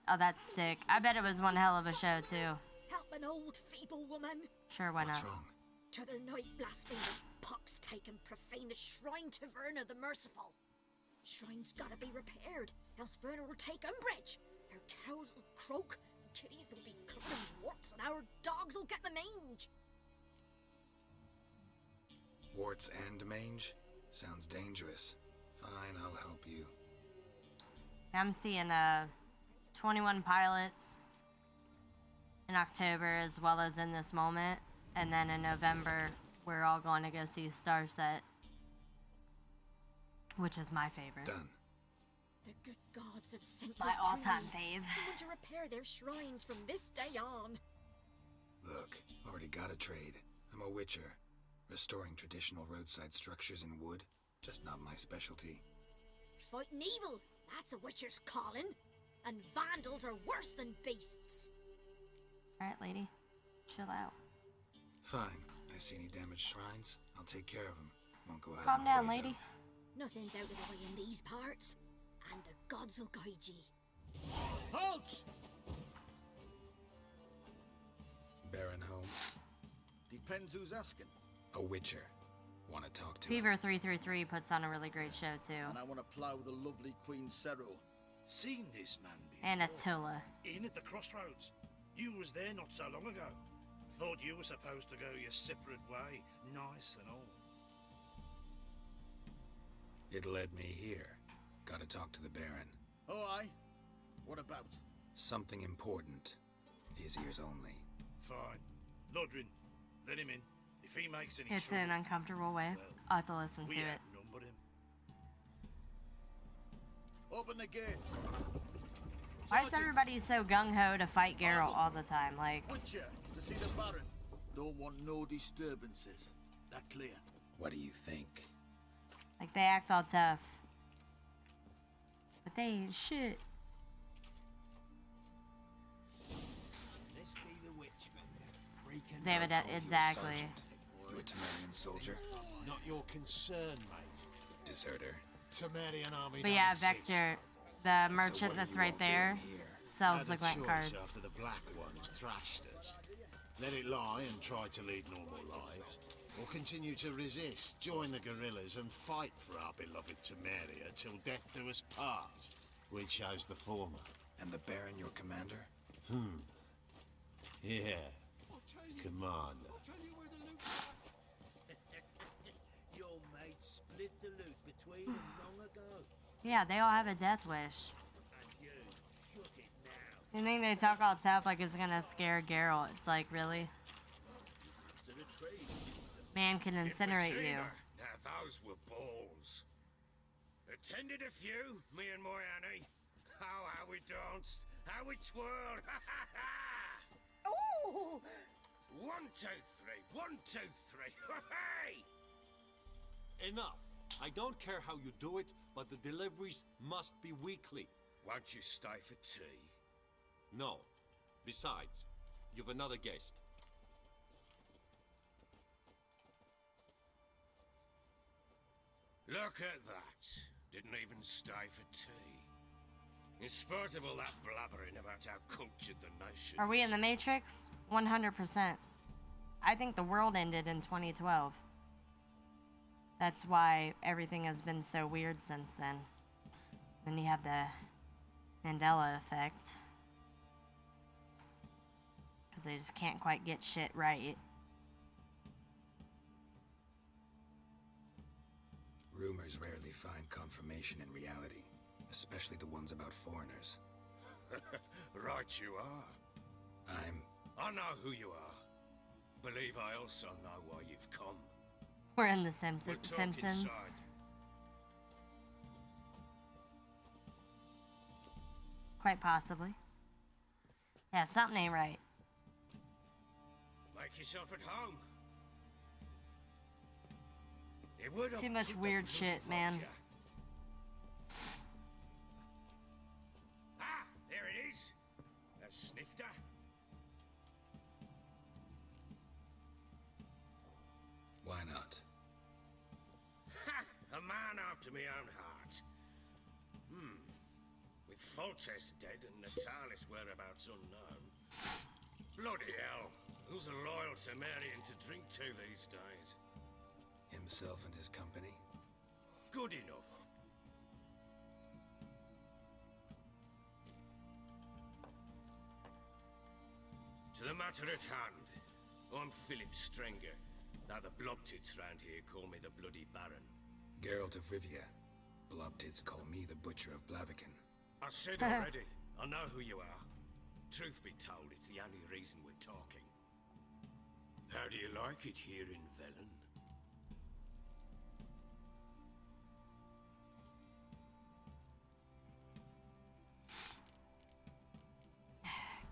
Oh, that's sick. I bet it was one hell of a show, too. Help an old feeble woman. Sure, why not? What's wrong? T'other night blasphemed pox take and profane the shrine to Verna the Merciful. Shrine's gotta be repaired, else Verna will take umbrage. Our cows will croak, kitties will be covered in warts, and our dogs will get the mange. Warts and mange? Sounds dangerous. Fine, I'll help you. I'm seeing 21 Pilots in October as well as in this moment. And then in November, we're all going to go see Starset, which is my favorite. Done. The good gods have sent My me to all-time me, fave. someone to repair their shrines from this day on. Look, already got a trade. I'm a witcher. Restoring traditional roadside structures in wood, just not my specialty. Fighting evil, that's a witcher's calling. And vandals are worse than beasts. Alright, lady. Chill out. Fine. I see any damaged shrines, I'll take care of them. Won't go out Calm of my down, way, lady. Nothing's out of the way in these parts. And the gods will guide ye. Halt! Baron home? Depends who's asking. A witcher. Want to talk to Fever 333 puts on a really great show, too. And I want to plough the lovely Queen Cero. Seen this man before? And Attila. In at the crossroads. You was there not so long ago. Thought you were supposed to go your separate way, nice and all. It led me here. Gotta talk to the Baron. Oh, aye? What about? Something important. His ears only. Fine. Lodrin, let him in. If he makes any It's in an uncomfortable way. I'll have to listen to it. outnumbered him. Open the gate. Why is everybody so gung-ho to fight Geralt all the time? Like, Witcher, to see the Baron. Don't want no disturbances. That clear? What do you think? like they act all tough. But they ain't shit. This be the witch, They have exactly. You a Temerian soldier? Not your concern, mate. Deserter. Temerian army. But yeah, Vector, the merchant that's right there, sells the Gwent cards. After the Black Ones thrashed us. Let it lie and try to lead normal lives. Or continue to resist, join the guerrillas and fight for our beloved Temeria till death do us part. We chose the former. And the Baron your commander? Yeah. Commander. Your mate split the loot between them long ago. Yeah, they all have a death wish. And you, shut it now. You think they talk all tough like it's gonna scare Geralt? It's like, really? Man can incinerate you. Now those were balls. Attended a few, me and my Annie. How we danced, how we twirled. Oh! 1, 2, 3, 1, 2, 3. Hey! Enough. I don't care how you do it, but the deliveries must be weekly. Won't you stay for tea? No. Besides, you've another guest. Look at that. Didn't even stay for tea. In spite of all that blabbering about how cultured the nation Are we in the Matrix? 100%. I think the world ended in 2012. That's why everything has been so weird since then. Then you have the Mandela effect. Because they just can't quite get shit right. Rumors rarely find confirmation in reality, especially the ones about foreigners. Right you are. I know who you are. Believe I also know why you've come. We're in the We'll talk Simpsons. inside. Quite possibly. Yeah, something ain't right. My Make yourself at home. It would Too much weird shit, man. Ah, there it is. A snifter. Why not? Ha! A man after my own heart. With Foltest dead and Natalis' whereabouts unknown. Bloody hell. Who's a loyal Cimmerian to drink to these days? Himself and his company? Good enough. To the matter at hand. I'm Philip Strenger. Now the Blobtits round here call me the Bloody Baron. Geralt of Rivia. Blobtits call me the Butcher of Blaviken. I said already. I know who you are. Truth be told, it's the only reason we're talking. How do you like it here in Velen?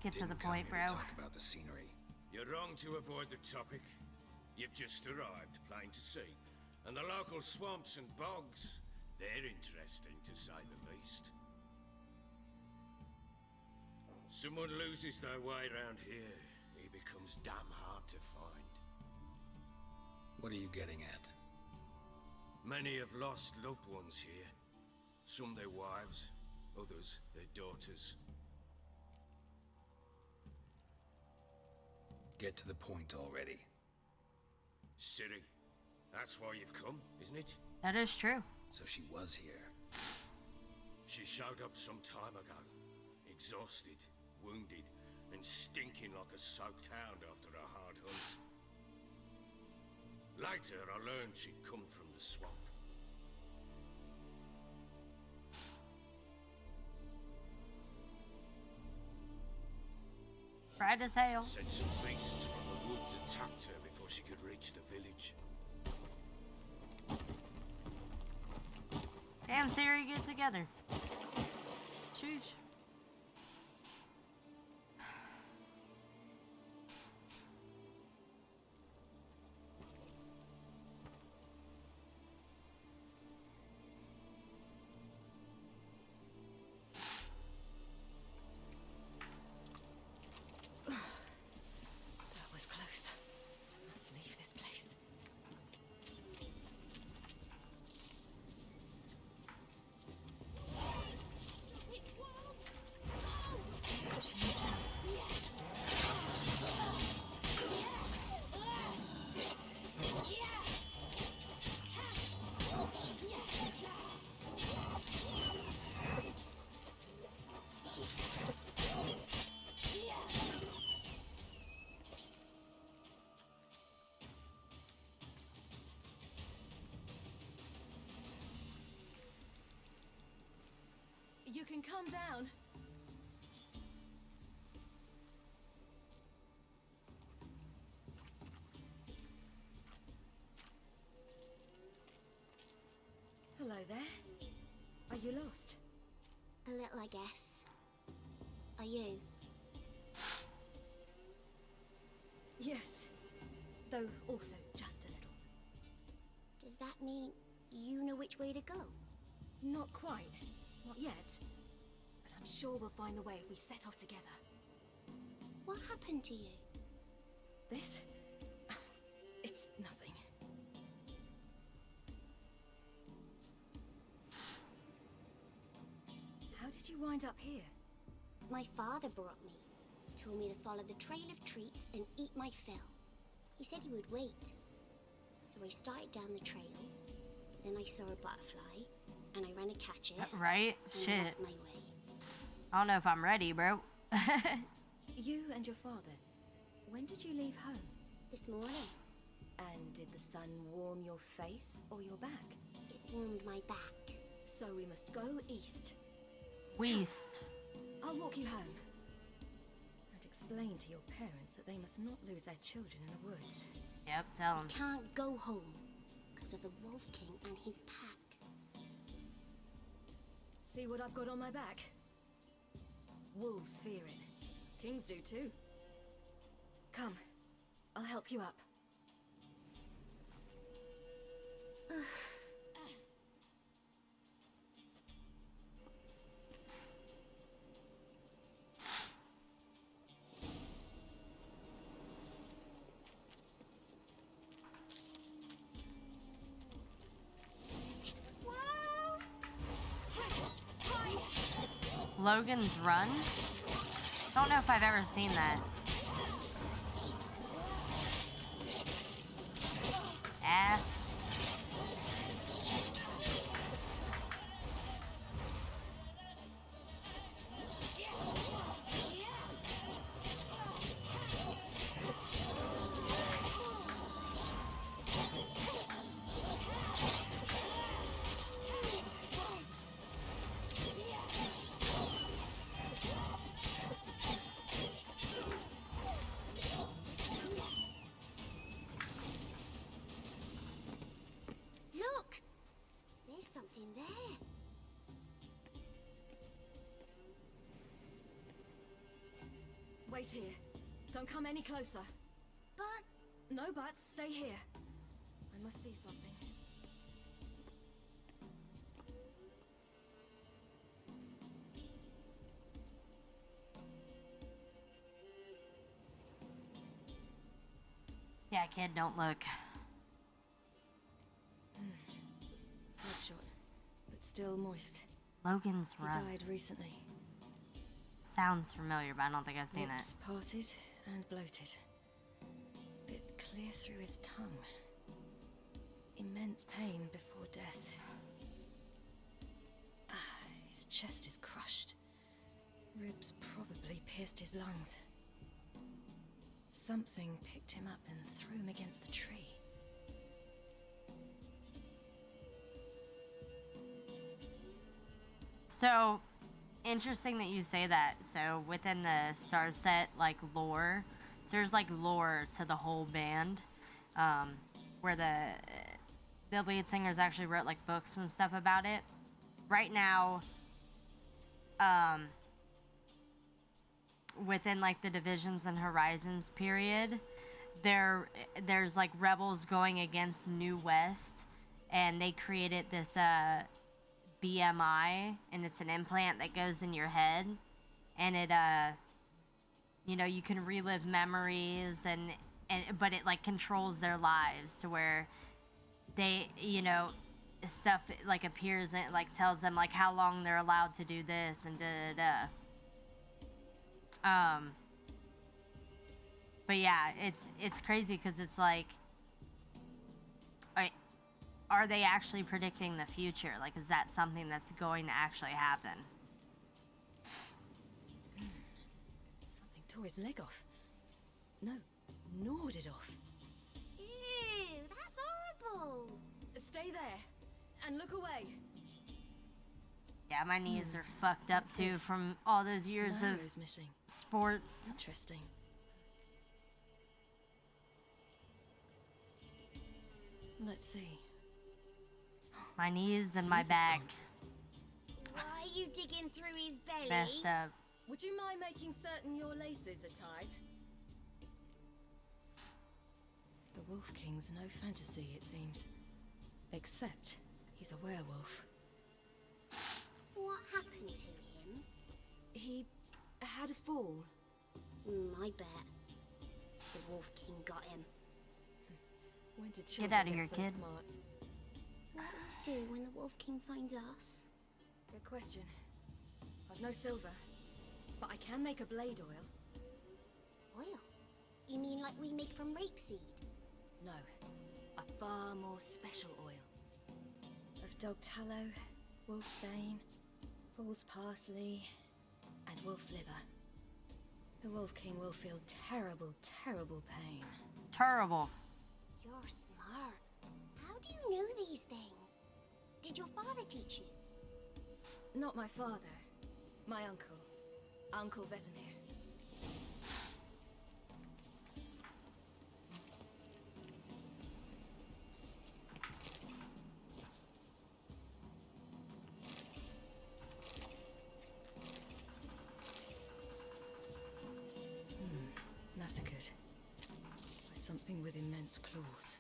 Get to the point, bro. Talk about the scenery. You're wrong to avoid the topic. You've just arrived, plain to see. And the local swamps and bogs, they're interesting to say the least. Someone loses their way around here, he becomes damn hard to find. What are you getting at? Many have lost loved ones here. Some their wives, others their daughters. Get to the point already. Ciri, that's why you've come, isn't it? That is true. So she was here. She showed up some time ago, exhausted, wounded, and stinking like a soaked hound after a hard hunt. Later, I learned she'd come from the swamp. Right as hell. Said some beasts from the woods attacked her before she could reach the village. Damn, Ciri, get together. Sheesh. That was close. Must leave this place. You can calm down. Hello there. Are you lost? A little, I guess. Are you? Yes. Though also just a little. Does that mean you know which way to go? Not quite. Not yet. But I'm sure we'll find the way if we set off together. What happened to you? This? It's nothing. How did you wind up here? My father brought me. Told me to follow the trail of treats and eat my fill. He said he would wait. So I started down the trail. Then I saw a butterfly, and I ran to catch it. Right? And I Shit. lost my way. I don't know if I'm ready, bro. You and your father, when did you leave home? This morning. And did the sun warm your face or your back? It warmed my back. So we must go east. West. I'll walk you home. And explain to your parents that they must not lose their children in the woods. Yep, tell them. Can't go home because of the Wolf King and his pack. See what I've got on my back? Wolves fear it. Kings do too. Come, I'll help you up. Logan's Run? Don't know if I've ever seen that. Ass. Look! There's something there. Wait here. Don't come any closer. But... No buts. Stay here. I must see something. Yeah, kid, don't look. Bloodshot, but still moist. Logan's He Run. died recently. Sounds familiar, but I don't think I've seen Lips it. parted and bloated. Bit clear through his tongue. Immense pain before death. His chest is crushed. Ribs probably pierced his lungs. Something picked him up and threw him against the tree. So, interesting that you say that. So, within the Star Set, like, lore, so there's, like, lore to the whole band, where the lead singers actually wrote, like, books and stuff about it. Right now, within, like, the Divisions and Horizons period, there's, like, rebels going against New West, and they created this, BMI, and it's an implant that goes in your head, and it you know, you can relive memories, and but it like controls their lives to where they, you know, stuff like appears and like tells them like how long they're allowed to do this and but yeah, it's crazy because it's like, are they actually predicting the future? Like, is that something that's going to actually happen? Something tore his leg off. No, gnawed it off. Ew, that's horrible. Stay there and look away. Yeah, my knees are fucked up too from all those years of Narrow's missing. sports. Interesting. Let's see. My knees and my back Why are you digging through his belly? messed up. Would you mind making certain your laces are tied? The Wolf King's no fantasy, it seems. Except he's a werewolf. What happened to him? He had a fall. I bet. The Wolf King got him. When did Get children out of here, so kid. smart? What will we do when the Wolf King finds us? Good question. I've no silver, but I can make a blade oil. Oil? You mean like we make from rapeseed? No, a far more special oil. Of dog tallow, wolfsbane, fool's parsley, and wolf's liver. The Wolf King will feel terrible, terrible pain. Terrible. You're smart. How do you know these things? Did your father teach you? Not my father. My uncle. Uncle Vesemir. Massacred by Something with immense claws.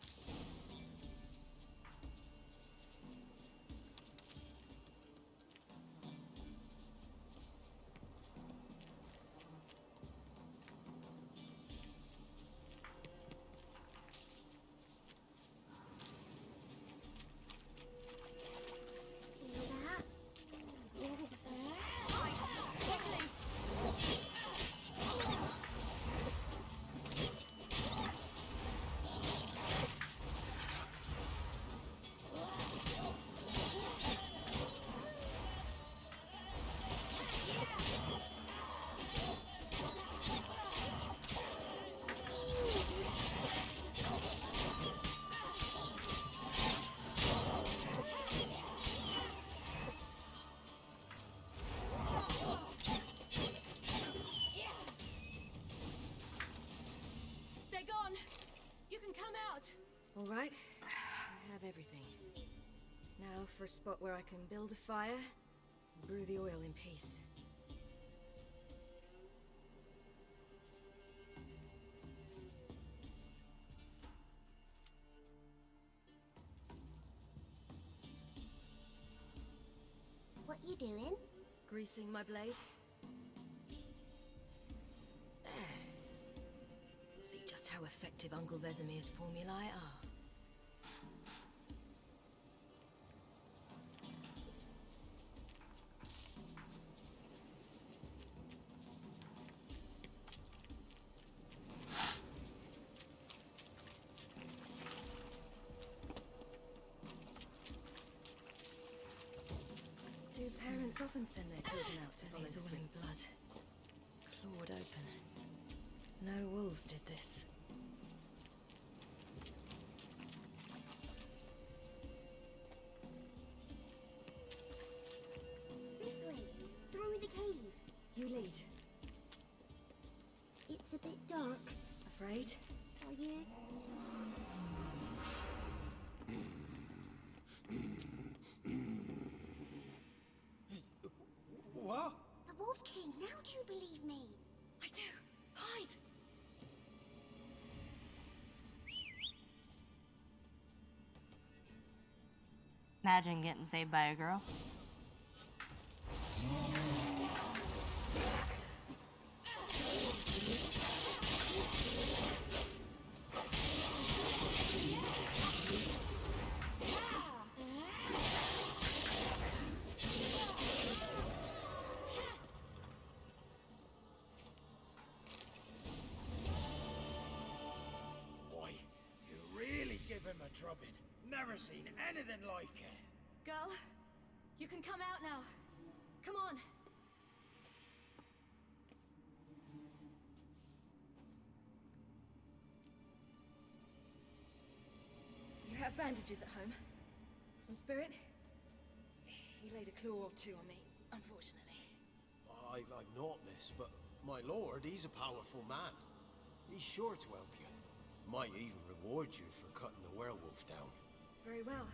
All right, I have everything. Now for a spot where I can build a fire and brew the oil in peace. What you doing? Greasing my blade. There. See just how effective Uncle Vesemir's formulae are. Do parents often send their children out to follow the sweets? Blood. Clawed open. No wolves did this. This way, through the cave. You lead. It's a bit dark. Afraid? Are you? What? The Wolf King, now do you believe me? I do. Hide! Imagine getting saved by a girl. Boy, you really give him a drubbing. Never seen anything like it. Girl, you can come out now. Come on. You have bandages at home? Some spirit? He laid a claw or two on me, unfortunately. I've not, miss, but my lord, he's a powerful man. He's sure to help you. Might even reward you for cutting the werewolf down. Very well.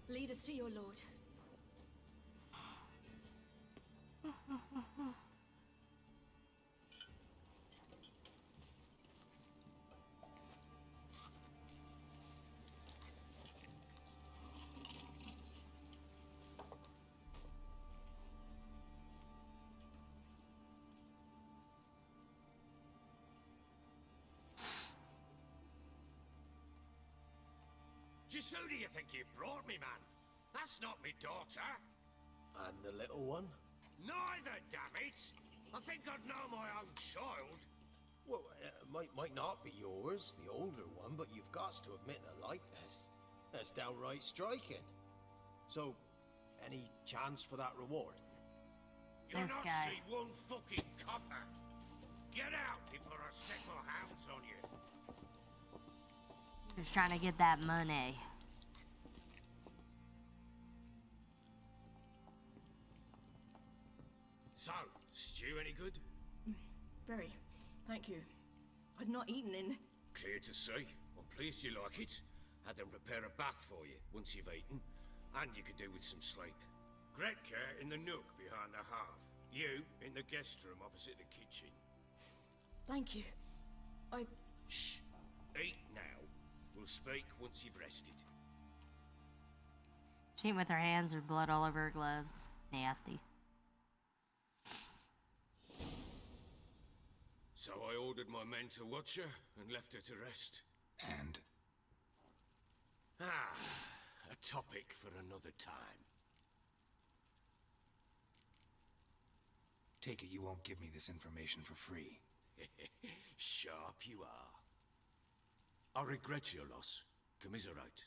Lead us to your lord. Just who do you think you brought me, man? That's not me daughter. And the little one? Neither, damn it! I think I'd know my own child. Well, might not be yours, the older one, but you've got to admit a likeness. That's downright striking. So, any chance for that reward? You'll This not guy. see one fucking copper. Get out before I set my hounds on you. Just trying to get that money. So, stew any good? Very. Thank you. I'd not eaten in... Clear to see. I'm pleased you like it. Had them prepare a bath for you once you've eaten, and you could do with some sleep. Gretka in the nook behind the hearth. You in the guest room opposite the kitchen. Thank you. I... Shh. Eat now. We'll speak once you've rested. She ate with her hands or blood all over her gloves. Nasty. So I ordered my men to watch her and left her to rest. And? Ah, a topic for another time. Take it you won't give me this information for free. Sharp you are. I regret your loss. Commiserate.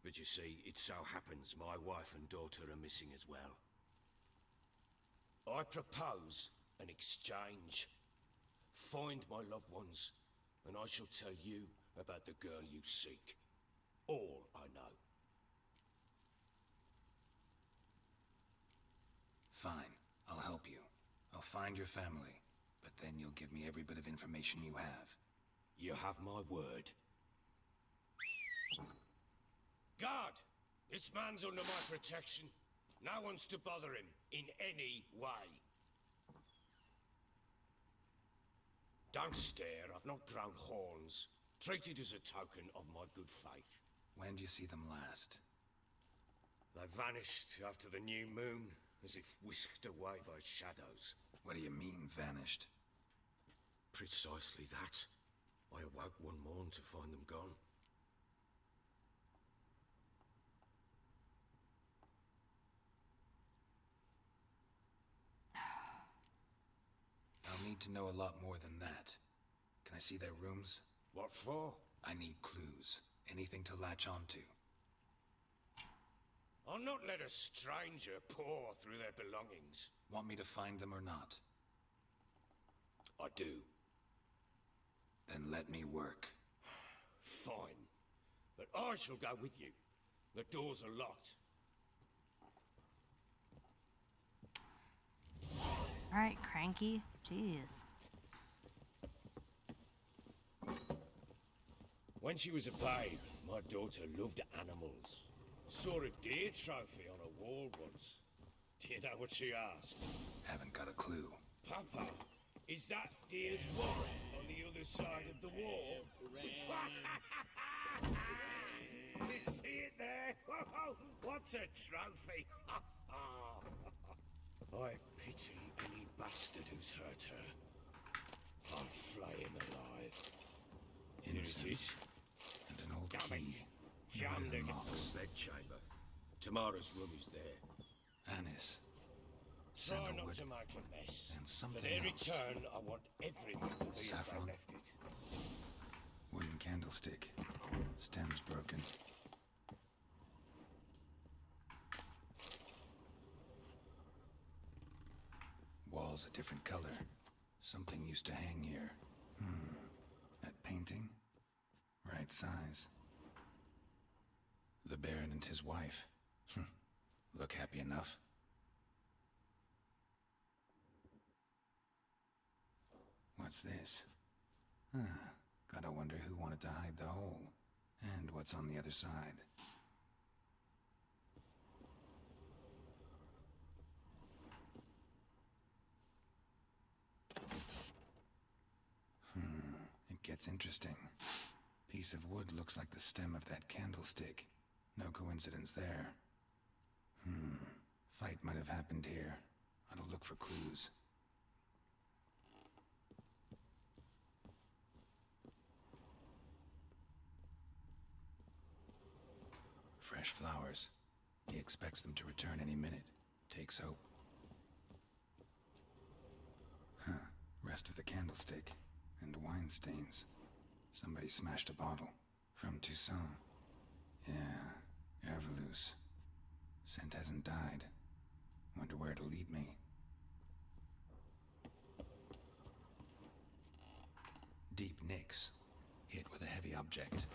But you see, it so happens my wife and daughter are missing as well. I propose an exchange. Find my loved ones, and I shall tell you about the girl you seek. All I know. Fine, I'll help you. I'll find your family, but then you'll give me every bit of information you have. You have my word. Guard! This man's under my protection. No one's to bother him in any way. Don't stare, I've not grown horns. Treat it as a token of my good faith. When do you see them last? They vanished after the new moon, as if whisked away by shadows. What do you mean, vanished? Precisely that. I awoke one morn to find them gone. I'll need to know a lot more than that. Can I see their rooms? What for? I need clues. Anything to latch onto. I'll not let a stranger pore through their belongings. Want me to find them or not? I do. Then let me work. Fine. But I shall go with you. The doors are locked. Alright, Cranky. Jeez. When she was a babe, my daughter loved animals. Saw a deer trophy on a wall once. Do you know what she asked? Haven't got a clue. Papa, is that deer's warren on the other side of the wall? You see it there? What's a trophy? I pity any bastard who's hurt her. I'll flay him alive. Here it is. And an old Damn key. it. Jammed in the bedchamber. Tamara's room is there. Anis. Try not Sandalwood. to make a mess. And something For their else. return, I want everything to be as Saffron. they left it. Wooden candlestick. Stem's broken. Walls a different color. Something used to hang here. That painting? Right size. The Baron and his wife. Look happy enough. What's this? Gotta wonder who wanted to hide the hole. And what's on the other side. It gets interesting. Piece of wood looks like the stem of that candlestick. No coincidence there. Fight might have happened here. Ought to look for clues. Fresh flowers. He expects them to return any minute. Takes hope. Rest of the candlestick. And wine stains. Somebody smashed a bottle. From Toussaint. Yeah, Herveloos. Scent hasn't died. Wonder where it'll lead me. Deep nicks. Hit with a heavy object.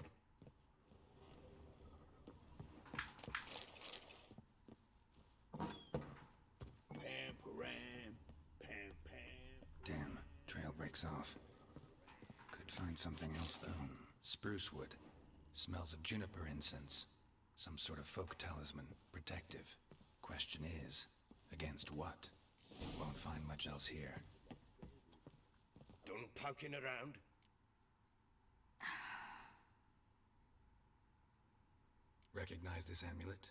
Pam-param, pam-pam. Damn, trail breaks off. Could find something else, though. Spruce wood. Smells of juniper incense. Some sort of folk talisman. Protective. Question is, against what? Won't find much else here. Done poking around? recognize this amulet?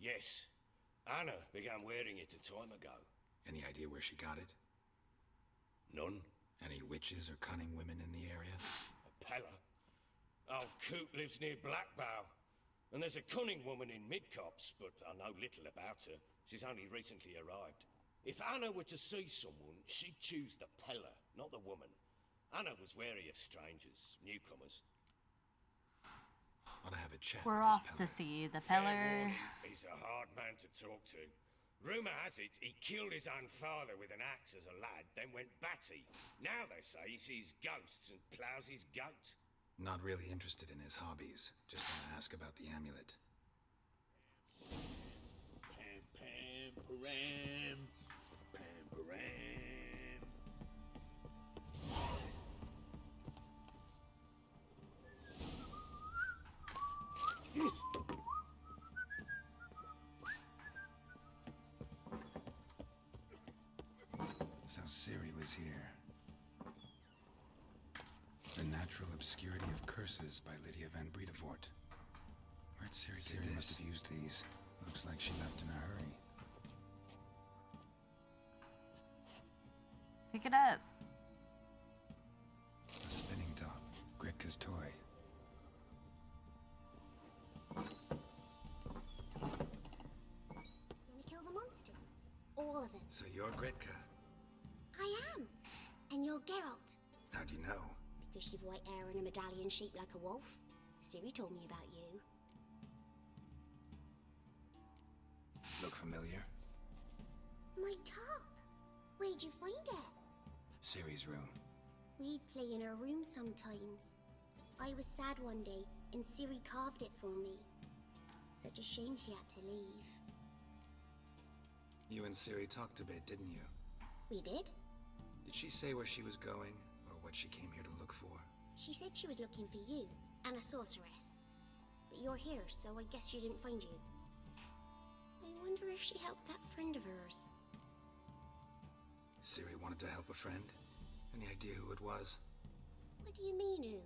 Yes. Anna began wearing it a time ago. Any idea where she got it? None. Any witches or cunning women in the area? A Pella? Old Coot lives near Blackbow. And there's a cunning woman in Midcopse, but I know little about her. She's only recently arrived. If Anna were to see someone, she'd choose the Pella, not the woman. Anna was wary of strangers, newcomers. Ought to have a chat We're with this off to Peller. see the Fair Peller. warning, he's a hard man to talk to. Rumour has it he killed his own father with an axe as a lad, then went batty. Now they say he sees ghosts and ploughs his goat. Not really interested in his hobbies. Just want to ask about the amulet. Pam, pam, param. Pam, param. So Ciri was here. The Natural Obscurity of Curses by Lydia van Bredevoort. Where'd Ciri get this? Must have used these. Looks like she left in a hurry. Pick it up. A spinning top. Gretka's toy. Wanna kill the monsters? All of them. So you're Gretka. I am. And you're Geralt. How'd you know? Because you've white hair and a medallion shaped like a wolf. Ciri told me about you. Look familiar? My top. Where'd you find it? Ciri's room. We'd play in her room sometimes. I was sad one day, and Ciri carved it for me. Such a shame she had to leave. You and Ciri talked a bit, didn't you? We did? Did she say where she was going, or what she came here to look for? She said she was looking for you, and a sorceress. But you're here, so I guess she didn't find you. I wonder if she helped that friend of hers. Ciri wanted to help a friend? Any idea who it was? What do you mean, who?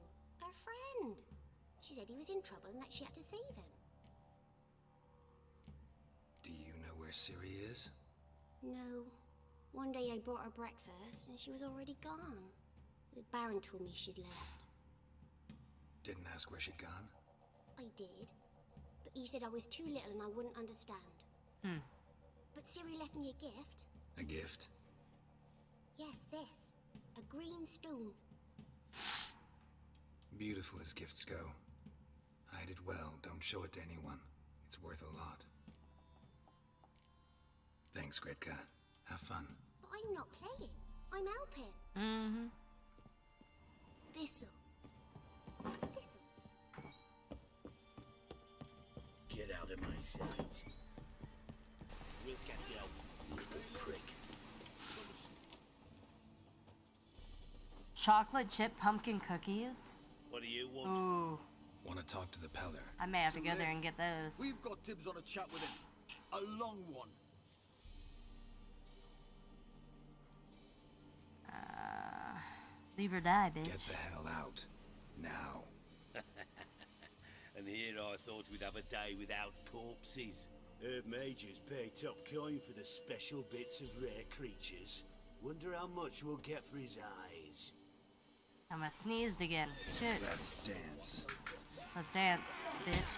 Her friend. She said he was in trouble and that she had to save him. Do you know where Ciri is? No. One day I brought her breakfast and she was already gone. The Baron told me she'd left. Didn't ask where she'd gone? I did. But he said I was too little and I wouldn't understand. But Ciri left me a gift. A gift? Yes, this. A green stone. Beautiful as gifts go. Hide it well, don't show it to anyone. It's worth a lot. Thanks, Gretka. Have fun. But I'm not playing. I'm helping. Mm-hmm. This'll. Get out of my sight. We'll get you out, little prick. Chocolate chip pumpkin cookies. What do you want? Ooh. Want to talk to the Peller? I may have to go there and get those. We've got dibs on a chat with him. A long one. Leave or die, bitch. Get the hell out. Now. And here I thought we'd have a day without corpses. Herb Major's paid top coin for the special bits of rare creatures. Wonder how much we'll get for his eyes. I'm gonna sneezed again. Shit. Let's dance. Let's dance, bitch.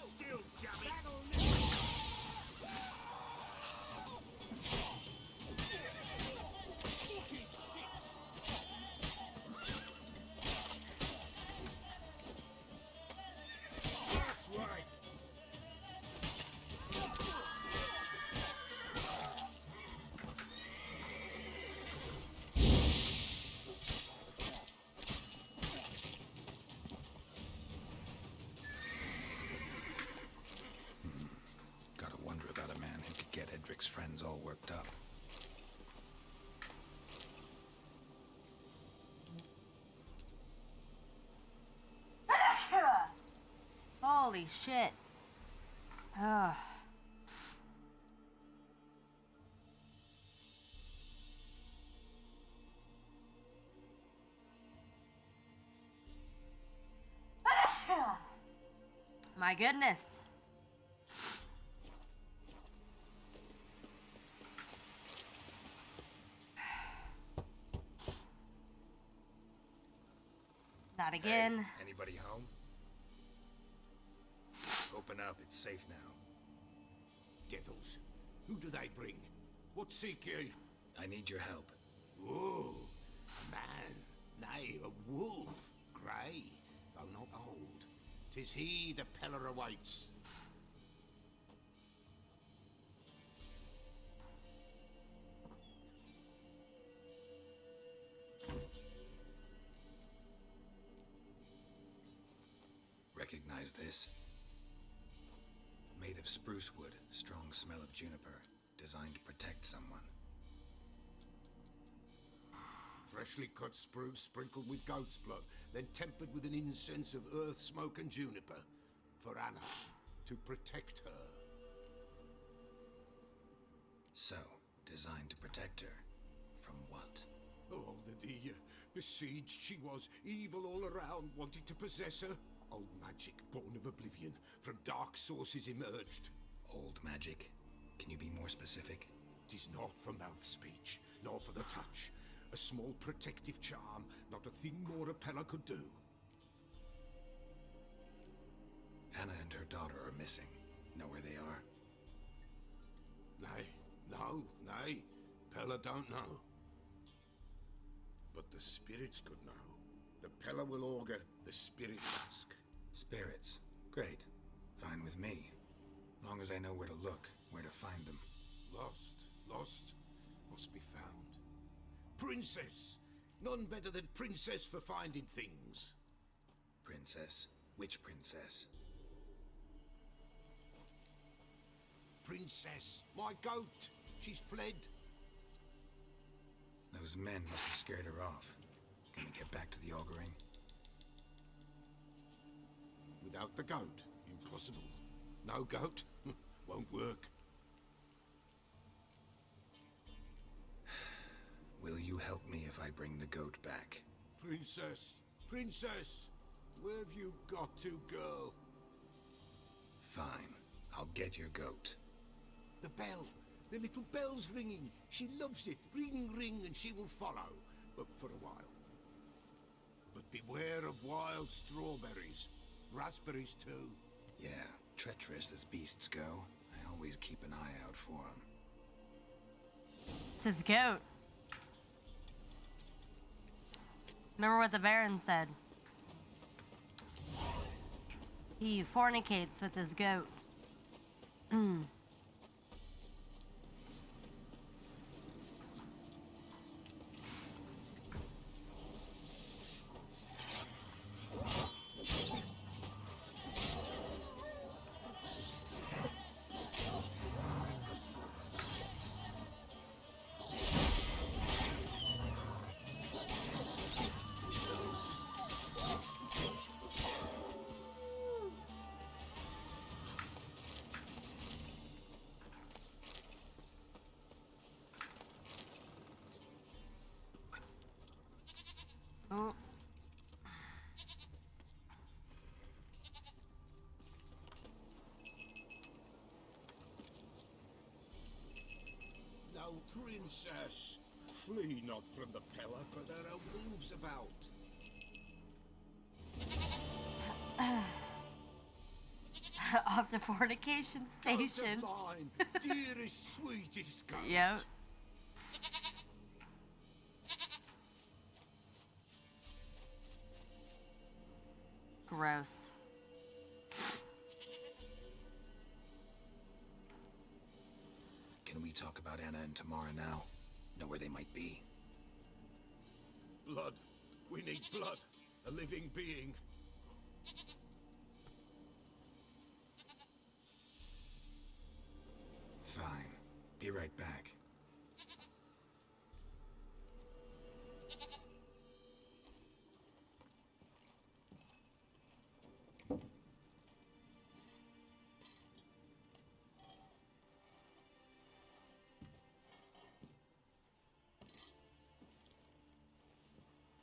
Still, damn it! Gotta wonder about a man who could get Edric's friends all worked up. Holy shit. Ugh. My goodness. Not again. Hey, anybody home? Open up, it's safe now. Devils. Who do they bring? What seek ye? I need your help. Oh, a man. Nay, a wolf. Grey, though not old. 'Tis he the Peller awaits. Recognize this? Made of spruce wood, strong smell of juniper, designed to protect someone. Freshly cut spruce sprinkled with goat's blood, then tempered with an incense of earth, smoke, and juniper. For Anna, to protect her. So, designed to protect her. From what? Oh, the besieged she was, evil all around, wanting to possess her. Old magic, born of oblivion, from dark sources emerged. Old magic? Can you be more specific? 'Tis not for mouth speech, nor for the touch. A small protective charm, not a thing more a Peller could do. Anna and her daughter are missing. Know where they are? Nay. Peller don't know. But the spirits could know. The Peller will augur, the spirits ask. Spirits? Great. Fine with me. Long as I know where to look, where to find them. Lost, must be found. Princess! None better than Princess for finding things. Princess? Which princess? Princess, my goat! She's fled. Those men must have scared her off. Can we get back to the auguring? Without the goat, impossible. No goat, won't work. Will you help me if I bring the goat back? Princess! Where have you got to, girl? Fine. I'll get your goat. The bell! The little bell's ringing. She loves it. Ring, ring, and she will follow. But for a while. But beware of wild strawberries. Raspberries, too. Yeah, treacherous as beasts go. I always keep an eye out for them. It's his goat. Remember what the Baron said. He fornicates with his goat. Oh. Now, Princess, flee not from the Peller, for there are wolves about. Off to fornication station. Mine, dearest, sweetest goat. Yep. Gross. Can we talk about Anna and Tamara now? Know where they might be? Blood. We need blood. A living being. Fine. Be right back.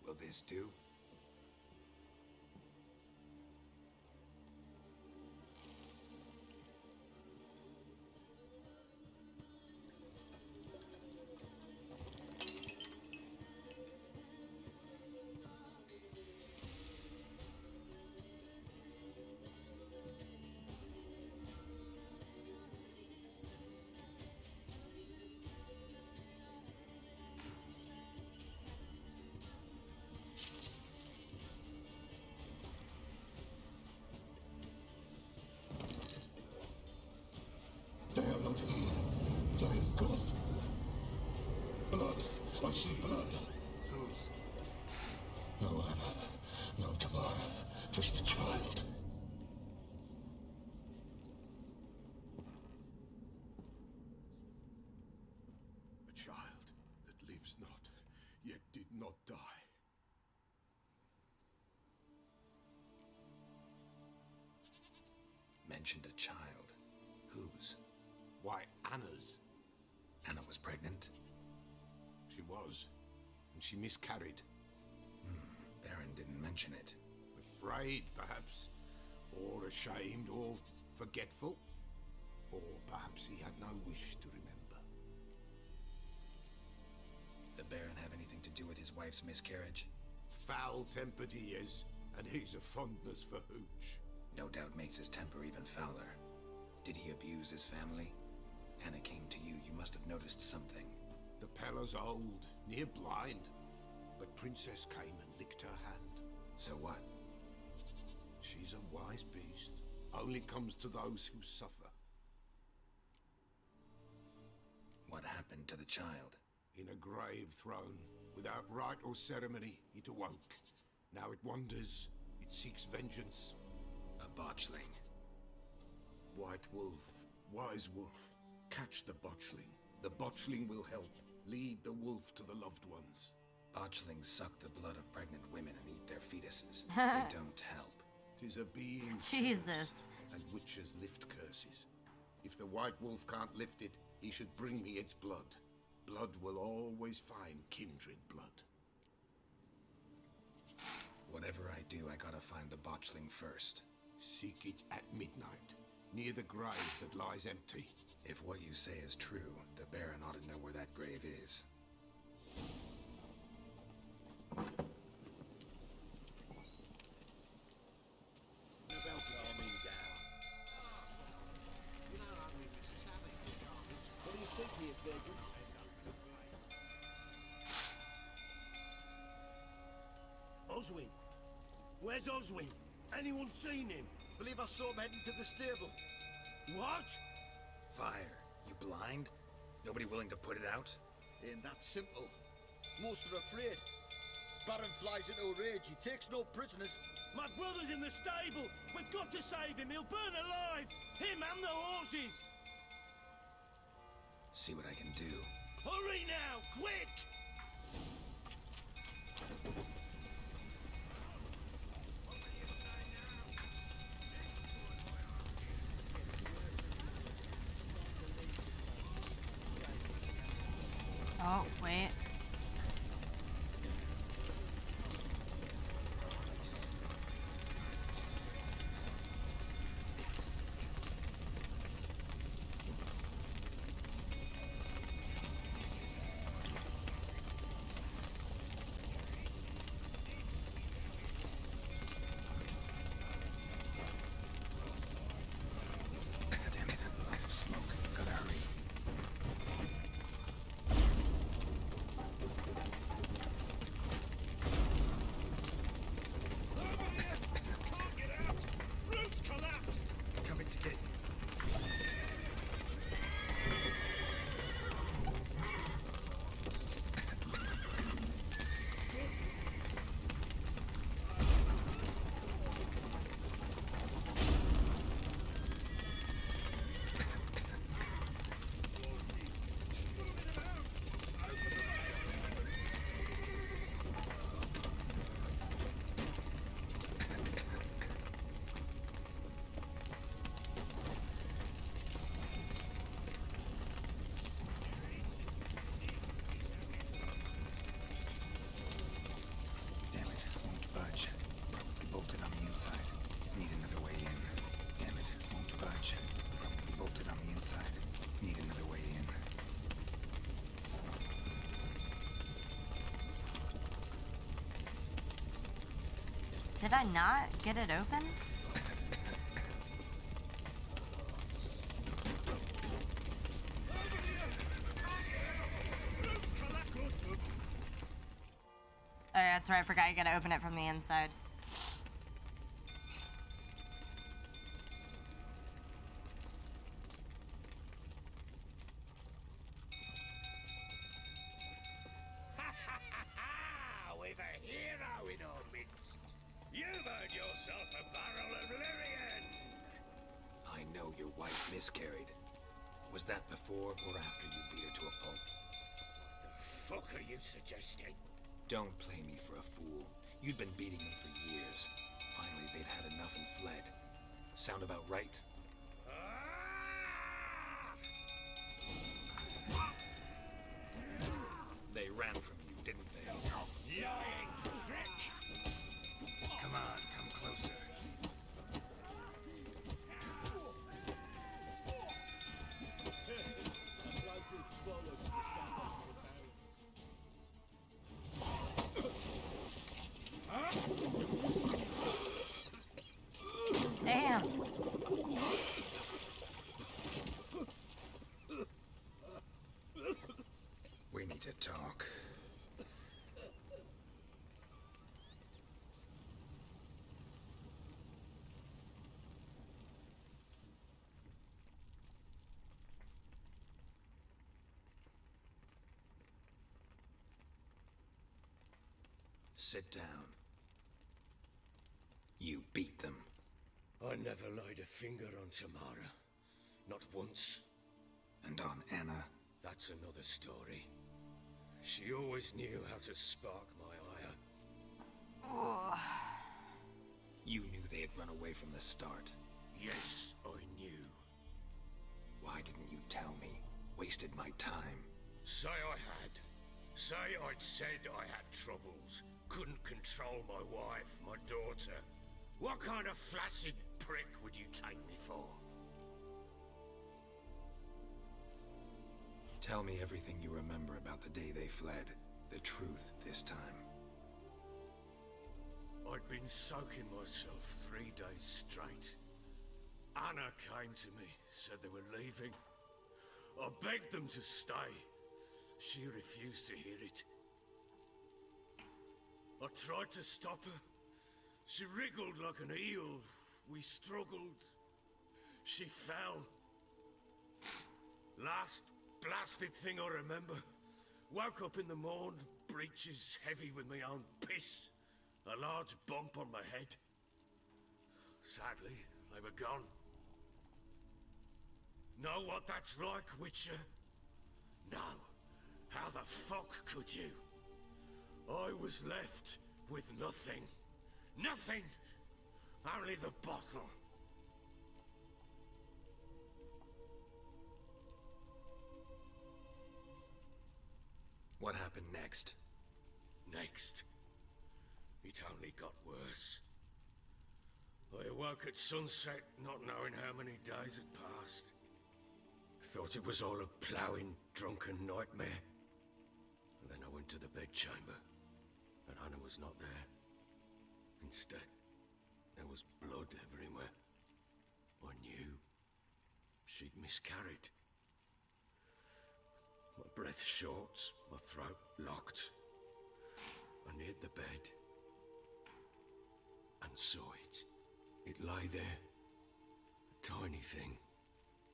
Will this do? I see blood. Whose? No Anna, no Tamara, just a child. A child that lives not, yet did not die. Mentioned a child. Whose? Why, Anna's. Anna was pregnant? She was, and she miscarried. Baron didn't mention it. Afraid, perhaps, or ashamed, or forgetful. Or perhaps he had no wish to remember. The Baron have anything to do with his wife's miscarriage? Foul-tempered he is, and he's a fondness for hooch. No doubt makes his temper even fouler. Did he abuse his family? Anna came to you. You must have noticed something. The Pella's old, near blind. But Princess came and licked her hand. So what? She's a wise beast. Only comes to those who suffer. What happened to the child? In a grave thrown, without rite or ceremony, it awoke. Now it wanders. It seeks vengeance. A botchling. White Wolf, wise wolf, catch the botchling. The botchling will help. Lead the wolf to the loved ones. Botchlings suck the blood of pregnant women and eat their fetuses. They don't help. 'Tis a being. Jesus. And witches lift curses. If the white wolf can't lift it, he should bring me its blood. Blood will always find kindred blood. Whatever I do, I gotta find the botchling first. Seek it at midnight, near the grave that lies empty. If what you say is true, the Baron ought to know where that grave is. What do you think here, Vagrant? Oswin! Where's Oswin? Anyone seen him? Believe I saw him heading to the stable. What? Fire. You blind? Nobody willing to put it out? Ain't that simple. Most are afraid. Baron flies into a rage. He takes no prisoners. My brother's in the stable. We've got to save him. He'll burn alive. Him and the horses. See what I can do. Hurry now, quick! Oh, wait. Damn it, lots of smoke. Gotta hurry. Coming to get you. Damn it, won't budge. Probably bolted on the inside. Need another way in. Damn it, won't budge. Probably bolted on the inside. Need another way in. Did I not get it open? Oh, yeah, that's right. I forgot you gotta open it from the inside. your wife miscarried. Was that before or after you beat her to a pulp? What the fuck are you suggesting? Don't play me for a fool. You'd been beating them for years. Finally, they'd had enough and fled. Sound about right? They ran from you, didn't they? Lying prick! Come on, come closer. Damn. We need to talk. Sit down. You beat them. I never laid a finger on Tamara. Not once. And on Anna? That's another story. She always knew how to spark my ire. Oh. You knew they had run away from the start. Yes, I knew. Why didn't you tell me? Wasted my time. Say I had. Say I'd said I had troubles. Couldn't control my wife, my daughter. What kind of flaccid prick would you take me for? Tell me everything you remember about the day they fled. The truth this time. I'd been soaking myself 3 days straight. Anna came to me, said they were leaving. I begged them to stay. She refused to hear it. I tried to stop her. She wriggled like an eel. We struggled. She fell. Last blasted thing I remember. Woke up in the morn, breeches heavy with my own piss. A large bump on my head. Sadly, they were gone. Know what that's like, Witcher? No. How the fuck could you? I was left with nothing. Nothing! Only the bottle. What happened next? Next? It only got worse. I awoke at sunset, not knowing how many days had passed. Thought it was all a ploughing, drunken nightmare. And then I went to the bedchamber, but Anna was not there. Instead, there was blood everywhere. I knew she'd miscarried. My breath short, my throat locked. I neared the bed and saw it. It lay there, a tiny thing,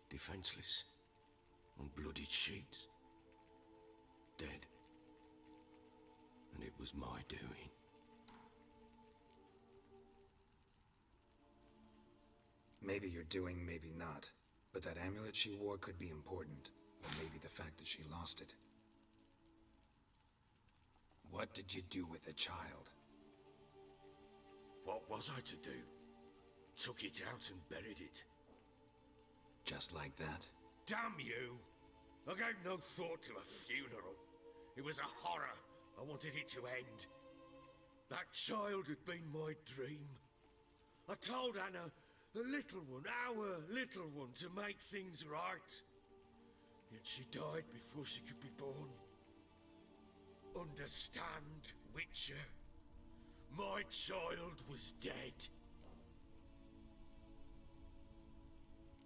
defenseless, on bloodied sheets, dead. And it was my doing. Maybe you're doing, maybe not. But that amulet she wore could be important. Or maybe the fact that she lost it. What did you do with the child? What was I to do? Took it out and buried it. Just like that? Damn you! I gave no thought to a funeral. It was a horror. I wanted it to end. That child had been my dream. I told Anna, the little one, our little one, to make things right. Yet she died before she could be born. Understand, Witcher? My child was dead.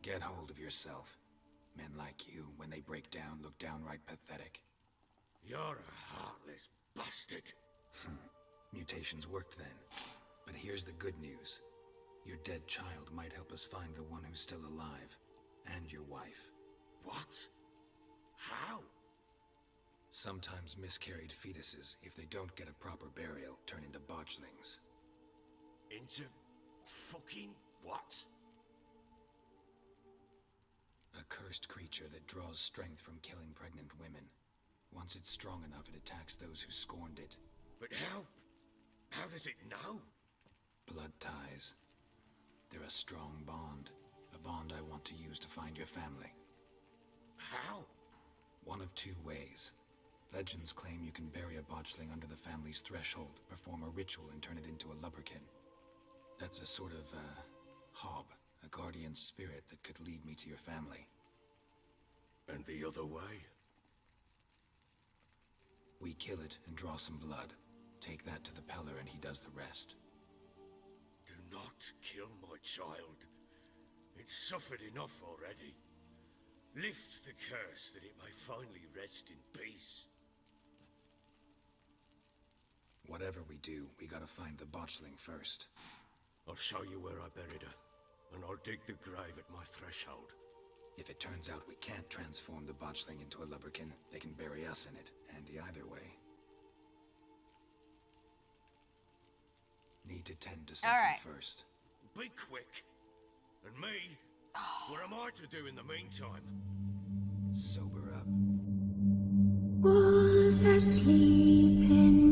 Get hold of yourself. Men like you, when they break down, look downright pathetic. You're a heartless bastard. Mutations worked then. But here's the good news. Your dead child might help us find the one who's still alive. And your wife. What? How? Sometimes miscarried fetuses, if they don't get a proper burial, turn into botchlings. Into fucking what? A cursed creature that draws strength from killing pregnant women. Once it's strong enough, it attacks those who scorned it. But how? How does it know? Blood ties. They're a strong bond. A bond I want to use to find your family. How? One of two ways. Legends claim you can bury a botchling under the family's threshold, perform a ritual, and turn it into a lubberkin. That's a sort of, hob, a guardian spirit that could lead me to your family. And the other way? We kill it and draw some blood. Take that to the Peller and he does the rest. Do not kill my child. It's suffered enough already. Lift the curse that it may finally rest in peace. Whatever we do, we gotta find the botchling first. I'll show you where I buried her, and I'll dig the grave at my threshold. If it turns out we can't transform the botchling into a lubberkin, they can bury us in it. Handy either way. Need to tend to something first. Be quick. And me? What am I to do in the meantime? Sober up. Wolves asleep in